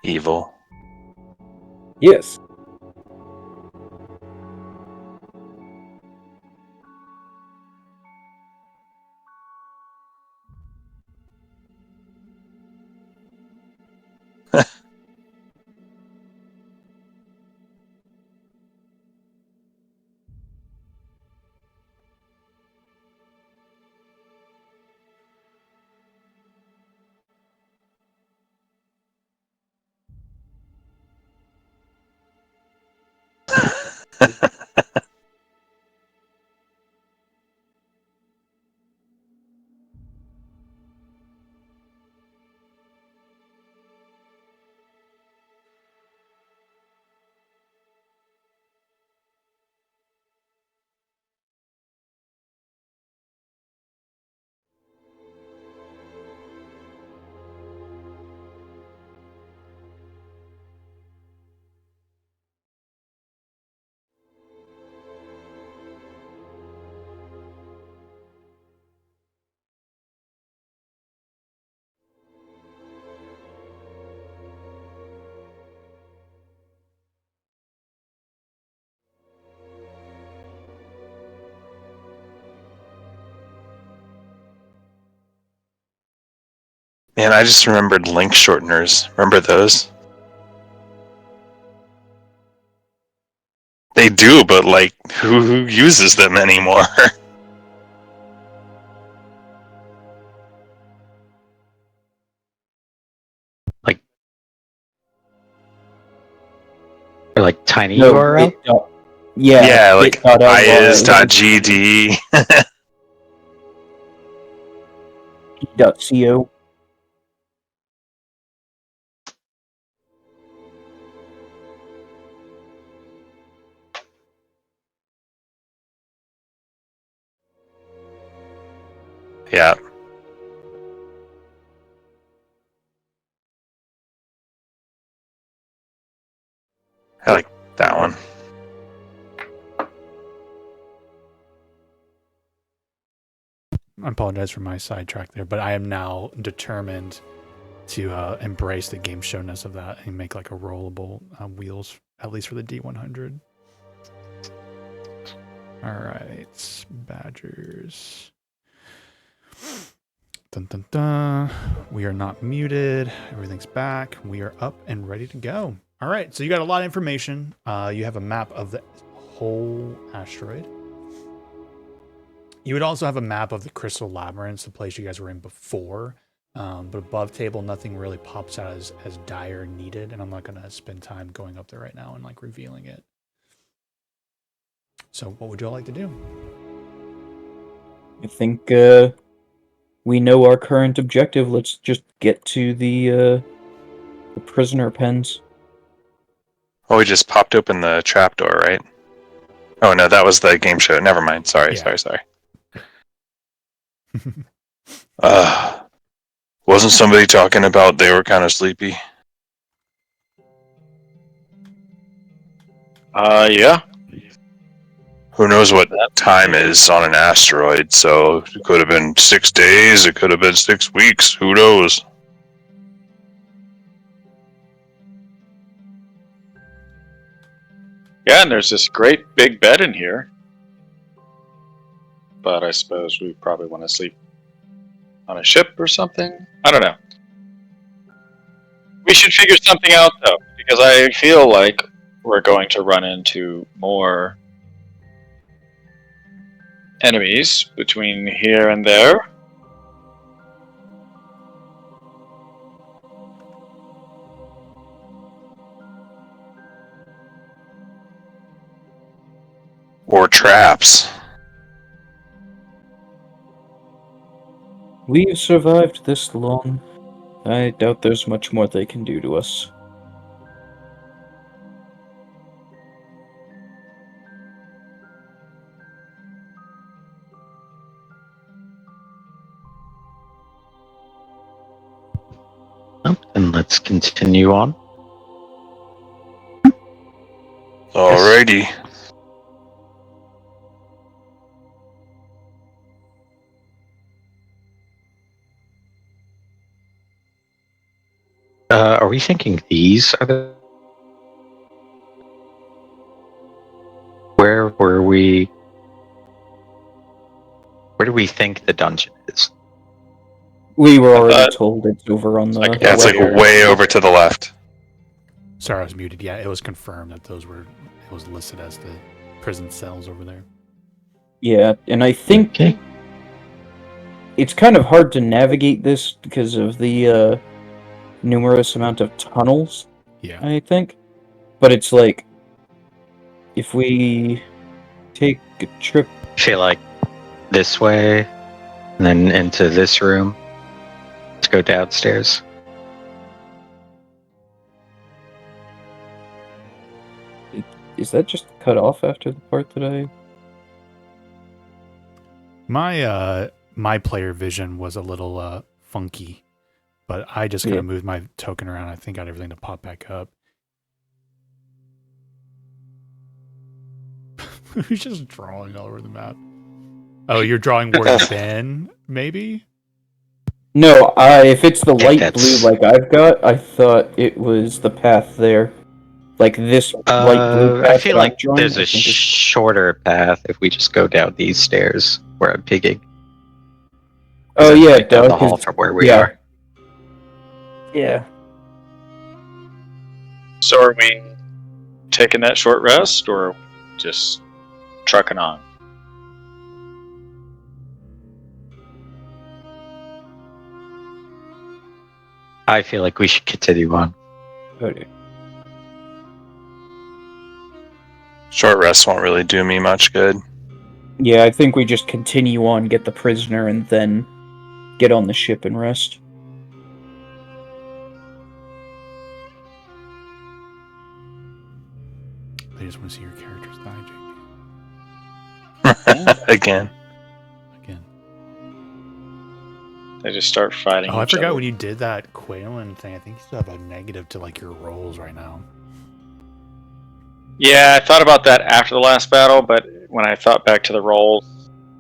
Evil. Yes. And I just remembered link shorteners. Remember those? They do, but like, who uses them anymore? Or like tiny No, URL? yeah, like bit.ly. is.gd. .co. Yeah. I like that one. I apologize for my sidetrack there, but I am now determined to embrace the game showness of that and make like a rollable wheels, at least for the D100. All right, Badgers. Dun, dun, dun. We are not muted. Everything's back. We are up and ready to go. All right, so you got a lot of information. You have a map of the whole asteroid. You would also have a map of the Crystal Labyrinth, the place you guys were in before. But above table, nothing really pops out as dire needed, and I'm not going to spend time going up there right now and like revealing it. So what would you all like to do? I think we know our current objective. Let's just get to the prisoner pens. Oh, we just popped open the trapdoor, right? Oh no, that was the game show. Never mind. Sorry. Wasn't somebody talking about they were kind of sleepy? Yeah. Who knows what time is on an asteroid, so it could have been 6 days, it could have been 6 weeks, who knows? Yeah, and there's this great big bed in here. But I suppose we probably want to sleep on a ship or something. I don't know. We should figure something out, though, because I feel like we're going to run into more enemies between here and there. Or traps. We've survived this long. I doubt there's much more they can do to us. Oh, and let's continue on. Alrighty. Are we thinking these are the... Where were we... Where do we think the dungeon is? We were already told it's over on the... Yeah, it's like way over to the left. Sorry, I was muted. Yeah, it was confirmed that it was listed as the prison cells over there. Yeah, and I think it's kind of hard to navigate this because of the numerous amount of tunnels. Yeah. I think. But it's like, if we take a trip... I feel like this way, and then into this room. Let's go downstairs. Is that just cut off after the part that I... My player vision was a little funky, but I just kind of moved my token around. I think I got everything to pop back up. Who's just drawing all over the map? Oh, you're drawing where you've been, maybe? No, if it's the light blue like I've got, I thought it was the path there. Like this light blue path. I feel like there's a shorter path if we just go down these stairs where I'm picking. Oh yeah, down the hall from where we are. Yeah. So are we taking that short rest, or are we just trucking on? I feel like we should continue on. Okay. Short rest won't really do me much good. Yeah, I think we just continue on, get the prisoner, and then get on the ship and rest. I just want to see your characters die, Again. again. They just start fighting Oh, I each forgot other. when you did that Quaylen thing. I think you still have a negative to like your rolls right now. Yeah, I thought about that after the last battle, but when I thought back to the roll,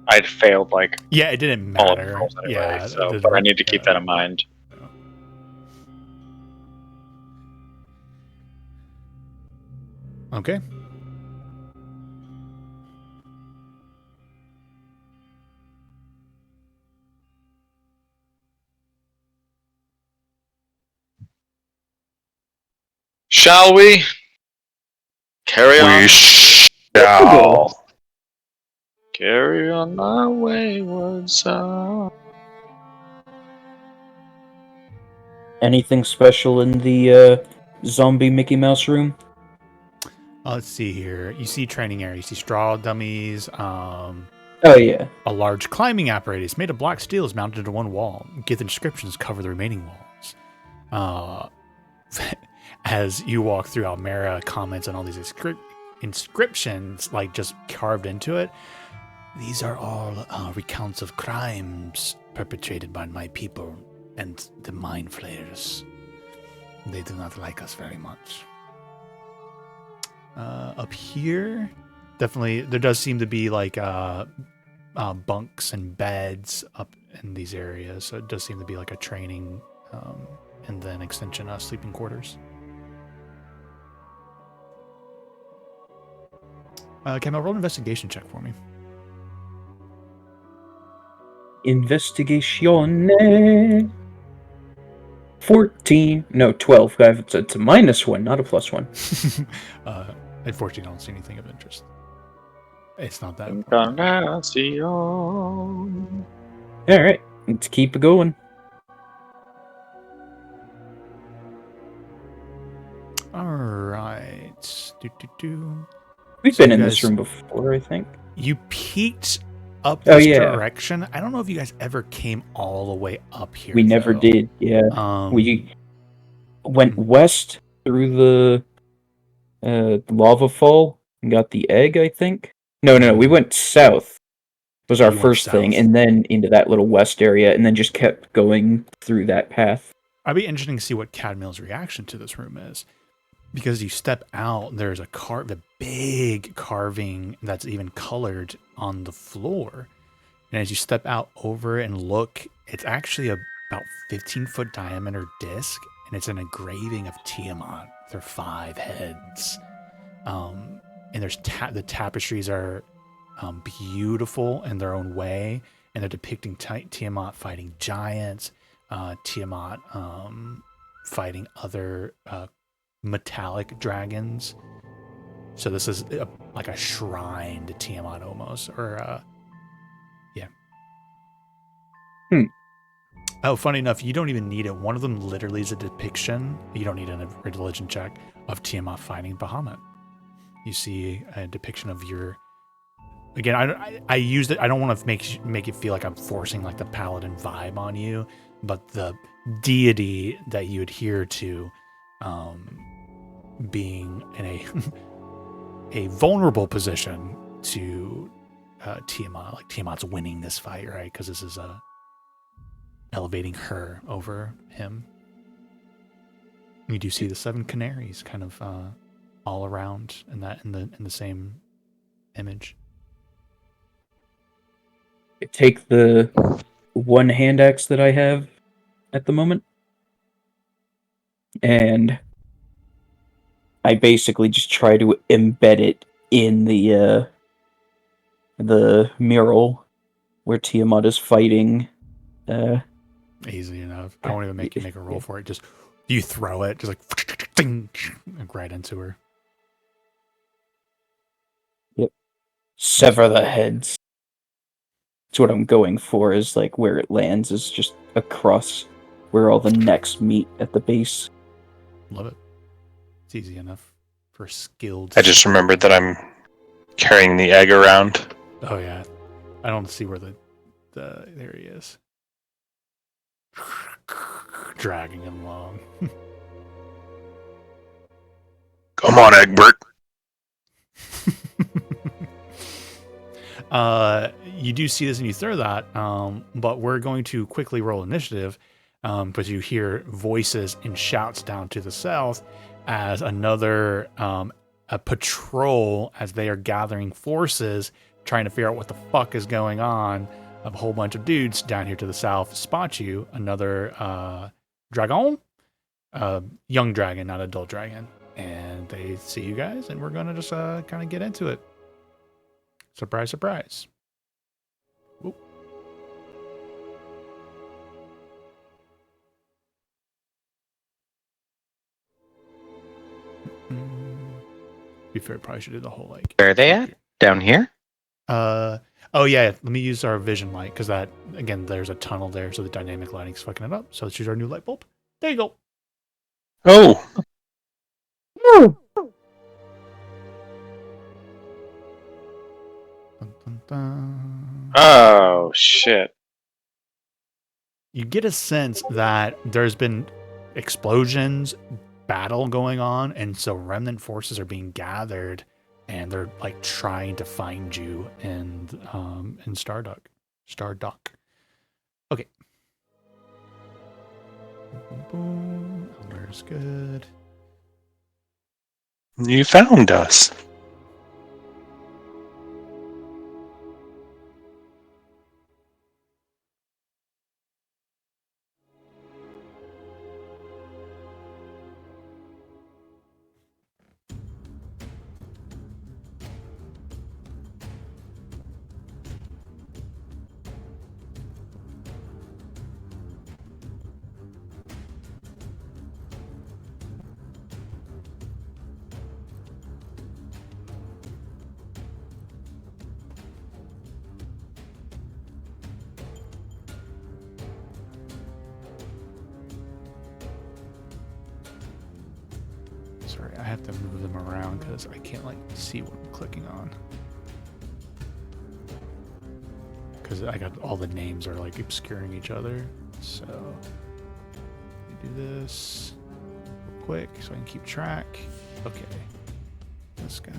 I'd failed like Yeah, it didn't all of the matter. rolls anyway. Yeah, So, but I need to keep that in mind. Okay. Shall we carry on? We shall. Carry on my wayward son. Anything special in the zombie Mickey Mouse room? Let's see here. You see training area. You see straw dummies. Oh yeah. A large climbing apparatus made of black steel is mounted to one wall. Gith inscriptions cover the remaining walls. As you walk through, Almera comments on all these inscriptions, like just carved into it. These are all recounts of crimes perpetrated by my people and the mind flayers. They do not like us very much. Up here, definitely, there does seem to be like bunks and beds up in these areas. So it does seem to be like a training and then extension sleeping quarters. Camille, roll an investigation check for me. Investigation. 14. No, 12. It's a -1, not a +1. Unfortunately, I don't see anything of interest. It's not that. Encarnacion. Alright, let's keep it going. Alright. We've So been you in this guys- room before, I think. You peeked up Oh, this yeah. direction. I don't know if you guys ever came all the way up here. We never though. did, yeah. We went west through the lava fall and got the egg, I think. No, we went south. Was our You went first thing, south. and then into that little west area, and then just kept going through that path. I'd be interesting to see what Cadmill's reaction to this room is. Because you step out, there's the big carving that's even colored on the floor. And as you step out over it and look, it's actually about 15-foot diameter disc, and it's an engraving of Tiamat. There are 5 heads. And there's the tapestries are beautiful in their own way, and they're depicting Tiamat fighting giants, Tiamat fighting other metallic dragons. So this is like a shrine to Tiamat almost, or yeah. Oh, funny enough, you don't even need it. One of them literally is a depiction. You don't need a religion check of Tiamat fighting Bahamut. You see a depiction of your. Again, I used it. I don't want to make it feel like I'm forcing like the paladin vibe on you, but the deity that you adhere to, being in a vulnerable position to Tiamat. Like Tiamat's winning this fight, right? Because this is elevating her over him. You do see the 7 canaries kind of all around in the same image. I take the one hand axe that I have at the moment, and I basically just try to embed it in the mural where Tiamat is fighting Easy enough. I won't even make you make a roll for it. Just you throw it, just like ding, right into her. Yep. Sever the heads. That's what I'm going for, is like where it lands is just across where all the necks meet at the base. Love it. It's easy enough for skilled. I just remembered that I'm carrying the egg around. Oh yeah, I don't see where the there he is. Dragging him along. Come on, Egbert. You do see this and you throw that, but we're going to quickly roll initiative, because you hear voices and shouts down to the south as another a patrol, as they are gathering forces, trying to figure out what the fuck is going on. A whole bunch of dudes down here to the south spot you. Another dragon, young dragon, not adult dragon, and they see you guys, and we're gonna just kind of get into it. Surprise, surprise. Whoop. Be fair, probably should do the whole like. Where are they at? Down here? Oh yeah. Let me use our vision light, because that, again, there's a tunnel there, so the dynamic lighting's fucking it up. So let's use our new light bulb. There you go. Oh, Dun, dun, dun. Oh shit! You get a sense that there's been explosions, battle going on, and so remnant forces are being gathered, and they're like trying to find you in Stardock. Okay. Boom, boom, boom. Elmer's good. you found us. Sorry, I have to move them around because I can't like see what I'm clicking on. Because I got all the names are like obscuring each other. So let me do this real quick so I can keep track. Okay. This guy.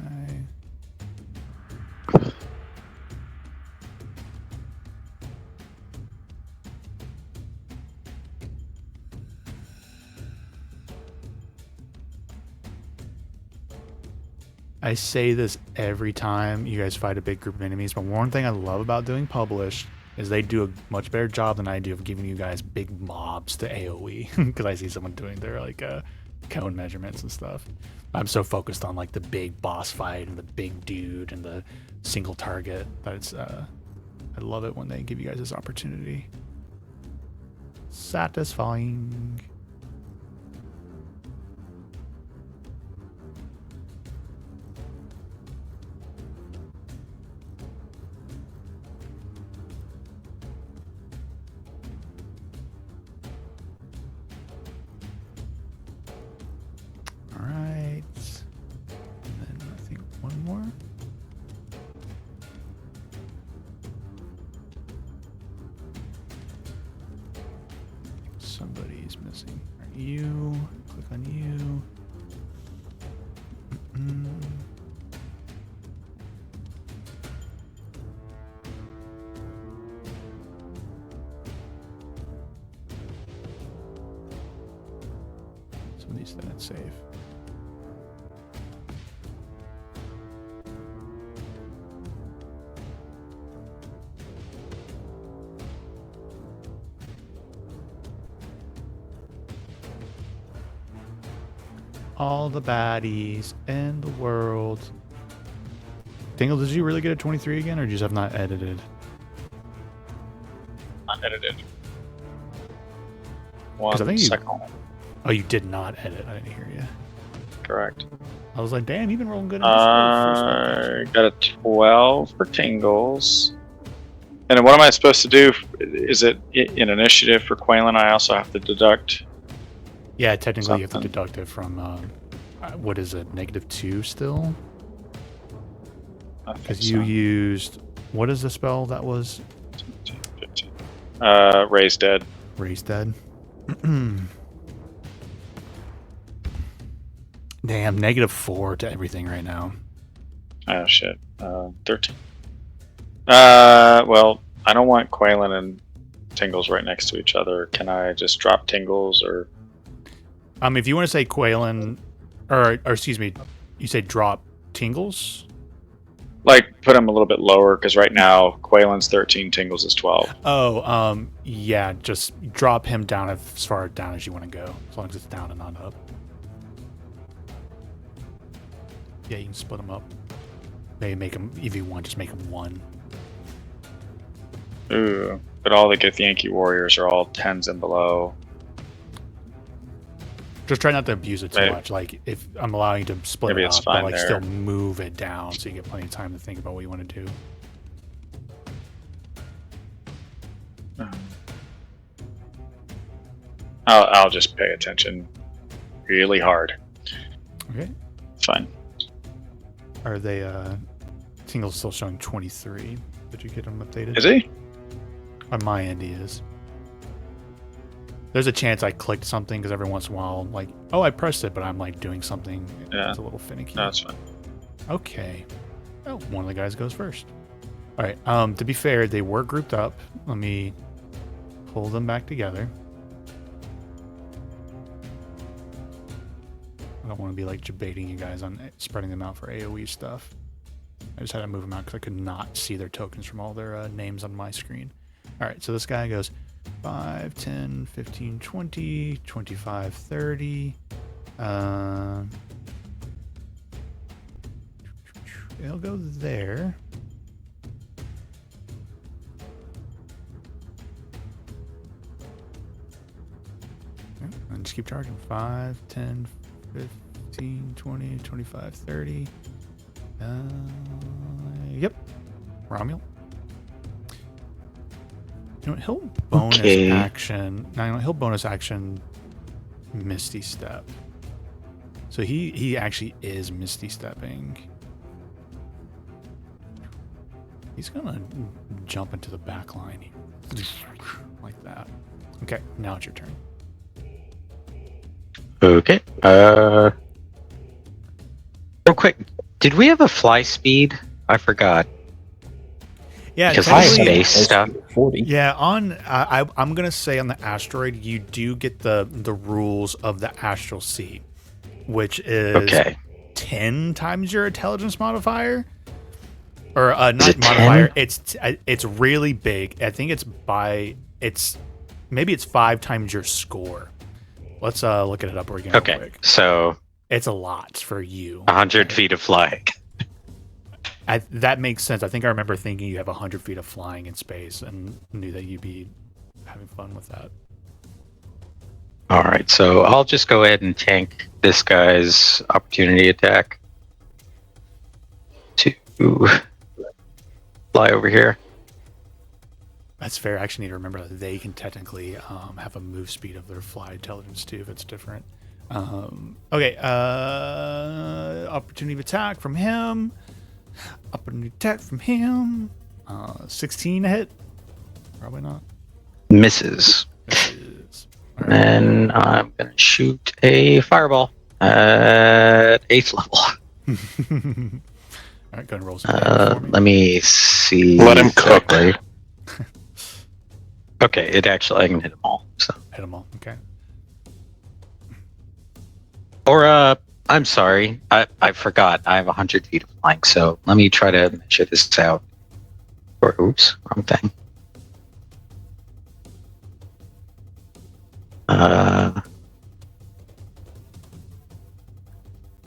I say this every time you guys fight a big group of enemies, but one thing I love about doing published is they do a much better job than I do of giving you guys big mobs to AoE, because I see someone doing their like cone measurements and stuff. I'm so focused on like the big boss fight and the big dude and the single target that it's I love it when they give you guys this opportunity. Satisfying. Alright. And then I think one more. Somebody's missing. Are you? Click on you. Somebody's that safe. All the baddies in the world. Dingle, did you really get a 23 again, or did you just have not edited? Unedited. one, I think you- second one. Oh, you did not edit. I didn't hear you. Correct. I was like, damn, you've been rolling good. In this first Got a 12 for tingles. And then what am I supposed to do? Is it in initiative for Quaylen? I also have to deduct. Yeah, technically you have to something. deduct it from, what is it, -2 still? I think Because you so. used, what is the spell that was 15. Raise dead. raised dead? Damn, -4 to everything right now. Oh shit. 13. Well, I don't want Quaylen and Tingles right next to each other. Can I just drop Tingles or? If you want to say Quaylen, or excuse me, you say drop Tingles? Like, put them a little bit lower, because right now, Quaylen's 13, Tingles is 12. Oh, yeah, just drop him down as far down as you want to go, as long as it's down and not up. Yeah, you can split them up. Maybe make them, if you want, just make them 1. Ooh, but all the Githyanki warriors are all 10s and below. Just try not to abuse it too Maybe- much. Like, if I'm allowing you to split Maybe it it's up, fine but like there. still move it down so you get plenty of time to think about what you want to do. I'll just pay attention really hard. Okay. It's fine. Are they, Tingle's still showing 23. Did you get them updated? Is he? On my end, he is. There's a chance I clicked something because every once in a while, like, oh, I pressed it, but I'm like doing something. Yeah. It's a little finicky. No, it's fine. Okay. Oh, one of the guys goes first. All right. To be fair, they were grouped up. Let me pull them back together. I don't want to be like debating you guys on spreading them out for AoE stuff. I just had to move them out because I could not see their tokens from all their names on my screen. All right, so this guy goes 5, 10, 15, 20, 25, 30. He'll go there. And just keep charging. 5, 10, 15, 20, 25, 30. Yep. Romuel. You know what, he'll bonus Okay. action. No, he'll bonus action Misty Step. So he actually is Misty Stepping. He's gonna jump into the back line like that. Okay, now it's your turn. Okay. Real quick, did we have a fly speed? I forgot. Yeah, Because I technically- have space stuff. 40. Yeah, on I'm gonna say on the asteroid you do get the rules of the astral seat, which is Okay. 10 times your intelligence modifier, or not it 10? modifier. It's really big. I think maybe it's 5 times your score. Let's look it up again real Okay. quick. So It's a lot for you. 100 feet of flying. That makes sense. I think I remember thinking you have 100 feet of flying in space and knew that you'd be having fun with that. All right. So I'll just go ahead and tank this guy's opportunity attack to fly over here. That's fair. I actually need to remember that they can technically have a move speed of their fly intelligence too if it's different. Okay. Opportunity of attack from him. Opportunity attack from him. 16 to hit. Probably not. Misses. Misses. All right. And I'm going to shoot a fireball at 8th level. All right, go and roll some damage for me. Let me see. Let him cook. exactly. Okay, I can hit them all. So, Hit them all. Okay. or I'm sorry, I forgot. I have 100 feet of flying, so let me try to measure this out. Or oops, wrong thing.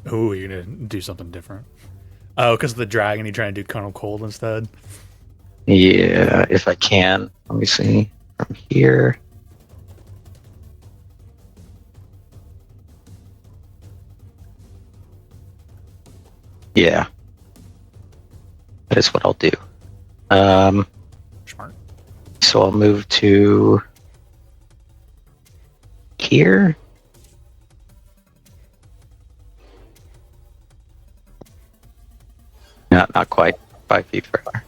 Oh, you're gonna do something different. Oh, because of the dragon, you're trying to do Colonel Cold instead. Yeah, if I can. Let me see from here. Yeah. That is what I'll do. Um, Smart. so I'll move to here. No, not quite. 5 feet further.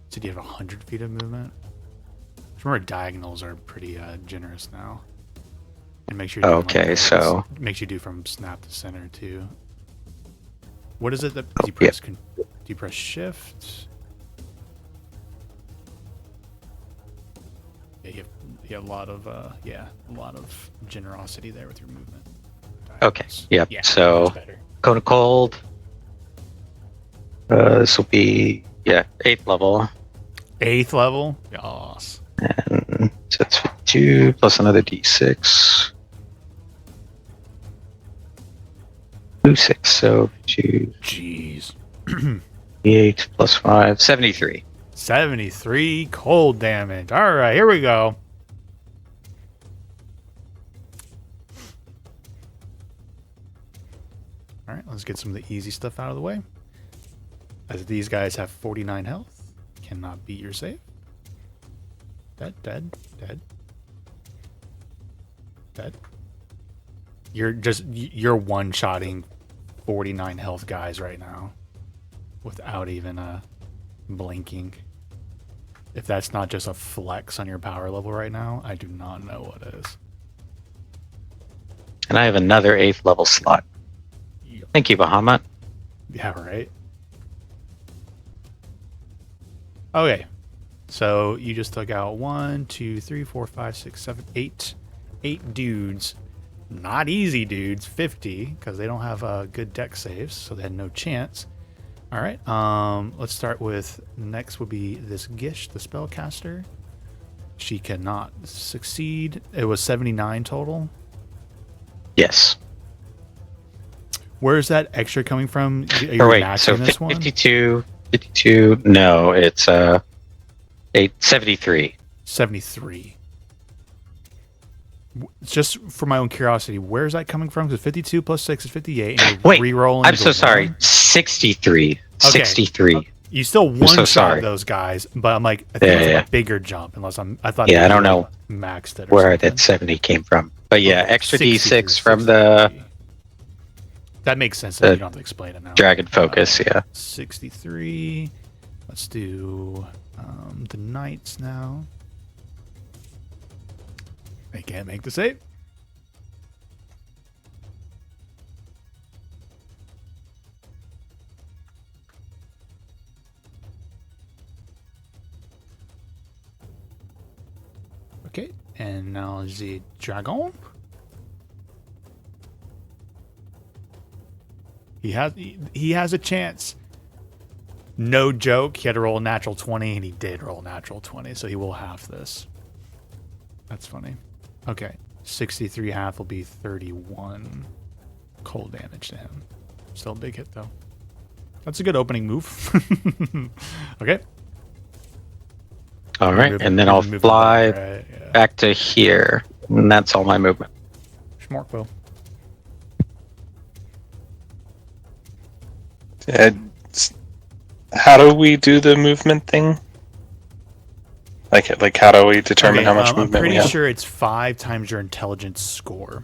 So do you have 100 feet of movement? Remember, diagonals are pretty generous now. And make sure you're doing, Okay, so make sure you do from snap to center too. What is it that do you yeah. press? Do you press shift? Yeah, you have a lot of a lot of generosity there with your movement. Okay. Diagonals. Yep. Yeah, So much better. Cone of Cold. This will be 8th level. 8th level. Yes. And so that's 2 plus another d6. 6, so 2, Jeez. 8 plus 5, 73. 73 cold damage. All right, here we go. All right, let's get some of the easy stuff out of the way. As these guys have 49 health, cannot beat your save. Dead. You're one-shotting 49 health guys right now without even blinking. If that's not just a flex on your power level right now, I do not know what is. And I have another 8th level slot. Thank you, Bahamut. Yeah, right. Okay. So you just took out 1, 2, 3, 4, 5, 6, 7, 8. 8 dudes. Not easy dudes. 50, because they don't have good deck saves, so they had no chance. All right. Let's start with next would be this Gish, the spellcaster. She cannot succeed. It was 79 total. Yes. Where is that extra coming from? Are you Wait, maxing so this one? 52, no, it's 73. 73. Just for my own curiosity, where is that coming from? Because 52 plus 6 is 58. And you're Wait, re-rolling I'm so the sorry. one. 63. Okay. 63. You still so one-shot sorry. those guys, but I'm like, I think it's like a bigger jump. Unless I thought. Yeah, I don't you, know like, maxed it. Or where something. that 70 came from. But yeah, Okay, extra 63, d6 from the 63. That makes sense. the You don't have to explain it now. Dragon Focus, yeah. 63. Let's do the knights now. They can't make the save. Okay, and now the dragon. He has a chance. No joke. He had to roll a natural 20, and he did roll a natural 20, so he will have this. That's funny. Okay, 63 half will be 31 cold damage to him. Still a big hit, though. That's a good opening move. Okay. All right, and then I'll fly back to here. And that's all my movement. Schmorkville. How do we do the movement thing? Like how do we determine how much movement I'm we pretty have? sure it's 5 times your intelligence score.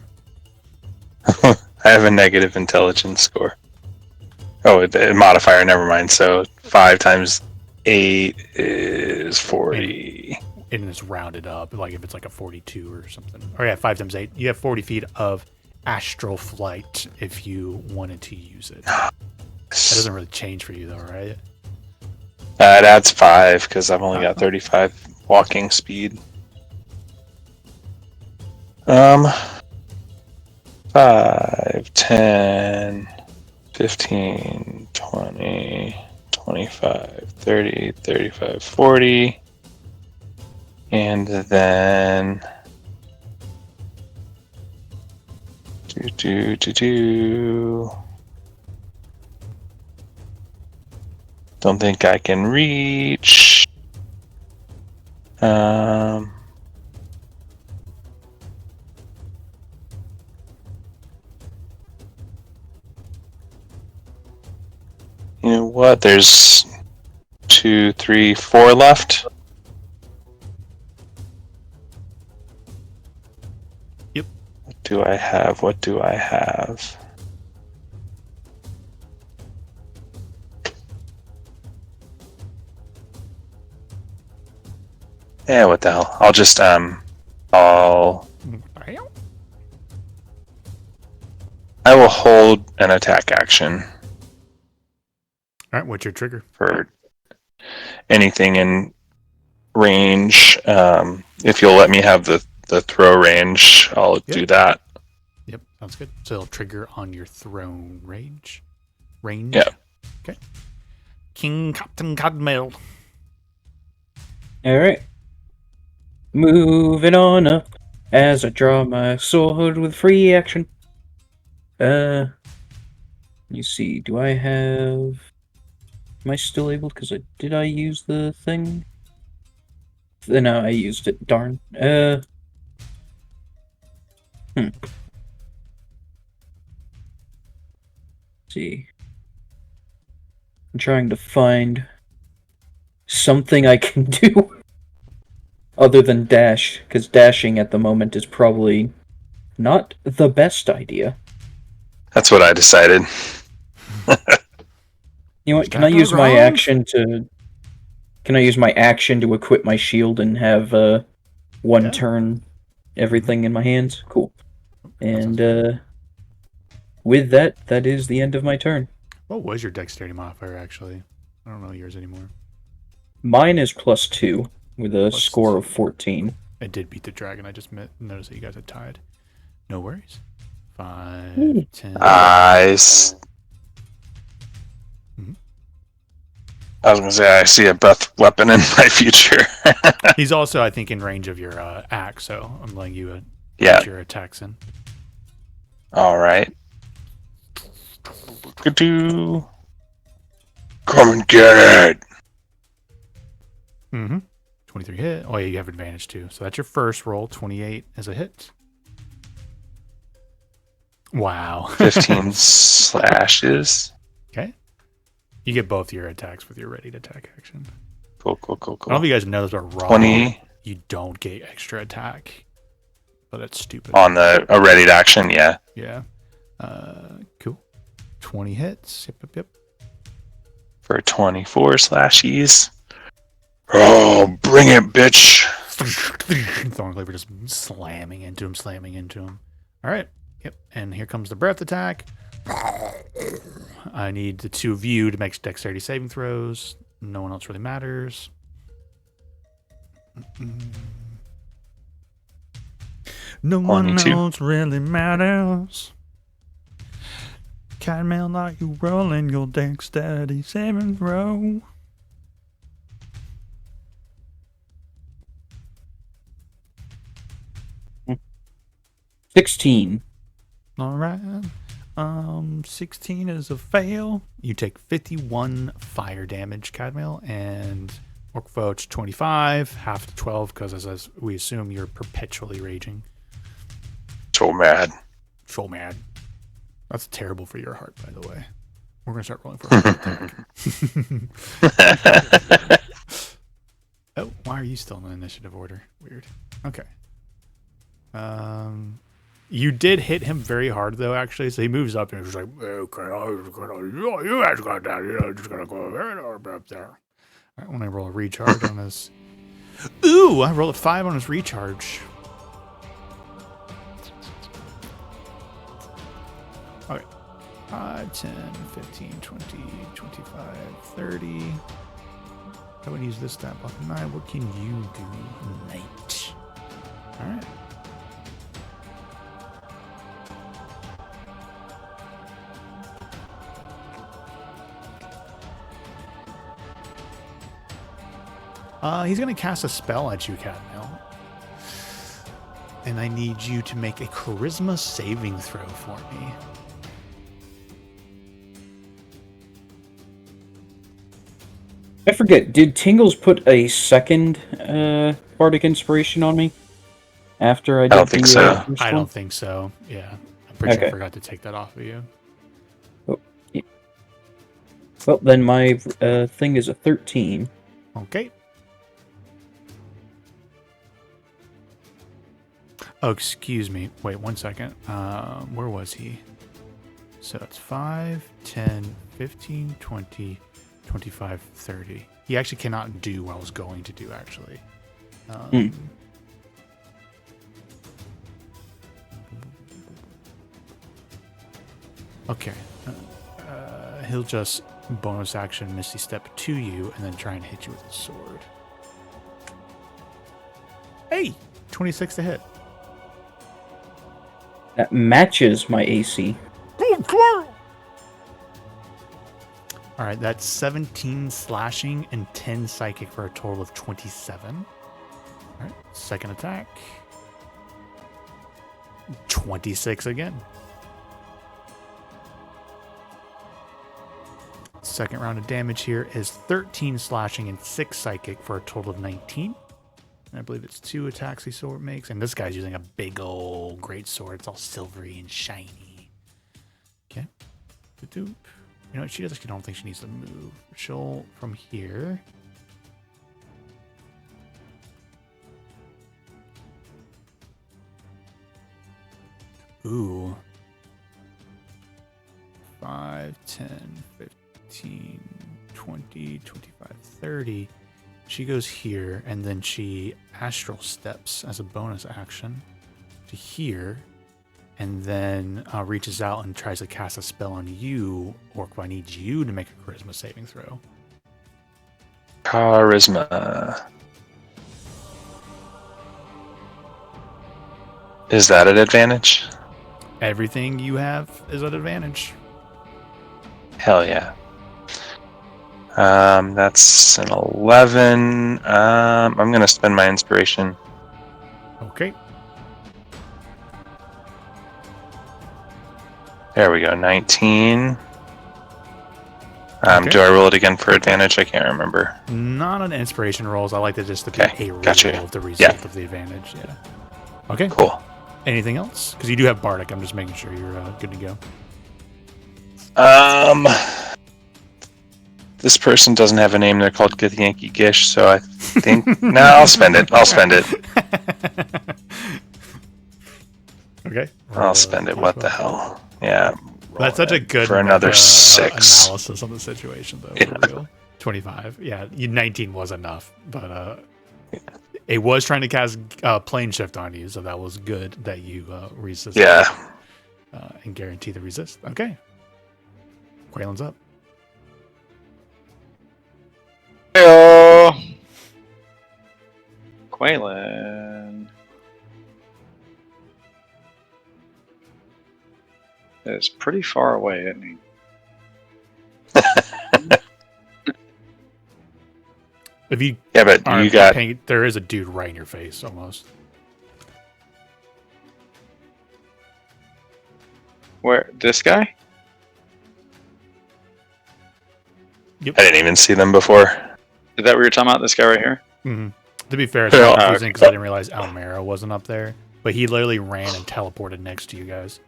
I have a negative intelligence score. Oh, a modifier. Never mind. So 5 times 8 is 40. And it's rounded up, like if it's like a 42 or something. Or yeah, 5 times 8. You have 40 feet of astral flight if you wanted to use it. That doesn't really change for you though, right? It adds 5 because I've only got 35 walking speed. 5, 10, 15, 20, 25, 30, 35, 40. And then don't think I can reach. There's 2, 3, 4 left. Yep. What do I have? What do I have? Yeah, what the hell? I'll just I will hold an attack action All right, what's your trigger? for anything in range. If you'll let me have the throw range, I'll do that. Yep, sounds good. So it'll trigger on your throne range. Range? Yeah. Okay. King Captain Cadmail. Alright. Moving on up as I draw my sword with free action. You see, do I have... Am I still able? Because did I use the thing? No, I used it. Darn. See. I'm trying to find something I can do other than dash, because dashing at the moment is probably not the best idea. That's what I decided. You know what? Can I use my action to? Can I use my action to equip my shield and have one turn everything in my hands? Cool. And with that, that is the end of my turn. What was your dexterity modifier, actually? I don't know yours anymore. Mine is +2 with a Plus score 2. of 14. I did beat the dragon. I just noticed that you guys had tied. No worries. 5, 10. I was gonna say I see a breath weapon in my future. He's also, I think, in range of your axe, so I'm letting you Yeah. your attacks in. All right. Come and get it. 23 hit. Oh, yeah, you have advantage too. So that's your first roll. 28 as a hit. Wow. 15 slashes. Okay. You get both your attacks with your ready to attack action. Cool. I don't know if you guys know this, but raw, 20 you don't get extra attack. But that's stupid. on a ready to action. Yeah. Yeah. Cool. 20 hits. Yep. For 24 slashes. Oh, bring it, bitch. Thorncleaver just slamming into him. All right. Yep. And here comes the breath attack. I need the two of you to make dexterity saving throws. No one else really matters. No one 22. else really matters. Cadmail, not you rolling your dexterity saving throw. Hmm. 16. All right. 16 is a fail. You take 51 fire damage, Cadmail, and Orkvoch 25, half to 12, because as we assume you're perpetually raging. So mad. So mad. That's terrible for your heart, by the way. We're gonna start rolling for a heart attack. Oh, why are you still in the initiative order? Weird. Okay. You did hit him very hard, though, actually. So he moves up and he's like, okay, you guys got that. You're just going to go up there. All right, when I roll a recharge on his... Ooh, I roll a 5 on his recharge. Okay. 5, 10, 15, 20, 25, 30. I would use this stat block. 9. What can you do, mate? All right. He's going to cast a spell at you, Cadmail. And I need you to make a charisma saving throw for me. I forget, did Tingles put a second Bardic Inspiration on me? After I did don't think so. first I one? don't think so. Yeah. I'm pretty sure I forgot to take that off of you. Oh, yeah. Well, then my thing is a 13. Okay. Oh, excuse me. Wait 1 second. Where was he? So it's 5, 10, 15, 20, 25, 30. He actually cannot do what I was going to do, actually. Okay. He'll just bonus action Misty Step to you and then try and hit you with a sword. Hey! 26 to hit. That matches my AC. All right, that's 17 slashing and 10 psychic for a total of 27. All right, second attack. 26 again. Second round of damage here is 13 slashing and 6 psychic for a total of 19. And I believe it's 2 attacks he sword makes. And this guy's using a big old great sword. It's all silvery and shiny. Okay. You know what? She actually don't think she needs to move. She'll, from here. Ooh. 5, 10, 15, 20, 25, 30. She goes here, and then she astral steps as a bonus action to here, and then reaches out and tries to cast a spell on you, Orc. I need you to make a charisma saving throw. Charisma. Is that an advantage? Everything you have is an advantage. Hell yeah. That's an 11. I'm gonna spend my inspiration. Okay. There we go. 19. Okay. Do I roll it again for advantage? I can't remember. Not on inspiration rolls. I like to just be Okay, a roll gotcha. of the result Yeah. of the advantage. Yeah. Okay. Cool. Anything else? Because you do have Bardic. I'm just making sure you're good to go. This person doesn't have a name. They're called Gith Yankee Gish, so I think no, I'll spend it. I'll spend it. Okay. I'll spend it. What the hell? Yeah. That's such a good for another meta 6. analysis on the situation, though. Yeah. For real. 25. Yeah, 19 was enough, but it was trying to cast plane shift on you, so that was good that you resisted. Yeah. And guarantee the resist. Okay. Quaylen's up. Heyo! Quaylen is pretty far away, isn't he? If you Yeah, but aren't you got. paying, there is a dude right in your face, almost. Where? This guy? I didn't even see them before. Is that what you're talking about? This guy right here? Mm-hmm. To be fair, it's Yeah. not confusing because I didn't realize Almera wasn't up there, but he literally ran and teleported next to you guys.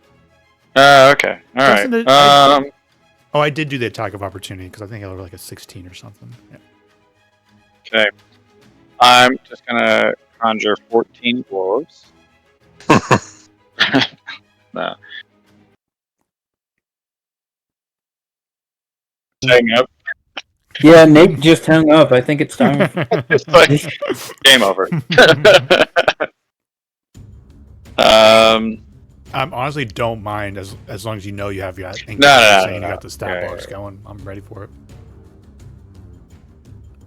Okay. All right. Doesn't it- Oh, I did do the attack of opportunity because I think I was like a 16 or something. Yeah. Okay. I'm just gonna conjure 14 dwarves. No. Hang up. Yeah, Nate just hung up. I think it's time. It's like game over. I honestly don't mind as long as you know you have got No, you got the stat Yeah, bars yeah. going. I'm ready for it.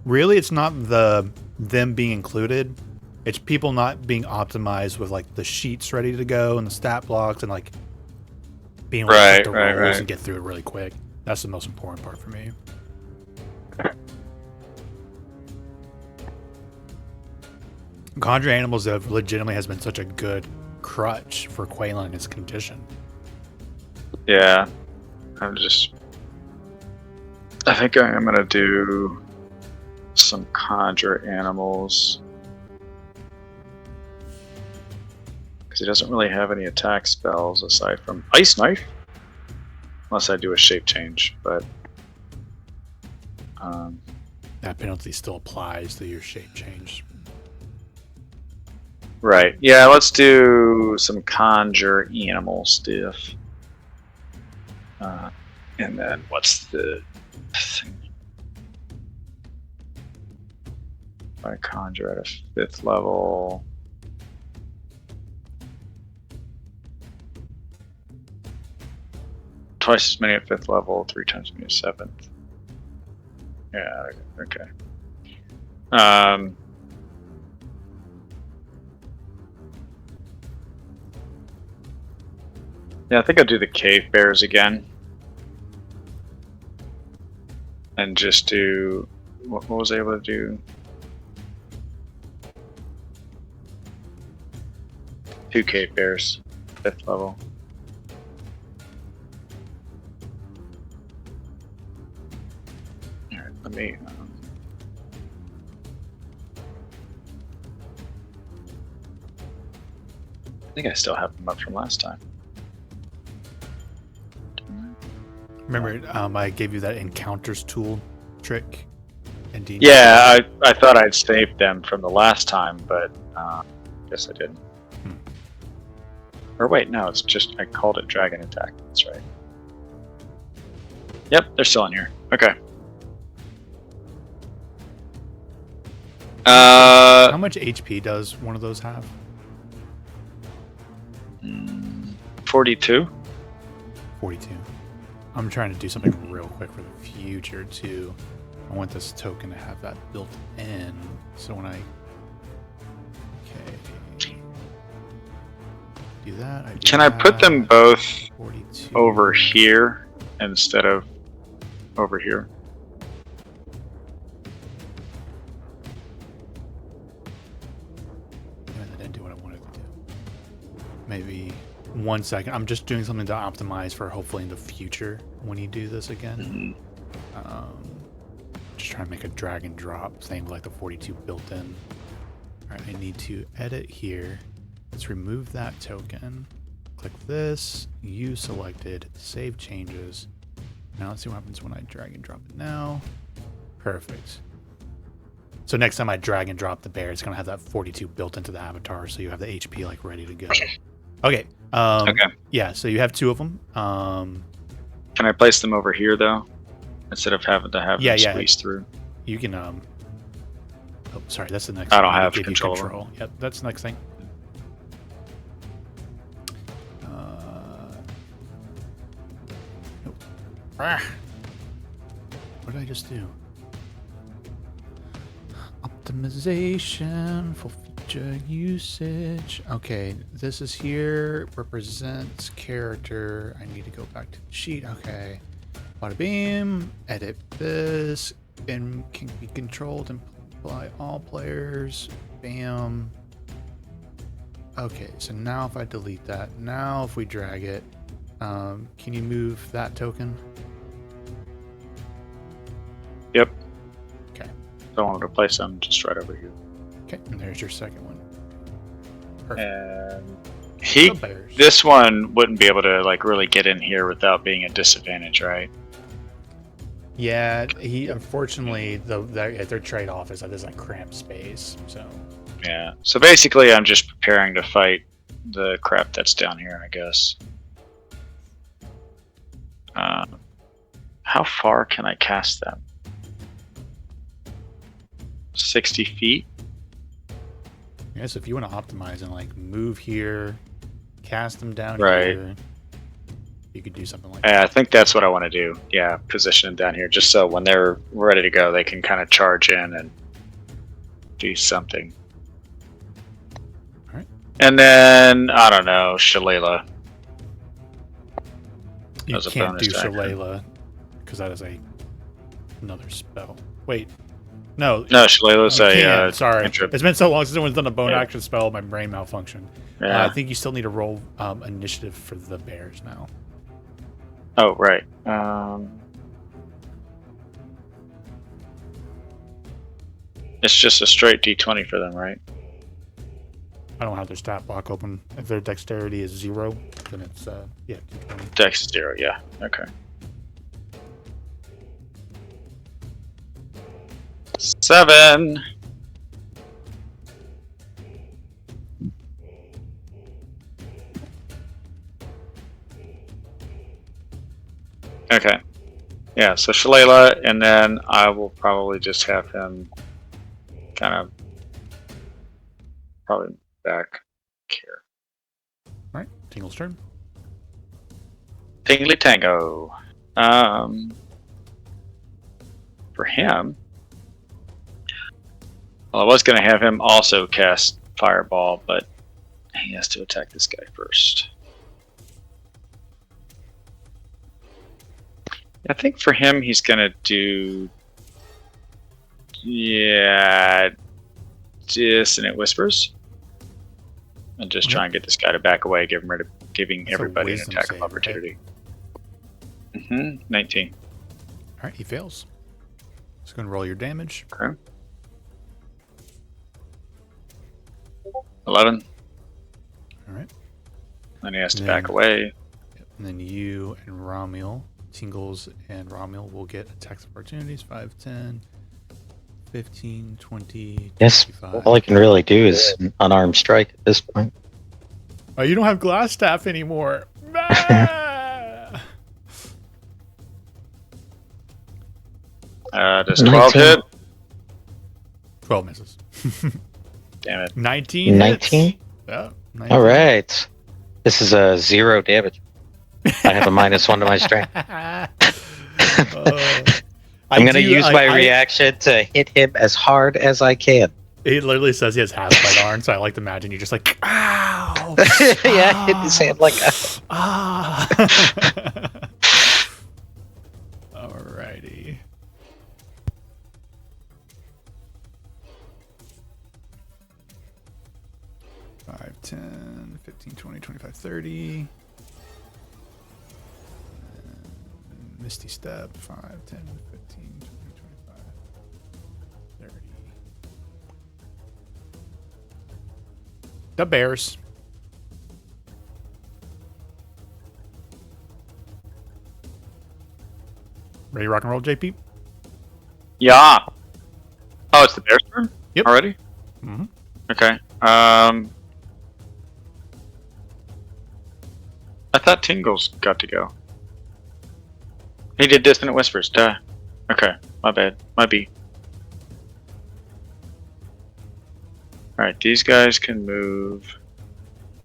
Really, it's not them being included. It's people not being optimized with like the sheets ready to go and the stat blocks and like being able to Right, hit the right, rolls right. and get through it really quick. That's the most important part for me. Conjure Animals have legitimately has been such a good crutch for Quaylen in his condition. Yeah. I think I'm gonna do some conjure animals. Because he doesn't really have any attack spells aside from Ice Knife. Unless I do a shape change, but That penalty still applies to your shape change. Right. Yeah, let's do some conjure animal stuff. And then what's the thing? If I conjure at a 5th level. Twice as many at 5th level, 3 times as many at 7th. Yeah, okay. Yeah, I think I'll do the cave bears again. And just do... What was I able to do? 2 cave bears, 5th level. Alright, let me... I think I still have them up from last time. Remember, I gave you that encounters tool trick? Indeed. Yeah, I thought I'd saved them from the last time, but guess I didn't. Or wait, no, it's just I called it dragon attack. That's right. Yep, they're still in here. Okay. How much HP does one of those have? 42. 42. I'm trying to do something real quick for the future too. I want this token to have that built in, so when I do that, Can I put them both 42. over here instead of over here? I didn't do what I wanted to do. Maybe 1 second. I'm just doing something to optimize for hopefully in the future when you do this again. Just trying to make a drag and drop, same like the 42 built in. All right, I need to edit here. Let's remove that token. Click this, use selected, save changes. Now let's see what happens when I drag and drop it now. Perfect. So next time I drag and drop the bear, it's gonna have that 42 built into the avatar, so you have the HP like ready to go. Okay. Okay. Yeah, so you have 2 of them. Can I place them over here though, instead of having to have them squeeze through? You can. Oh, sorry, that's the next. I don't thing. have Give you control. Yep, that's the next thing. Nope. What did I just do? Optimization for future usage. Okay, this is here. Represents character. I need to go back to the sheet. Okay. Bada beam. Edit this. And can be controlled and by all players. Bam. Okay, so now if I delete that, now if we drag it, can you move that token? Yep. Okay. So I wanted to place them just right over here. Okay, and there's your second one. Perfect. And this one wouldn't be able to like really get in here without being a disadvantage, right? Yeah, he unfortunately their trade-off is that there's like cramped space. So yeah. So basically, I'm just preparing to fight the crap that's down here, I guess. How far can I cast them? 60 feet. yes, if you want to optimize and like move here, cast them down Right. here, you could do something like I think that's what I want to do. Yeah, position them down here, just so when they're ready to go, they can kind of charge in and do something. All right. And then I don't know, Shalala. You As a can't bonus do action. Shalala because that is another spell. Wait, no. No, Shalala's you a can't. Sorry, cantrip. it's been so long since anyone's done a bone Yeah. action spell. My brain malfunctioned. Yeah. I think you still need to roll initiative for the bears now. Oh, right. It's just a straight D20 for them, right? I don't have their stat block open. If their dexterity is 0, then it's yeah, 220. Dex 0, yeah. Okay. 7. Okay. Yeah, so Shalala, and then I will probably just have him kind of probably back here. All right, Tingle's turn. Tingly Tango. For him, well, I was going to have him also cast Fireball, but he has to attack this guy first. I think for him, he's going to do... Yeah... Dissonant Whispers. And just try and get this guy to back away, giving That's everybody an wisdom attack save, of opportunity. 19. All right, he fails. Just going to roll your damage. Okay. 11. All right. Then he has to And back then- away. And then you and Romuel, Tingles and Romuel will get attacks of opportunities. 5, 10, 15, 20, Yes, 25. all I can really do is an unarmed strike at this point. Oh, you don't have glass staff anymore. Ah! Does 12 hit? 12 misses. Damn it. 19 19? hits. Yeah, 19. All right. This is a 0 damage. I have a -1 to my strength. I'm going to use my reaction to hit him as hard as I can. He literally says he has half bite arm, so I like to imagine you're just like, ow! Yeah, hit his hand like that. Ah! Alrighty. Five, 10, 15, 20, 25, 30. Misty Step, 5, 10, 15, 20, 25, 30. The Bears. Ready to rock and roll, JP? Yeah. Oh, it's the Bears' turn? Yep. Already? Mm-hmm. Okay. I thought Tingles got to go. He did Dissonant Whispers, duh. Okay, my bad. Might be. Alright, these guys can move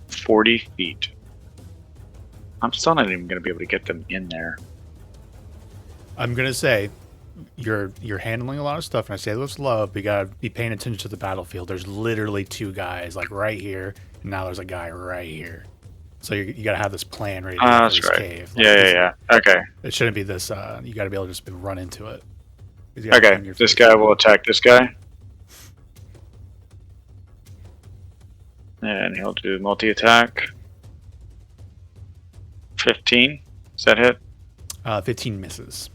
40 feet. I'm still not even going to be able to get them in there. I'm gonna say you're handling a lot of stuff, and I say this love, but you gotta be paying attention to the battlefield. There's literally 2 guys like right here, and now there's a guy right here. So you gotta have this plan ready to go for That's this right. cave. Like, Yeah. Okay. It shouldn't be this. You gotta be able to just run into it. You gotta Okay, plan your this future. guy will attack this guy. And he'll do multi-attack. 15. Does that hit? 15 misses.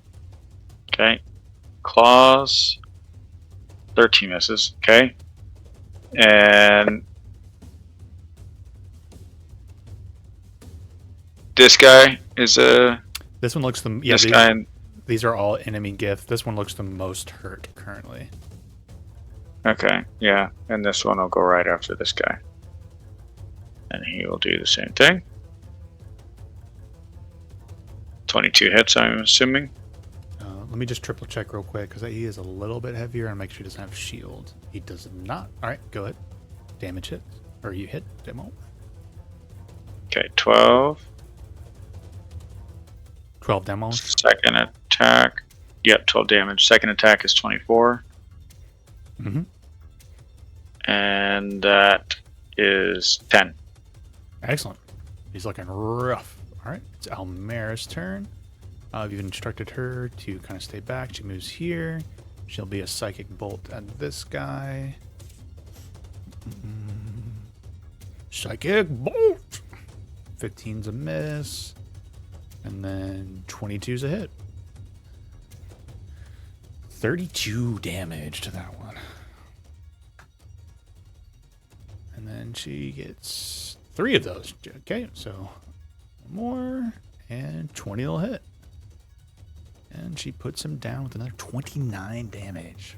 Okay. Claws. 13 misses. Okay. And this guy is a. This one looks the This guy. These are all enemy Gith. This one looks the most hurt currently. Okay. Yeah. And this one will go right after this guy. And he will do the same thing. 22 hits, I'm assuming. Let me just triple check real quick because he is a little bit heavier and make sure he doesn't have shield. He does not. All right, go ahead. Damage hit. Or you hit, demo. Okay, 12. 12 demos. Second attack. Yep, 12 damage. Second attack is 24. Mm-hmm. And that is 10. Excellent. He's looking rough. All right, it's Almera's turn. You've instructed her to kind of stay back. She moves here. She'll be a psychic bolt at this guy. Psychic bolt. 15's a miss. And then 22's a hit. 32 damage to that one. And then she gets 3 of those. Okay, so one more. And 20 will hit. And she puts him down with another 29 damage.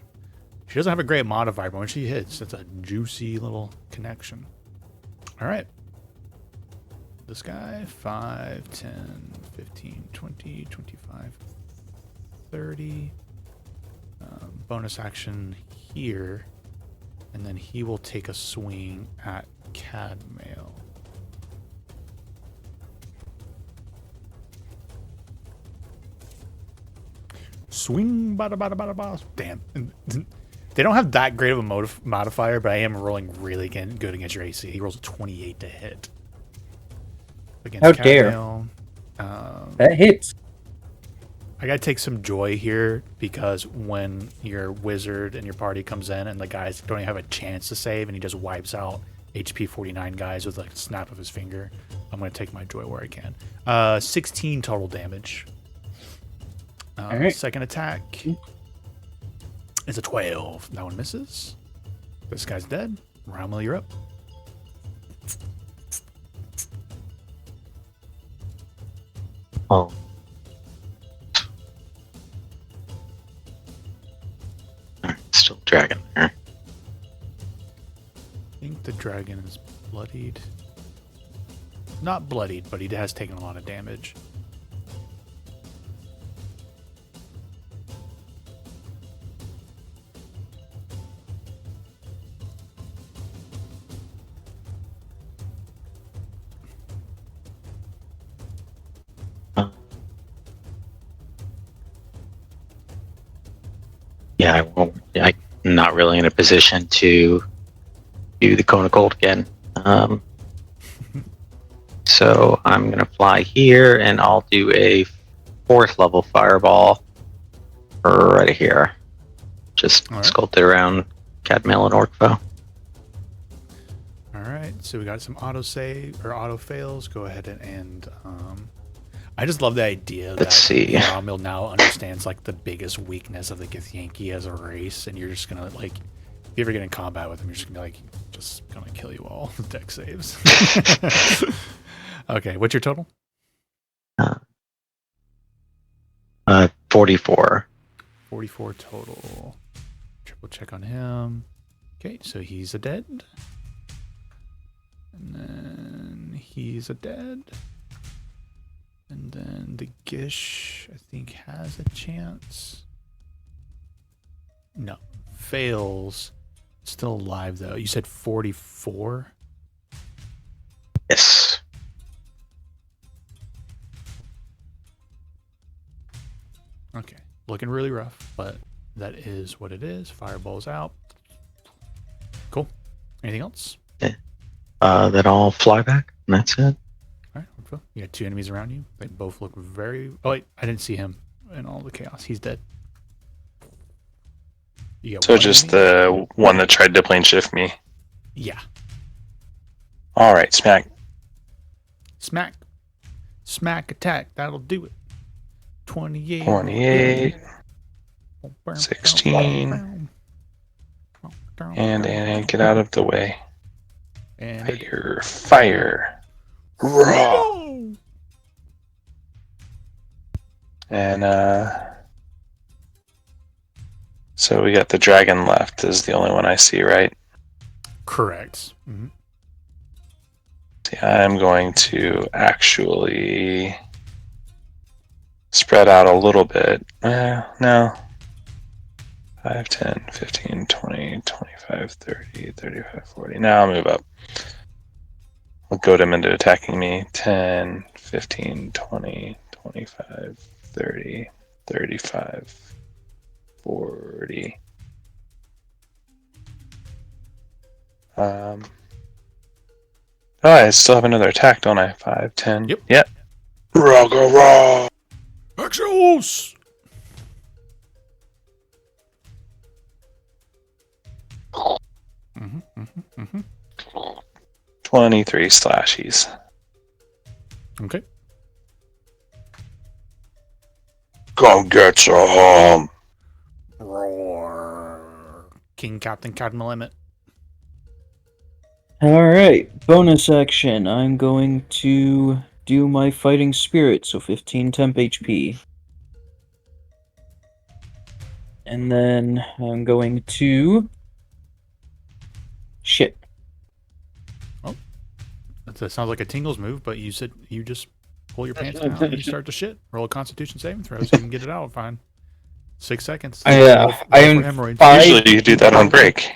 She doesn't have a great modifier, but when she hits, it's a juicy little connection. All right. This guy, 5, 10, 15, 20, 25, 30. Bonus action here. And then he will take a swing at Cadmail. Swing, bada, bada, bada, bada. Damn. They don't have that great of a modifier, but I am rolling really good against your AC. He rolls a 28 to hit. Against How dare. Cadmail. That hits. I gotta take some joy here because when your wizard and your party comes in and the guys don't even have a chance to save and he just wipes out HP 49 guys with like a snap of his finger, I'm gonna take my joy where I can. 16 total damage. Alright. Second attack is a 12. That one misses. This guy's dead. Rommel, you're up. Oh. Still dragon there. I think the dragon is bloodied. Not bloodied, but he has taken a lot of damage. Yeah, I won't. I'm not really in a position to do the cone of cold again. So I'm gonna fly here, and I'll do a 4th level fireball right here. Just All right. sculpt it around Cadmail and Orkvo. All right, so we got some auto save or auto fails. Go ahead and I just love the idea Let's that see. Romil now understands like the biggest weakness of the Githyanki as a race, and you're just gonna like, if you ever get in combat with him, you're just gonna be like, just gonna kill you all with deck saves. Okay, what's your total? 44. 44 total. Triple check on him. Okay, so he's a dead. And then he's a dead. And then the Gish, I think, has a chance. No, fails. Still alive, though. You said 44? Yes. Okay, looking really rough, but that is what it is. Fireball's out. Cool. Anything else? Then I'll fly back, and that's it. All right, Phil. You got 2 enemies around you. They both look very... Oh, wait, I didn't see him in all the chaos. He's dead. You got So one just enemy? the one that tried to plane shift me. Yeah. All right, smack. Smack. Smack attack. That'll do it. 28. 28. 16. And get out of the way. And Fire. Fire. Raw. And so we got the dragon left is the only one I see, right? correct. Mm-hmm. See, I'm going to actually spread out a little bit. No. 5, 10, 15, 20, 25, 30, 35, 40. Now I'll move up. I'll goad him into attacking me. 10, 15, 20, 25, 30, 35, 40. Oh, I still have another attack, don't I? 5, 10. Yep. Yep. Raw. Axios! Mm-hmm, mm-hmm, mm-hmm. 23 slashies. Okay. Come get some. Roar. King Captain Cadma Limit. Alright, bonus action. I'm going to do my fighting spirit, so 15 temp HP. And then I'm going to... Shit. That sounds like a Tingles move, but you said you just pull your pants down and you start to shit. Roll a Constitution saving throw so you can get it out fine. 6 seconds. I Roll for am hemorrhoids. 5 Usually you do that on break.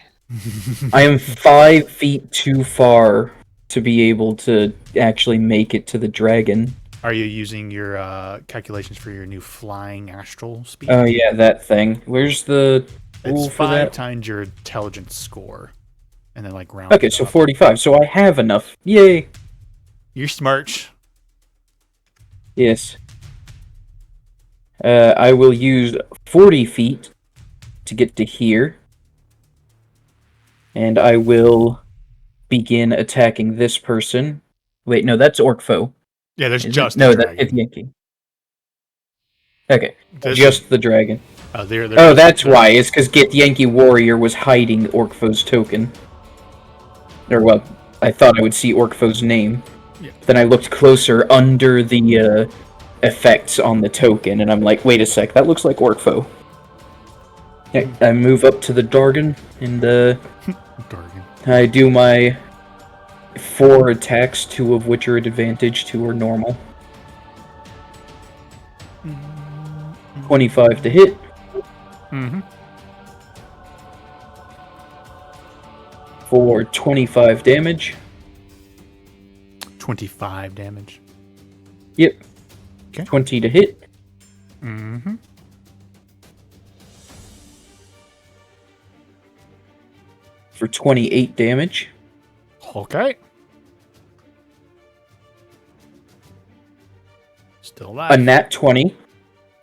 I am 5 feet too far to be able to actually make it to the dragon. Are you using your calculations for your new flying astral speed? Oh yeah, that thing. Where's the rule It's for 5 that? times your intelligence score. And then like round Okay, it so up. 45. So I have enough. Yay. You're smart. Yes. I will use 40 feet to get to here. And I will begin attacking this person. Wait, no, that's Orc Foe. Yeah, there's Is it? just No, the that's dragon. Yankee. Okay, This just the dragon. they're Oh, just- that's why. It's because Gith Yankee Warrior was hiding Orc Foe's token. Or, well, I thought I would see Orc Foe's name. Yeah. Then I looked closer under the effects on the token, and I'm like, wait a sec, that looks like Orc Foe. Okay, I move up to the Dargon, and Dargan. I do my 4 attacks, 2 of which are at advantage, 2 are normal. 25 to hit. Mm-hmm. For 25 damage. 25 damage. Yep. Okay. 20 to hit. Mm-hmm. For 28 damage. Okay. Still alive. A nat 20.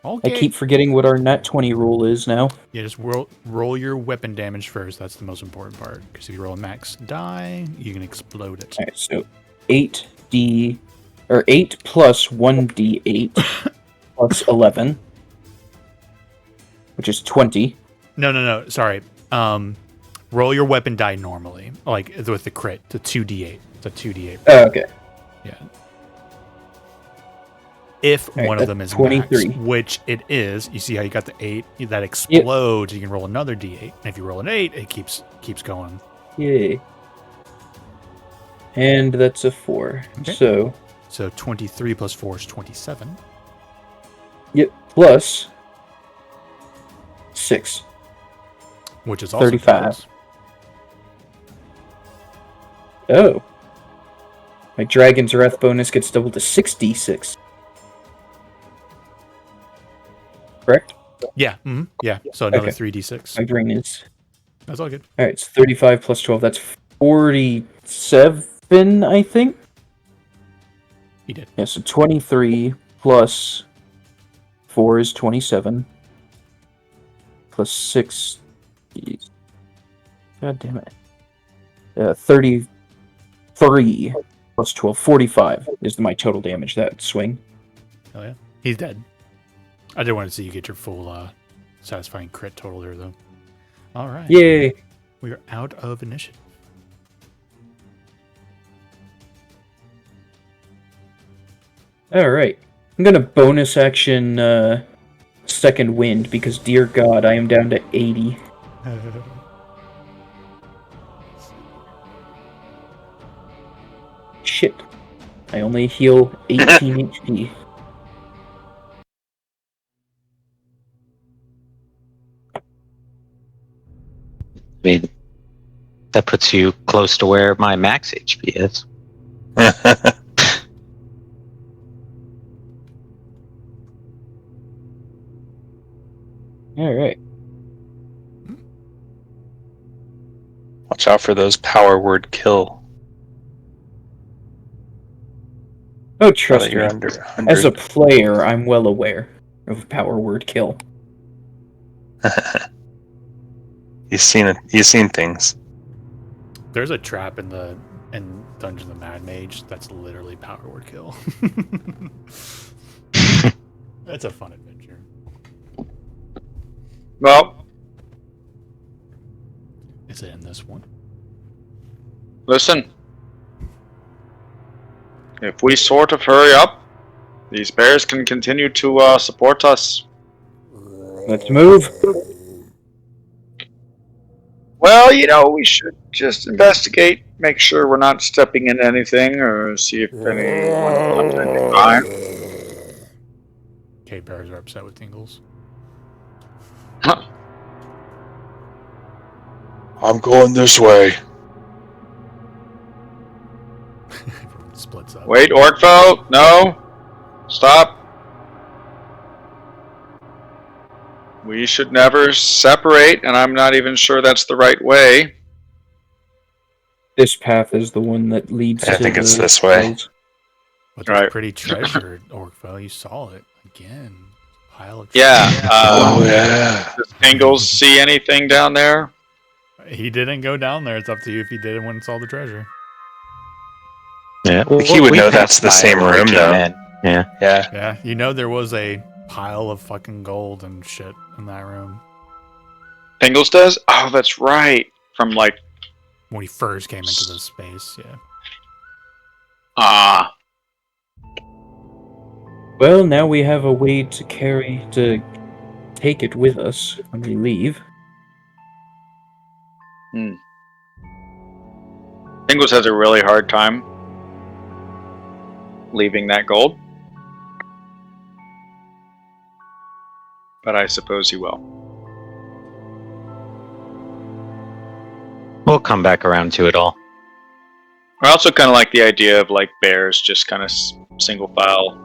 Okay. I keep forgetting what our nat 20 rule is now. Yeah, just roll your weapon damage first. That's the most important part. Because if you roll a max die, you can explode it. Alright, so 8 plus 1d8 plus 11. Which is 20. No. Sorry. Roll your weapon die normally. Like with the crit. It's a 2d8. It's a 2d8. Oh, okay. Yeah. If Alright, one of that's them is 23. max, which it is, you see how you got the 8 that explodes. You can roll another d8, and if you roll an 8, it keeps going. Yay. And that's a 4. Okay. So 23 plus 4 is 27. Yep, plus 6. Which is also 35. close. Oh. My Dragon's Wrath bonus gets doubled to 6d6. Correct? Yeah. Mm-hmm. Yeah. So another Okay. 3d6. My brain is... That's all good. Alright, it's 35 plus 12. That's 47, I think? You did. Yeah, so 23 plus 4 is 27. Plus 6... God damn it. 33 plus 12. 45 is my total damage that swing. Oh yeah. He's dead. I did want to see you get your full satisfying crit total there though. All right. Yay! We are out of initiative. Alright. I'm gonna bonus action second wind because dear god, I am down to 80. Shit. I only heal 18 HP. I mean, that puts you close to where my max HP is. Alright. Watch out for those power word kill. Oh, Now that trust me. you're under As a 100. player, I'm well aware of power word kill. You've seen it. You've seen things. There's a trap in Dungeon of the Mad Mage that's literally power word kill. That's a fun adventure. Well, Is it in this one? listen. If we sort of hurry up, these bears can continue to support us. Let's move. Well, we should just investigate, make sure we're not stepping in anything, or see if anyone left anything behind. Okay, bears are upset with Tingles. I'm going this way. Everyone splits up. Wait, Orkfo, no, stop. We should never separate, and I'm not even sure that's the right way. This path is the one that leads to I think it's the this way. wells. But there's Right. pretty treasure, Orkville. You saw it again. Pile of Yeah. Oh, yeah. Does Tingles see anything down there? He didn't go down there. It's up to you if he did and went and saw the treasure. Yeah, He would we know passed that's the by same it when we room, came though. in. Yeah. Yeah. Yeah, you know there was a pile of fucking gold and shit in that room Tingles does? Oh, that's right. From like, when he first came into this space. Yeah. Well, now we have a way to take it with us when we leave. Tingles has a really hard time leaving that gold. But I suppose he will. We'll come back around to it all. I also kind of like the idea of like bears just kind of single file,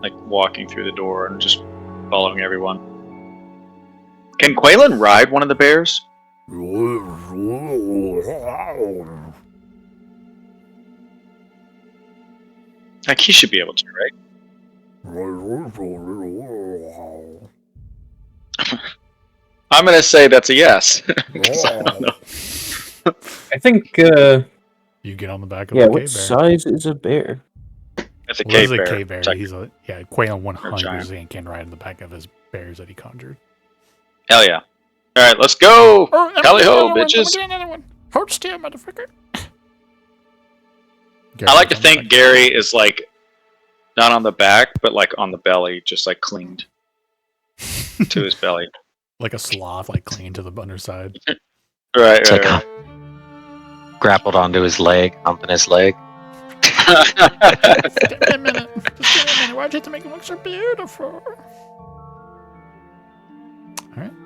like walking through the door and just following everyone. Can Quaylen ride one of the bears? Like he should be able to, right? I'm gonna say that's a yes. 'Cause I don't know. I think, You get on the back of a what cave bear. size is a bear? It's a Well, this cave is a bear. cave bear. He's a Quail 100% giant. can ride in the back of his bears that he conjured. Hell yeah! All right, let's go. Oh, Tally ho, bitches! Hold still, motherfucker. I like to think Gary is like not on the back, but like on the belly, just like clinged to his belly. like a sloth, like clinging to the underside. Right, It's right, like grappled onto his leg, humping his leg. Just give me a minute. Why'd you have to make it look so beautiful?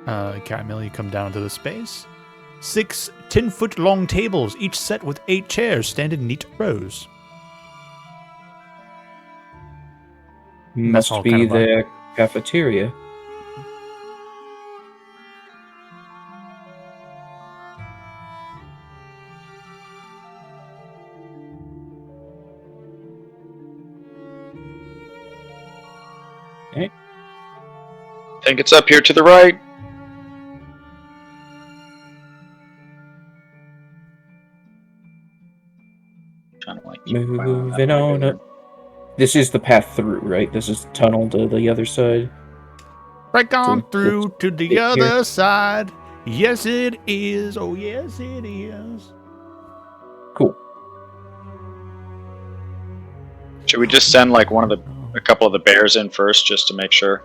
Alright, Catmill, you come down into the space. 6 10-foot long tables, each set with 8 chairs, stand in neat rows. Must all be kind of the cafeteria. I think it's up here to the right. Trying to like keep Moving on up. This is the path through, right? This is the tunnel to the other side. Right on So, through to the here. other side. Yes, it is. Oh, yes, it is. Cool. Should we just send like a couple of the bears in first, just to make sure?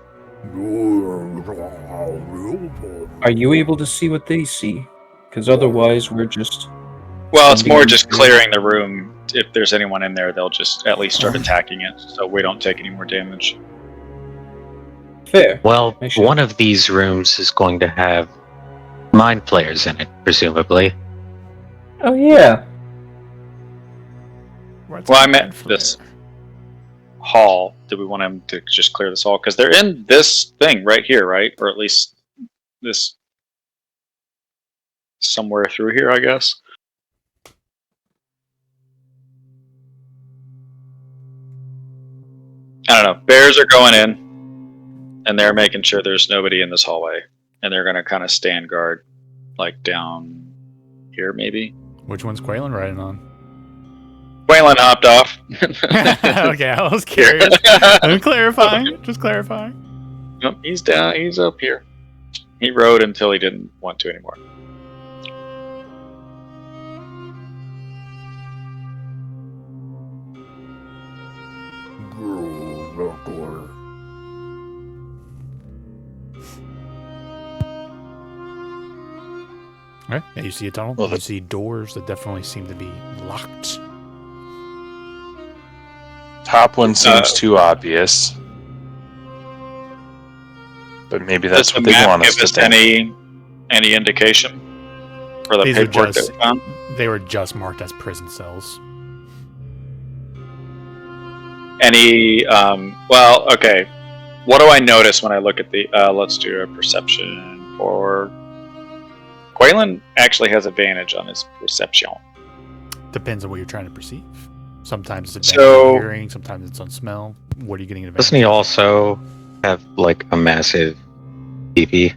Are you able to see what they see? Because otherwise, we're just. Well, it's more sending just them clearing the room. If there's anyone in there, they'll just at least start attacking it, so we don't take any more damage. Fair. Well, I should- one of these rooms is going to have mind players in it, presumably. Oh yeah. Well, I meant this hall. Do we want him to just clear this hall? Because they're in this thing right here, right? Or at least this somewhere through here, I guess. I don't know. Bears are going in, and they're making sure there's nobody in this hallway, and they're gonna kind of stand guard, like down here, maybe. Which one's Quaylen riding on? Waylon hopped off. Okay, I was curious. I'm clarifying. Just clarifying. Nope, he's down. He's up here. He rode until he didn't want to anymore. Okay. Yeah, you see a tunnel. Well, You see doors that definitely seem to be locked. Top one seems too obvious. But maybe Does that's the what they map want us give to us think. any indication for the These are paperwork just- that we found? They were just marked as prison cells. Any? Well, okay. What do I notice when I look at the? Let's do a perception for. Quaylen actually has advantage on his perception. Depends on what you're trying to perceive. Sometimes it's So- advantage on hearing, sometimes it's on smell. What are you getting advantage? Doesn't he also have like a massive PP?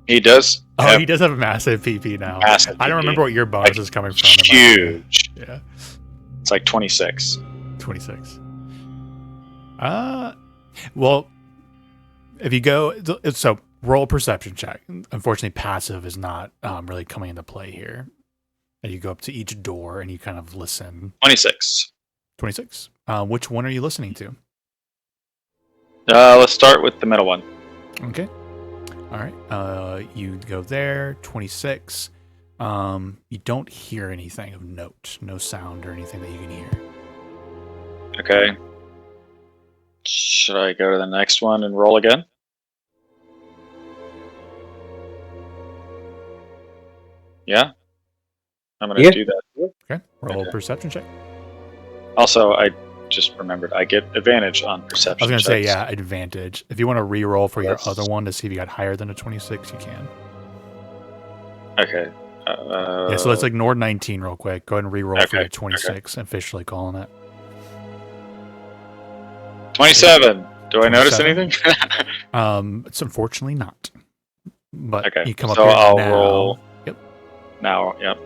He does. Oh, have he does have a massive PP now. massive I don't PP. remember what your bonus is coming from. Huge. Yeah, It's like 26. 26. Well, if you go, so roll a perception check. Unfortunately, passive is not really coming into play here. And you go up to each door and you kind of listen. 26. 26. Which one are you listening to? Let's start with the middle one. Okay. All right. You go there. 26. You don't hear anything of note. No sound or anything that you can hear. Okay. Should I go to the next one and roll again? Yeah. I'm gonna Yeah. do that. Okay. Roll Okay. a perception check. Also, I just remembered I get advantage on I perception. was going to say, checks. yeah, advantage. If you want to re-roll for your Yes. other one to see if you got higher than a 26, you can. Okay. Yeah, so let's ignore 19 real quick. Go ahead and re-roll for Okay, your 26, officially calling it. 27. Do I notice 27? anything? It's unfortunately not. But Okay, you come up so here I'll now. roll. Yep. Now, yep.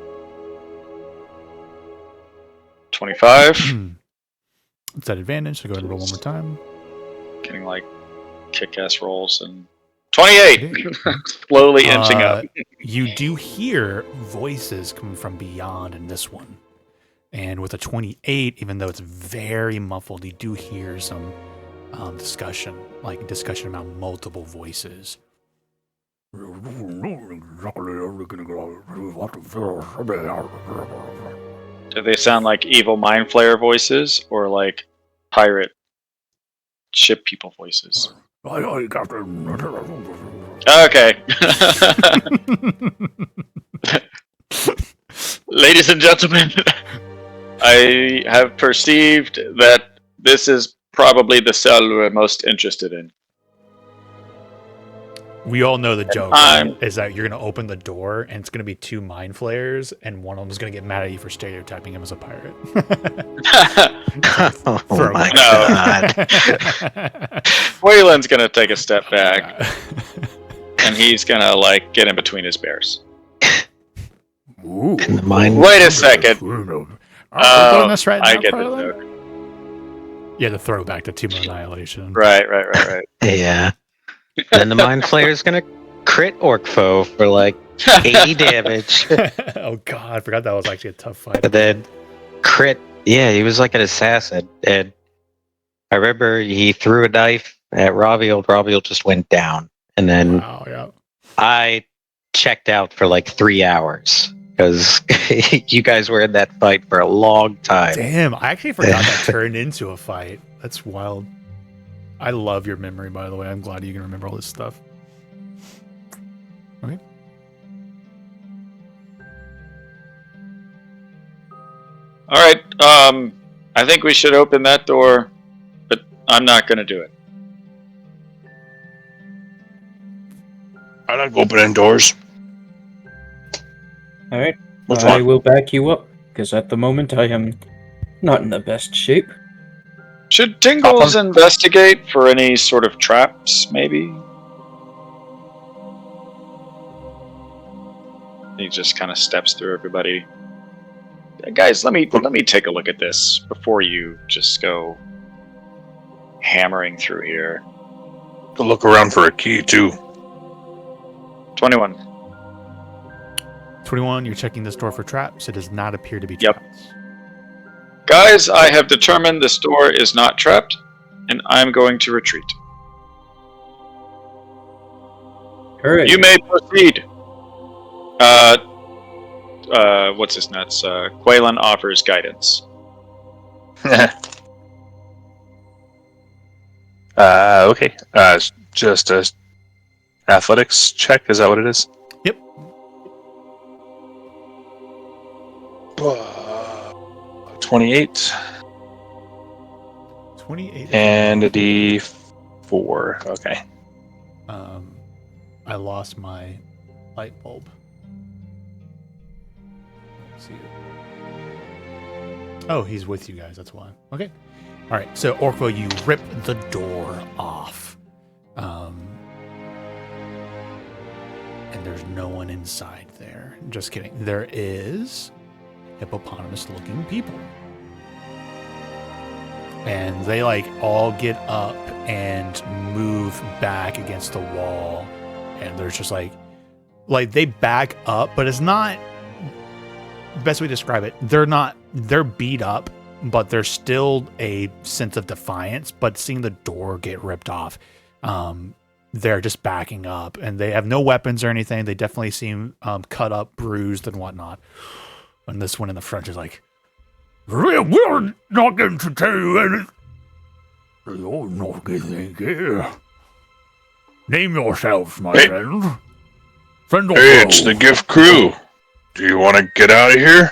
25. It's at advantage, so go ahead and roll one more time. Getting like kick-ass rolls and 28. Slowly inching up. You do hear voices coming from beyond in this one. And with a 28, even though it's very muffled, you do hear some discussion about multiple voices. Do they sound like evil mind flayer voices or like pirate ship people voices? Okay. Ladies and gentlemen, I have perceived that this is probably the cell we're most interested in. We all know the joke I'm- is that you're going to open the door and it's going to be two mind flayers, and one of them is going to get mad at you for stereotyping him as a pirate. Oh Throw my it. god. Wayland's gonna take a step back and he's gonna like get in between his bears. Ooh. In the mind. Wait a second. We're doing this right now, I get the Carlin? joke. Yeah, the throwback to Team Annihilation. Right. Yeah. Then the mind flayer is gonna crit orc foe for like 80 damage. Oh god, I forgot that was actually a tough fight. But then crit, yeah, he was like an assassin. And I remember he threw a knife at Raviel. Raviel just went down. And then Wow, yeah. I checked out for like 3 hours because you guys were in that fight for a long time. Damn, I actually forgot that turned into a fight. That's wild. I love your memory, by the way. I'm glad you can remember all this stuff. Okay. All right. I think we should open that door, but I'm not gonna do it. I like opening doors. All right. Which I one? will back you up because at the moment I am not in the best shape. Should Tingles investigate for any sort of traps, maybe? He just kind of steps through everybody. Guys, let me take a look at this before you just go hammering through here. To look around for a key too. 21. 21, you're checking this door for traps. It does not appear to be Yep. traps. Guys, I have determined this door is not trapped, and I'm going to retreat. All right. You may proceed. What's his nuts? Quaylen offers guidance. Okay. Just a athletics check. Is that what it is? Yep. 28 28. and a D4. Okay. I lost my light bulb. Let's see. Oh, he's with you guys. That's why. Okay. All right. So Orkvo, you rip the door off, and there's no one inside there. Just kidding. There is hippopotamus-looking people, and they like all get up and move back against the wall, and there's just like they back up, but it's not the best way to describe it. They're beat up, but there's still a sense of defiance. But seeing the door get ripped off, they're just backing up, and they have no weapons or anything. They definitely seem cut up, bruised, and whatnot. And this one in the front is like, We're not going to tell you anything. You're not getting here. Name yourself, my Hey. friend. Friend or Hey, foe? it's the Gith crew. Do you want to get out of here?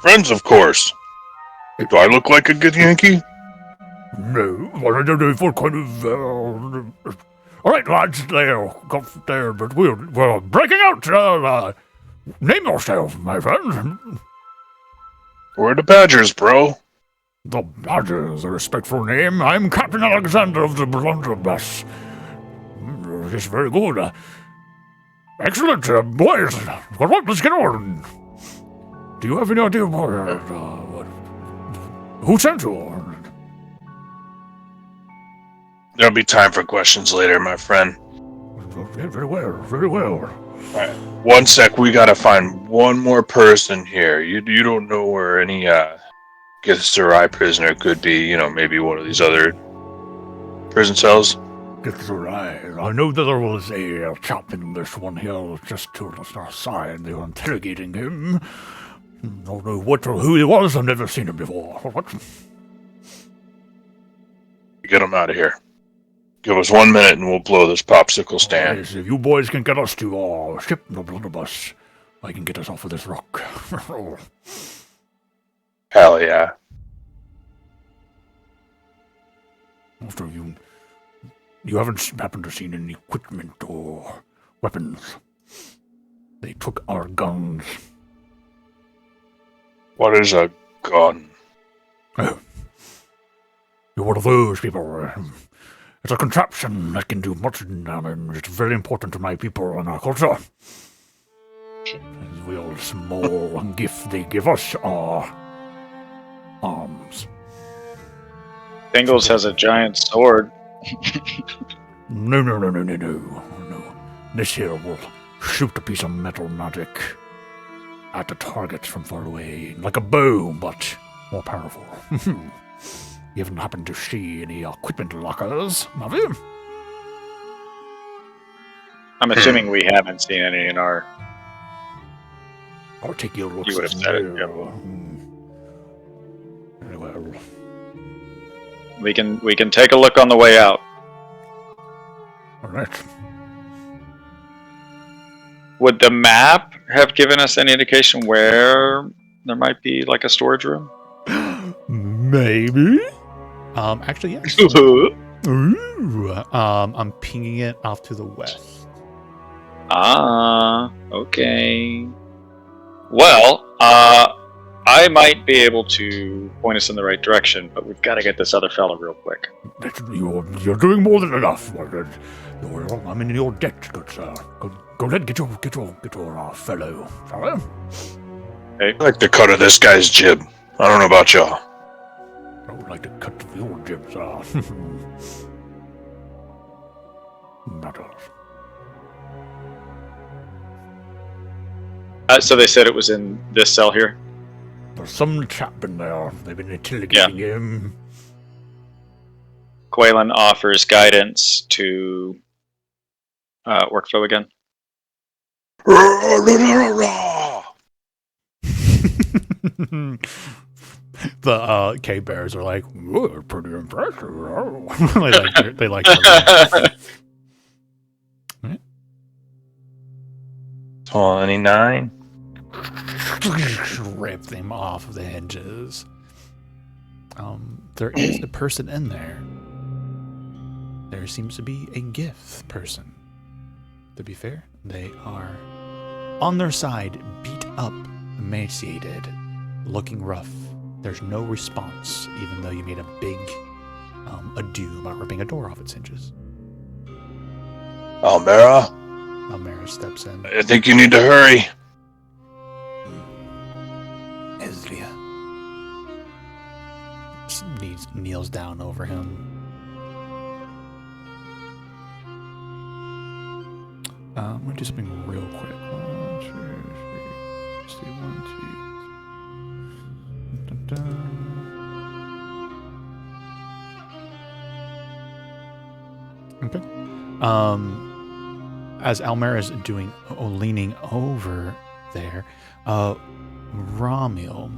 Friends, of course. Do I look like a Gith Yankee? No, well, I don't know if we're kind of. All right, lads, got there, but we're breaking out. Name yourself, my friend. We're the Badgers, bro. The Badgers, a respectful name. I'm Captain Alexander of the Blunderbuss. It's very good. Excellent, boys. Well, what? Let's get on. Do you have any idea who sent you? There'll be time for questions later, my friend. Okay, very well, very well. Alright, 1 sec. We gotta find one more person here. You don't know where any Githzerai prisoner could be. You know, maybe one of these other prison cells. Githzerai. I know that there was a chap in this one here just to the side. They were interrogating him. Don't know what or who he was. I've never seen him before. What? Get him out of here. Give us 1 minute and we'll blow this popsicle stand. Yes, if you boys can get us to our ship, the blunderbuss, I can get us off of this rock. Hell yeah. After you haven't happened to seen any equipment or weapons. They took our guns. What is a gun? Oh. You're one of those people. It's a contraption that can do much damage. It's very important to my people and our culture. We all small gift they give us are arms. Bengals has a giant sword. No. This here will shoot a piece of metal magic at the targets from far away, like a bow, but more powerful. You haven't happened to see any equipment lockers, have you? I'm assuming we haven't seen any in our. I'll take your looks. You would have said it, yeah. Very well. We can take a look on the way out. All right. Would the map have given us any indication where there might be like a storage room? maybe. Actually, yes. Ooh. I'm pinging it off to the west. Okay. Well, I might be able to point us in the right direction, but we've got to get this other fella real quick. You're doing more than enough. I'm in your debt, good sir. Go ahead, get your fellow, shall we? I like the cut of this guy's jib. I don't know about y'all. I would like to cut your jib, sir. Matters. So they said it was in this cell here? There's some chap in there. They've been interrogating him. Quaylen offers guidance to Orkfo again. The cave bears are like, "We're pretty impressive." they like it. 29. Rip them off of the hinges. There is a person in there. There seems to be a Gith person. To be fair, they are on their side, beat up, emaciated, looking rough. There's no response, even though you made a big ado about ripping a door off its hinges. Almera, Almera steps in. I think you need to hurry. Ezria kneels down over him. I'm gonna do something real quick. 1, 2, 3. See, 1, 2. Dun, dun. Okay. As Almera is leaning over there, Romuald.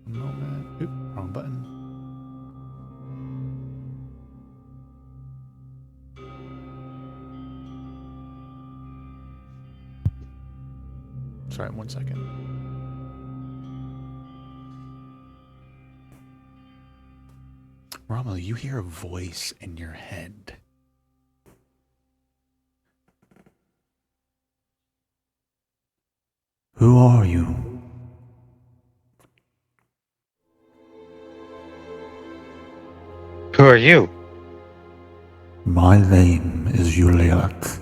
Moment. Oop, wrong button. Sorry, 1 second. Romuald, you hear a voice in your head. Who are you? Who are you? My name is Juliet.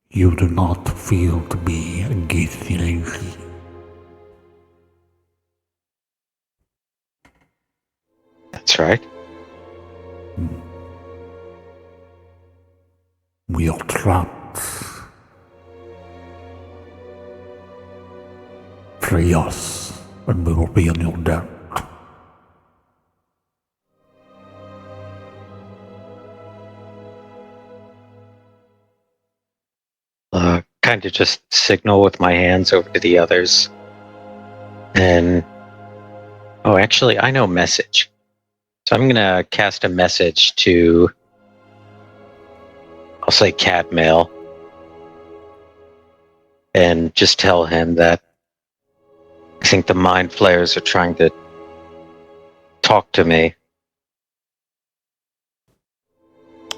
You do not feel to be a Gith Yankee. That's right. We are trapped. Free us, and we will be in your debt. Kind of just signal with my hands over to the others. And oh, actually, I know message. So I'm gonna cast a message to, I'll say Cadmail, and just tell him that I think the mind flayers are trying to talk to me.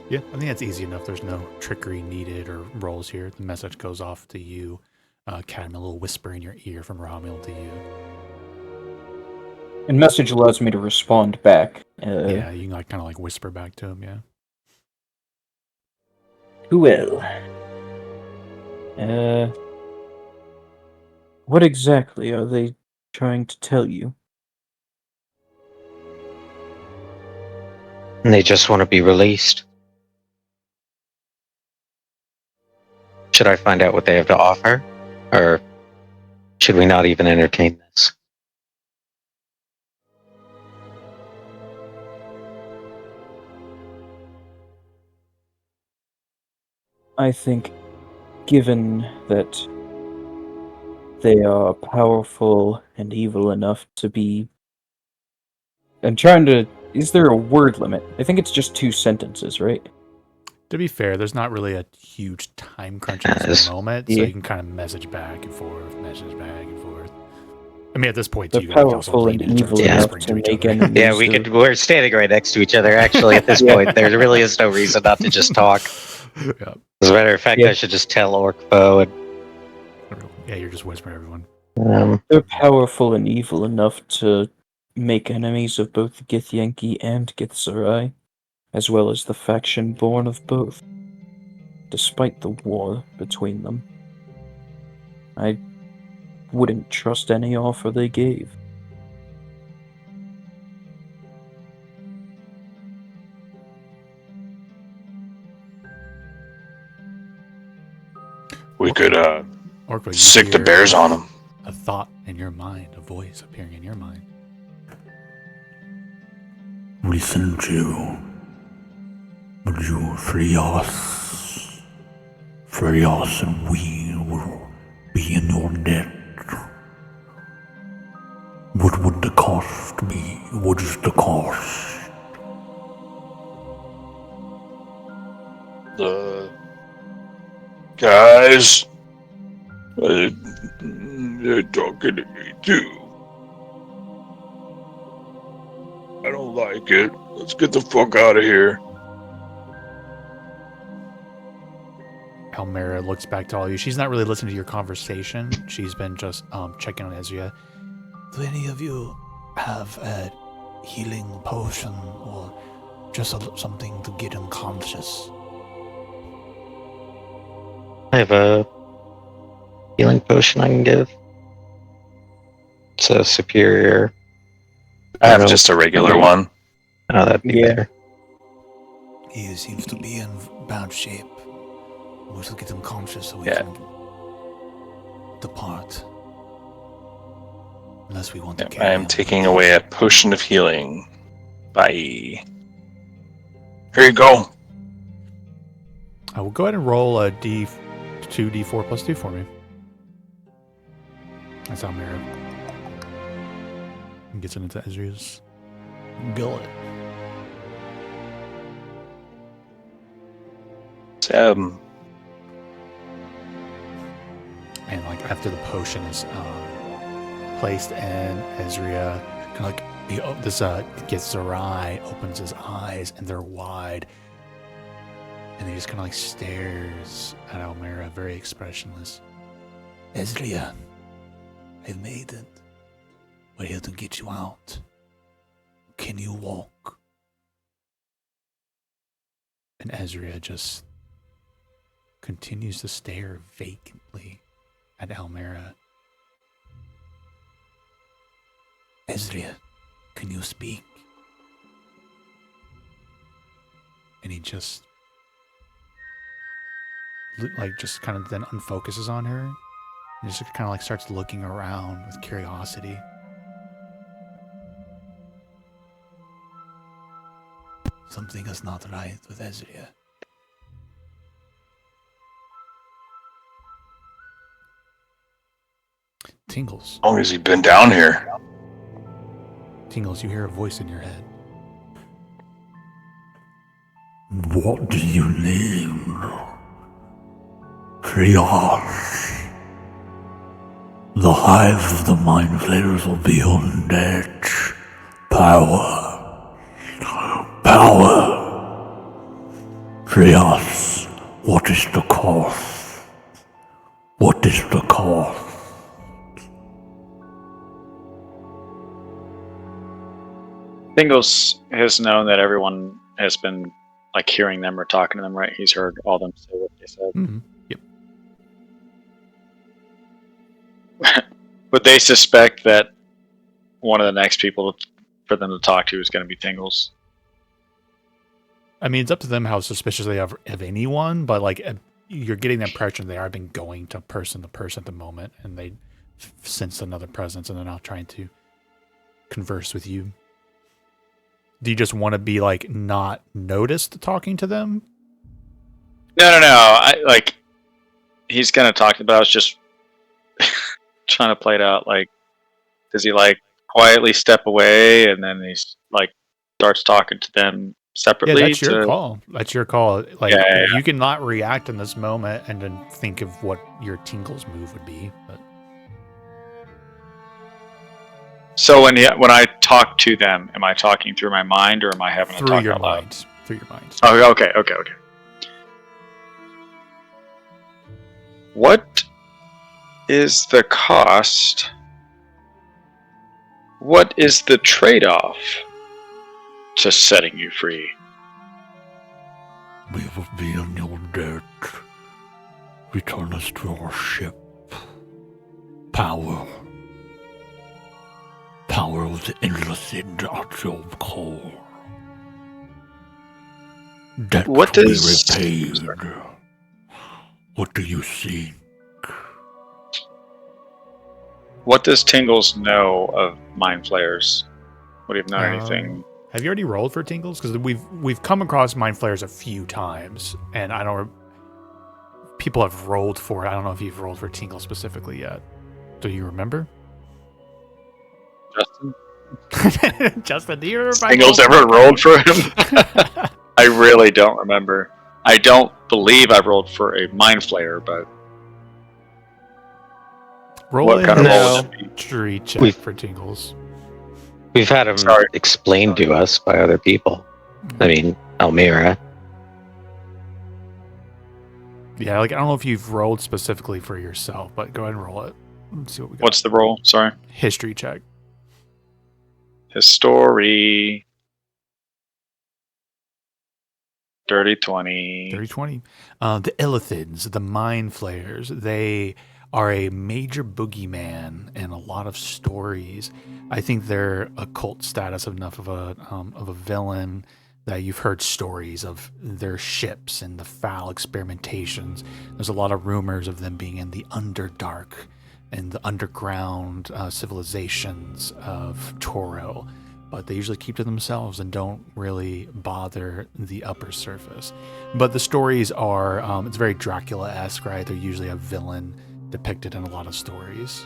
Yeah, I think that's easy enough. There's no trickery needed or rolls here. The message goes off to you. Cadman, a little whisper in your ear from Romuald to you. And message allows me to respond back. Yeah, you can kind of whisper back to him, yeah. Well. What exactly are they trying to tell you? And they just want to be released. Should I find out what they have to offer? Or should we not even entertain this? I think, given that they are powerful and evil enough to be... I'm trying to... Is there a word limit? I think it's just 2 sentences, right? To be fair, there's not really a huge time crunch in this moment, so Yeah. you can kind of message back and forth, message back and forth. I mean, at this point, They're you guys also powerful lean and in and evil start enough whispering to each make other. enemies. Yeah, we're standing right next to each other, actually, at this point. There really is no reason not to just talk. Yeah. As a matter of fact, Yeah. I should just tell Orkbo Yeah, you're just whispering everyone. and They're powerful and evil enough to make enemies of both the Githyanki and Githzerai, as well as the faction born of both. Despite the war between them, I wouldn't trust any offer they gave. We could Orkwa, you sick the hear bears on them. a thought in your mind, a voice appearing in your mind. We sent you Would you free us? Free us and we will be in your debt. What would the cost be? What is the cost? Guys, they're talking to me too. I don't like it. Let's get the fuck out of here. Almera looks back to all you. She's not really listening to your conversation. She's been just checking on Ezria. Do any of you have a healing potion or just something to get unconscious? I have a healing potion I can give. It's a superior. I have don't know. just a regular one. Oh, that'd be Yeah. better. He seems to be in bad shape. We should get him conscious so we Yeah. can depart. Unless we want to I carry am him. taking away a potion of healing. Bye. Here you go. I will go ahead and roll a D2, D4 plus 2 for me. That's Almera. And gets it into Ezria's gullet. And like after the potion is placed in Ezria, kind of like this gets Zerai, opens his eyes and they're wide, and he just kind of like stares at Almera, very expressionless. Ezria, I've made it. We're here to get you out. Can you walk? And Ezria just continues to stare vacantly at Almera. Ezria, can you speak? And he just just kind of then unfocuses on her and just kind of like starts looking around with curiosity. Something is not right with Ezria. Tingles. How long has he been down here? Tingles, you hear a voice in your head. What do you need? Trios. The hive of the mind flayers will be undead. Power. Power. Trios. What is the cost? What is the cost? Tingles has known that everyone has been like hearing them or talking to them, right? He's heard all them say what they said. Mm-hmm. Yep. Would they suspect that one of the next people for them to talk to is going to be Tingles? I mean, it's up to them how suspicious they are of anyone, but like you're getting the impression they are been going to person at the moment, and they sense another presence, and they're not trying to converse with you. Do you just want to be like not noticed talking to them? No. I like he's gonna talk about. I was just trying to play it out. Like, does he like quietly step away and then he's like starts talking to them separately? Yeah, that's your call. That's your call. Like, Yeah. you can not react in this moment and then think of what your Tingles move would be. But So when I talk to them, am I talking through my mind or am I having to through talk your out loud? mind, through your mind. Oh, okay. What is the cost? What is the trade-off to setting you free? We will be in your debt. Return us to our ship. Power. Power of the endless at your core. Debt What to be does- repaid. What do you see? What does Tingles know of mind flayers? Would he have known anything? Have you already rolled for Tingles? Because we've come across Mind Flayers a few times, and I don't. People have rolled for it. I don't know if you've rolled for Tingle specifically yet. Do you remember? Justin? Justin, do you remember? Tingles ever rolled for him? I really don't remember. I don't believe I rolled for a Mind Flayer, but Roll what a kind of roll No. would it be? history check for Tingles. We've had them Sorry. explained to us by other people. I mean, Almira. Yeah, like I don't know if you've rolled specifically for yourself, but go ahead and roll it. Let's see what we got. What's the roll? Sorry. History check? History. Dirty 20. 30-20. The Illithids, the Mind Flayers, they are a major boogeyman in a lot of stories. I think their occult status enough of a villain that you've heard stories of their ships and the foul experimentations. There's a lot of rumors of them being in the Underdark and the underground civilizations of Toro. But they usually keep to themselves and don't really bother the upper surface. But the stories are, it's very Dracula-esque, right? They're usually a villain depicted in a lot of stories.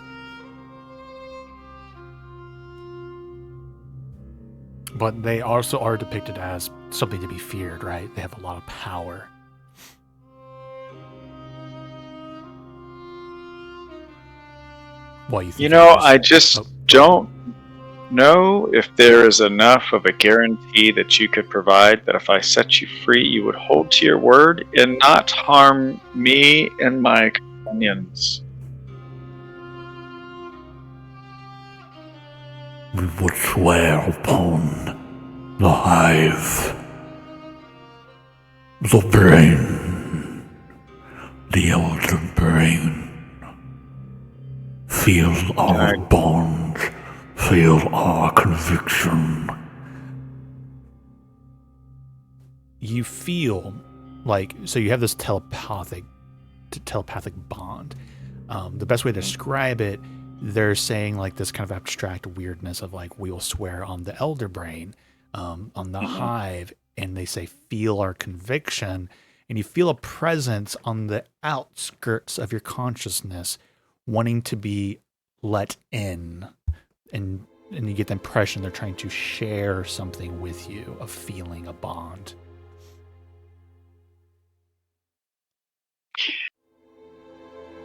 But they also are depicted as something to be feared, right? They have a lot of power. Well, you think You know, I just don't know if there is enough of a guarantee that you could provide that if I set you free, you would hold to your word and not harm me and my companions. We would swear upon the hive, the brain, the elder brain. Feel our bond, feel our conviction. You feel like, so you have this telepathic bond. The best way to describe it, they're saying like this kind of abstract weirdness of like, we will swear on the elder brain, on the hive, and they say feel our conviction, and you feel a presence on the outskirts of your consciousness wanting to be let in, and you get the impression they're trying to share something with you, a feeling, a bond.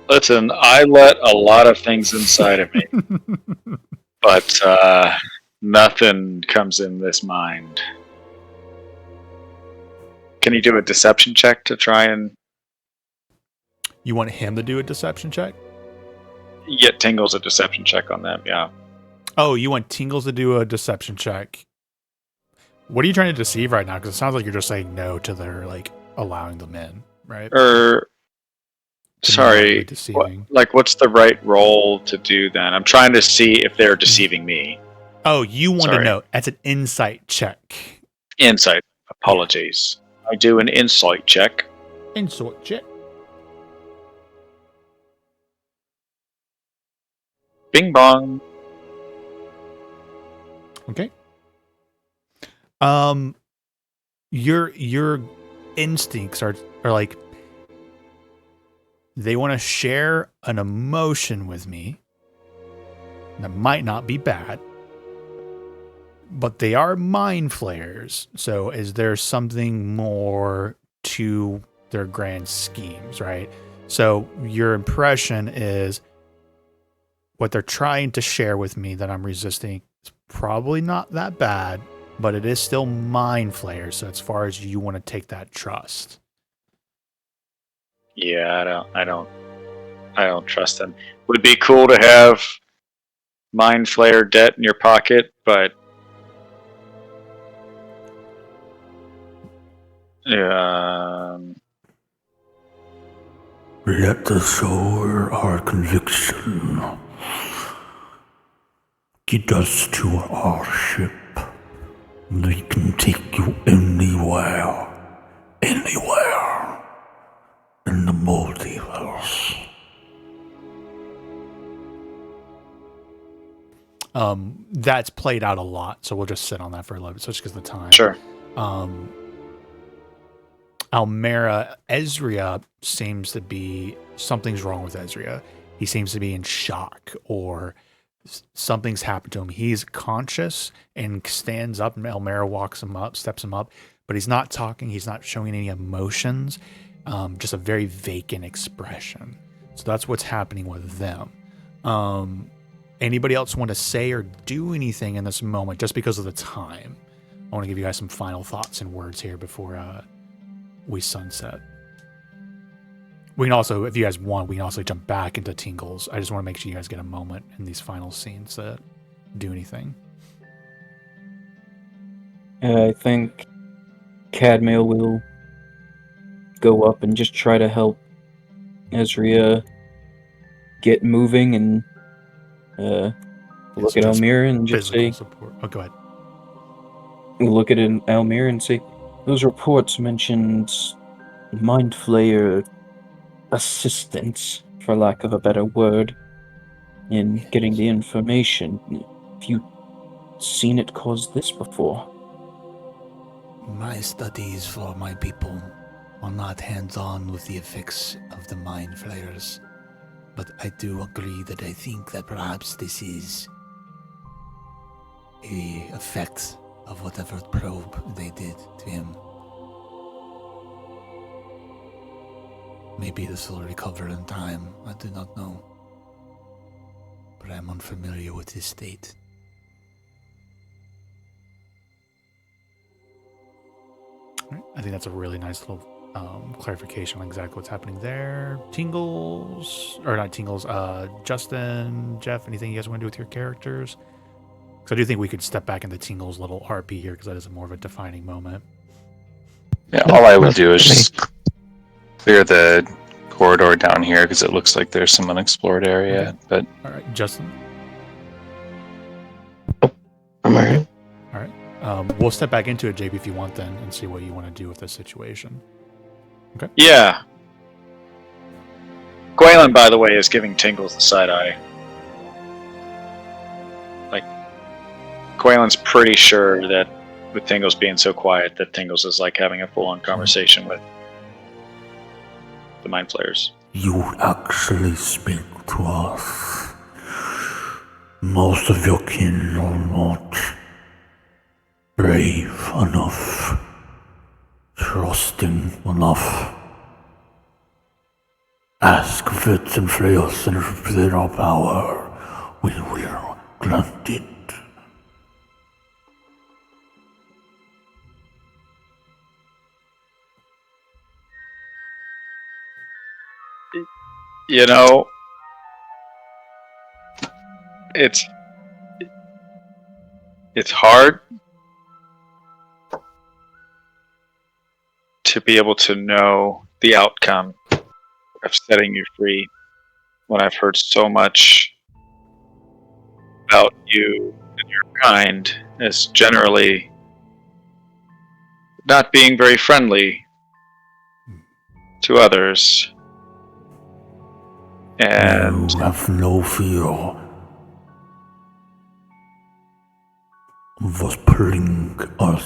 Listen, I let a lot of things inside of me, but nothing comes in this mind. Can you do a deception check to try and You want him to do a deception check? get Tingles a deception check on them? Yeah. Oh, you want Tingles to do a deception check. What are you trying to deceive right now? Because it sounds like you're just saying no to their, like, allowing them in, right? Sorry, Deceiving. what's the right role to do then? I'm trying to see if they're deceiving me. Oh, you want to Sorry. know. That's an insight check. Insight. Apologies. I do an insight check. Insight check. Bing bong. Okay. Your instincts are like, they want to share an emotion with me that might not be bad, but they are mind flayers. So is there something more to their grand schemes, right? So your impression is what they're trying to share with me that I'm resisting is probably not that bad, but it is still mind flayers. So as far as you want to take that trust. Yeah, I don't trust them. Would be cool to have Mind Flayer debt in your pocket, but Let us show our conviction. Get us to our ship. We can take you anywhere in the multiverse. That's played out a lot, so we'll just sit on that for a little bit, just because of the time. Sure. Almera, Ezria seems to be, something's wrong with Ezria. He seems to be in shock, or something's happened to him. He's conscious and stands up, and Almera walks him up, steps him up, but he's not talking, he's not showing any emotions, just a very vacant expression. So that's what's happening with them. Anybody else want to say or do anything in this moment just because of the time? I want to give you guys some final thoughts and words here before we sunset. We can also, if you guys want, we can also jump back into Tingles. I just want to make sure you guys get a moment in these final scenes to do anything. I think Cadmiel will go up and just try to help Ezria get moving and look at Almir and just say, support. Oh, go ahead. Look at Almir and say, those reports mentioned Mind Flayer assistance, for lack of a better word, in getting the information. Have you seen it cause this before? My studies for my people are not hands-on with the effects of the mind flayers, but I do agree that I think that perhaps this is a effect of whatever probe they did to him. Maybe this will recover in time, I do not know. But I am unfamiliar with his state. I think that's a really nice little clarification on exactly what's happening there. Tingles, or not Tingles, Justin, Jeff, anything you guys want to do with your characters? Because I do think we could step back into Tingles' little RP here, because that is more of a defining moment. Yeah, all I would do is just clear the corridor down here, because it looks like there's some unexplored area. Okay. But All right, Justin. Am I right? All right. We'll step back into it, JP, if you want then, and see what you want to do with this situation. Okay. Yeah. Gwaylin, by the way, is giving Tingles the side eye. Like, Gwaylin's pretty sure that with Tingles being so quiet, that Tingles is like having a full-on conversation with the Mind Flayers. You actually speak to us. Most of your kin are not brave enough, trusting enough. Ask Fitz and Freos, and within our power, we will grant it. You know, it's hard to be able to know the outcome of setting you free when I've heard so much about you and your kind as generally not being very friendly to others. And you have no fear of us pulling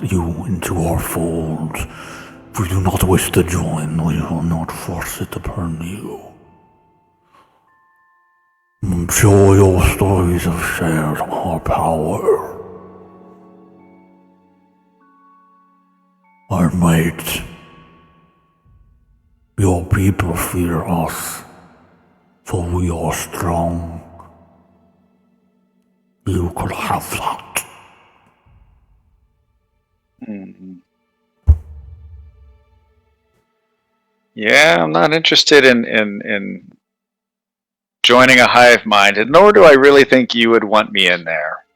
you into our fold. If we do not wish to join, we will not force it upon you. I'm sure your stories have shared our power. Our mate, your people fear us, for we are strong. You could have that. Yeah, I'm not interested in joining a hive mind, and nor do I really think you would want me in there.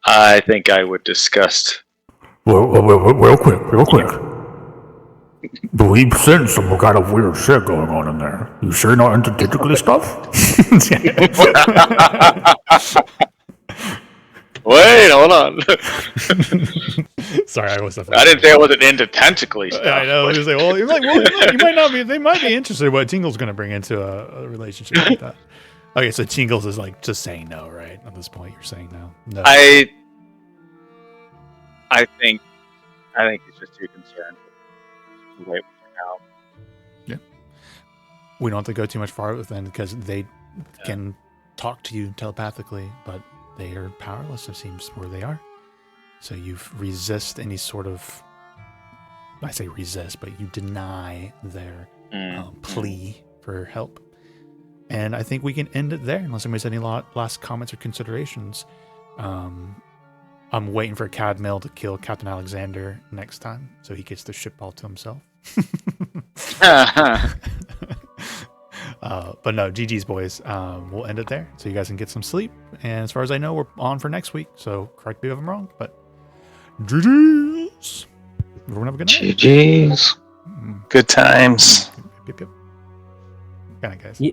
I think I would disgust. Real quick. Do we sense some kind of weird shit going on in there? You sure not into digital stuff? Wait, hold on. Sorry, I was. I didn't say I wasn't into tentacly stuff. I know. I was like, well, you might not be. They might be interested in what Tingle's going to bring into a relationship like that. Okay, so Tingles is like just saying no, right? At this point, you're saying no. No. I think he's just too concerned with the way we now. We don't have to go too much farther with them because they can talk to you telepathically, but they are powerless, it seems, where they are. So you resist any sort of, I say resist, but you deny their plea for help. And I think we can end it there, unless anybody's any last comments or considerations. I'm waiting for Cadmill to kill Captain Alexander next time, so he gets the ship all to himself. But no, GG's, boys. We'll end it there, so you guys can get some sleep. And as far as I know, we're on for next week, so correct me if I'm wrong, but GG's. Everyone have a good night. GG's. Good times. Yep. Good night, guys. Yeah.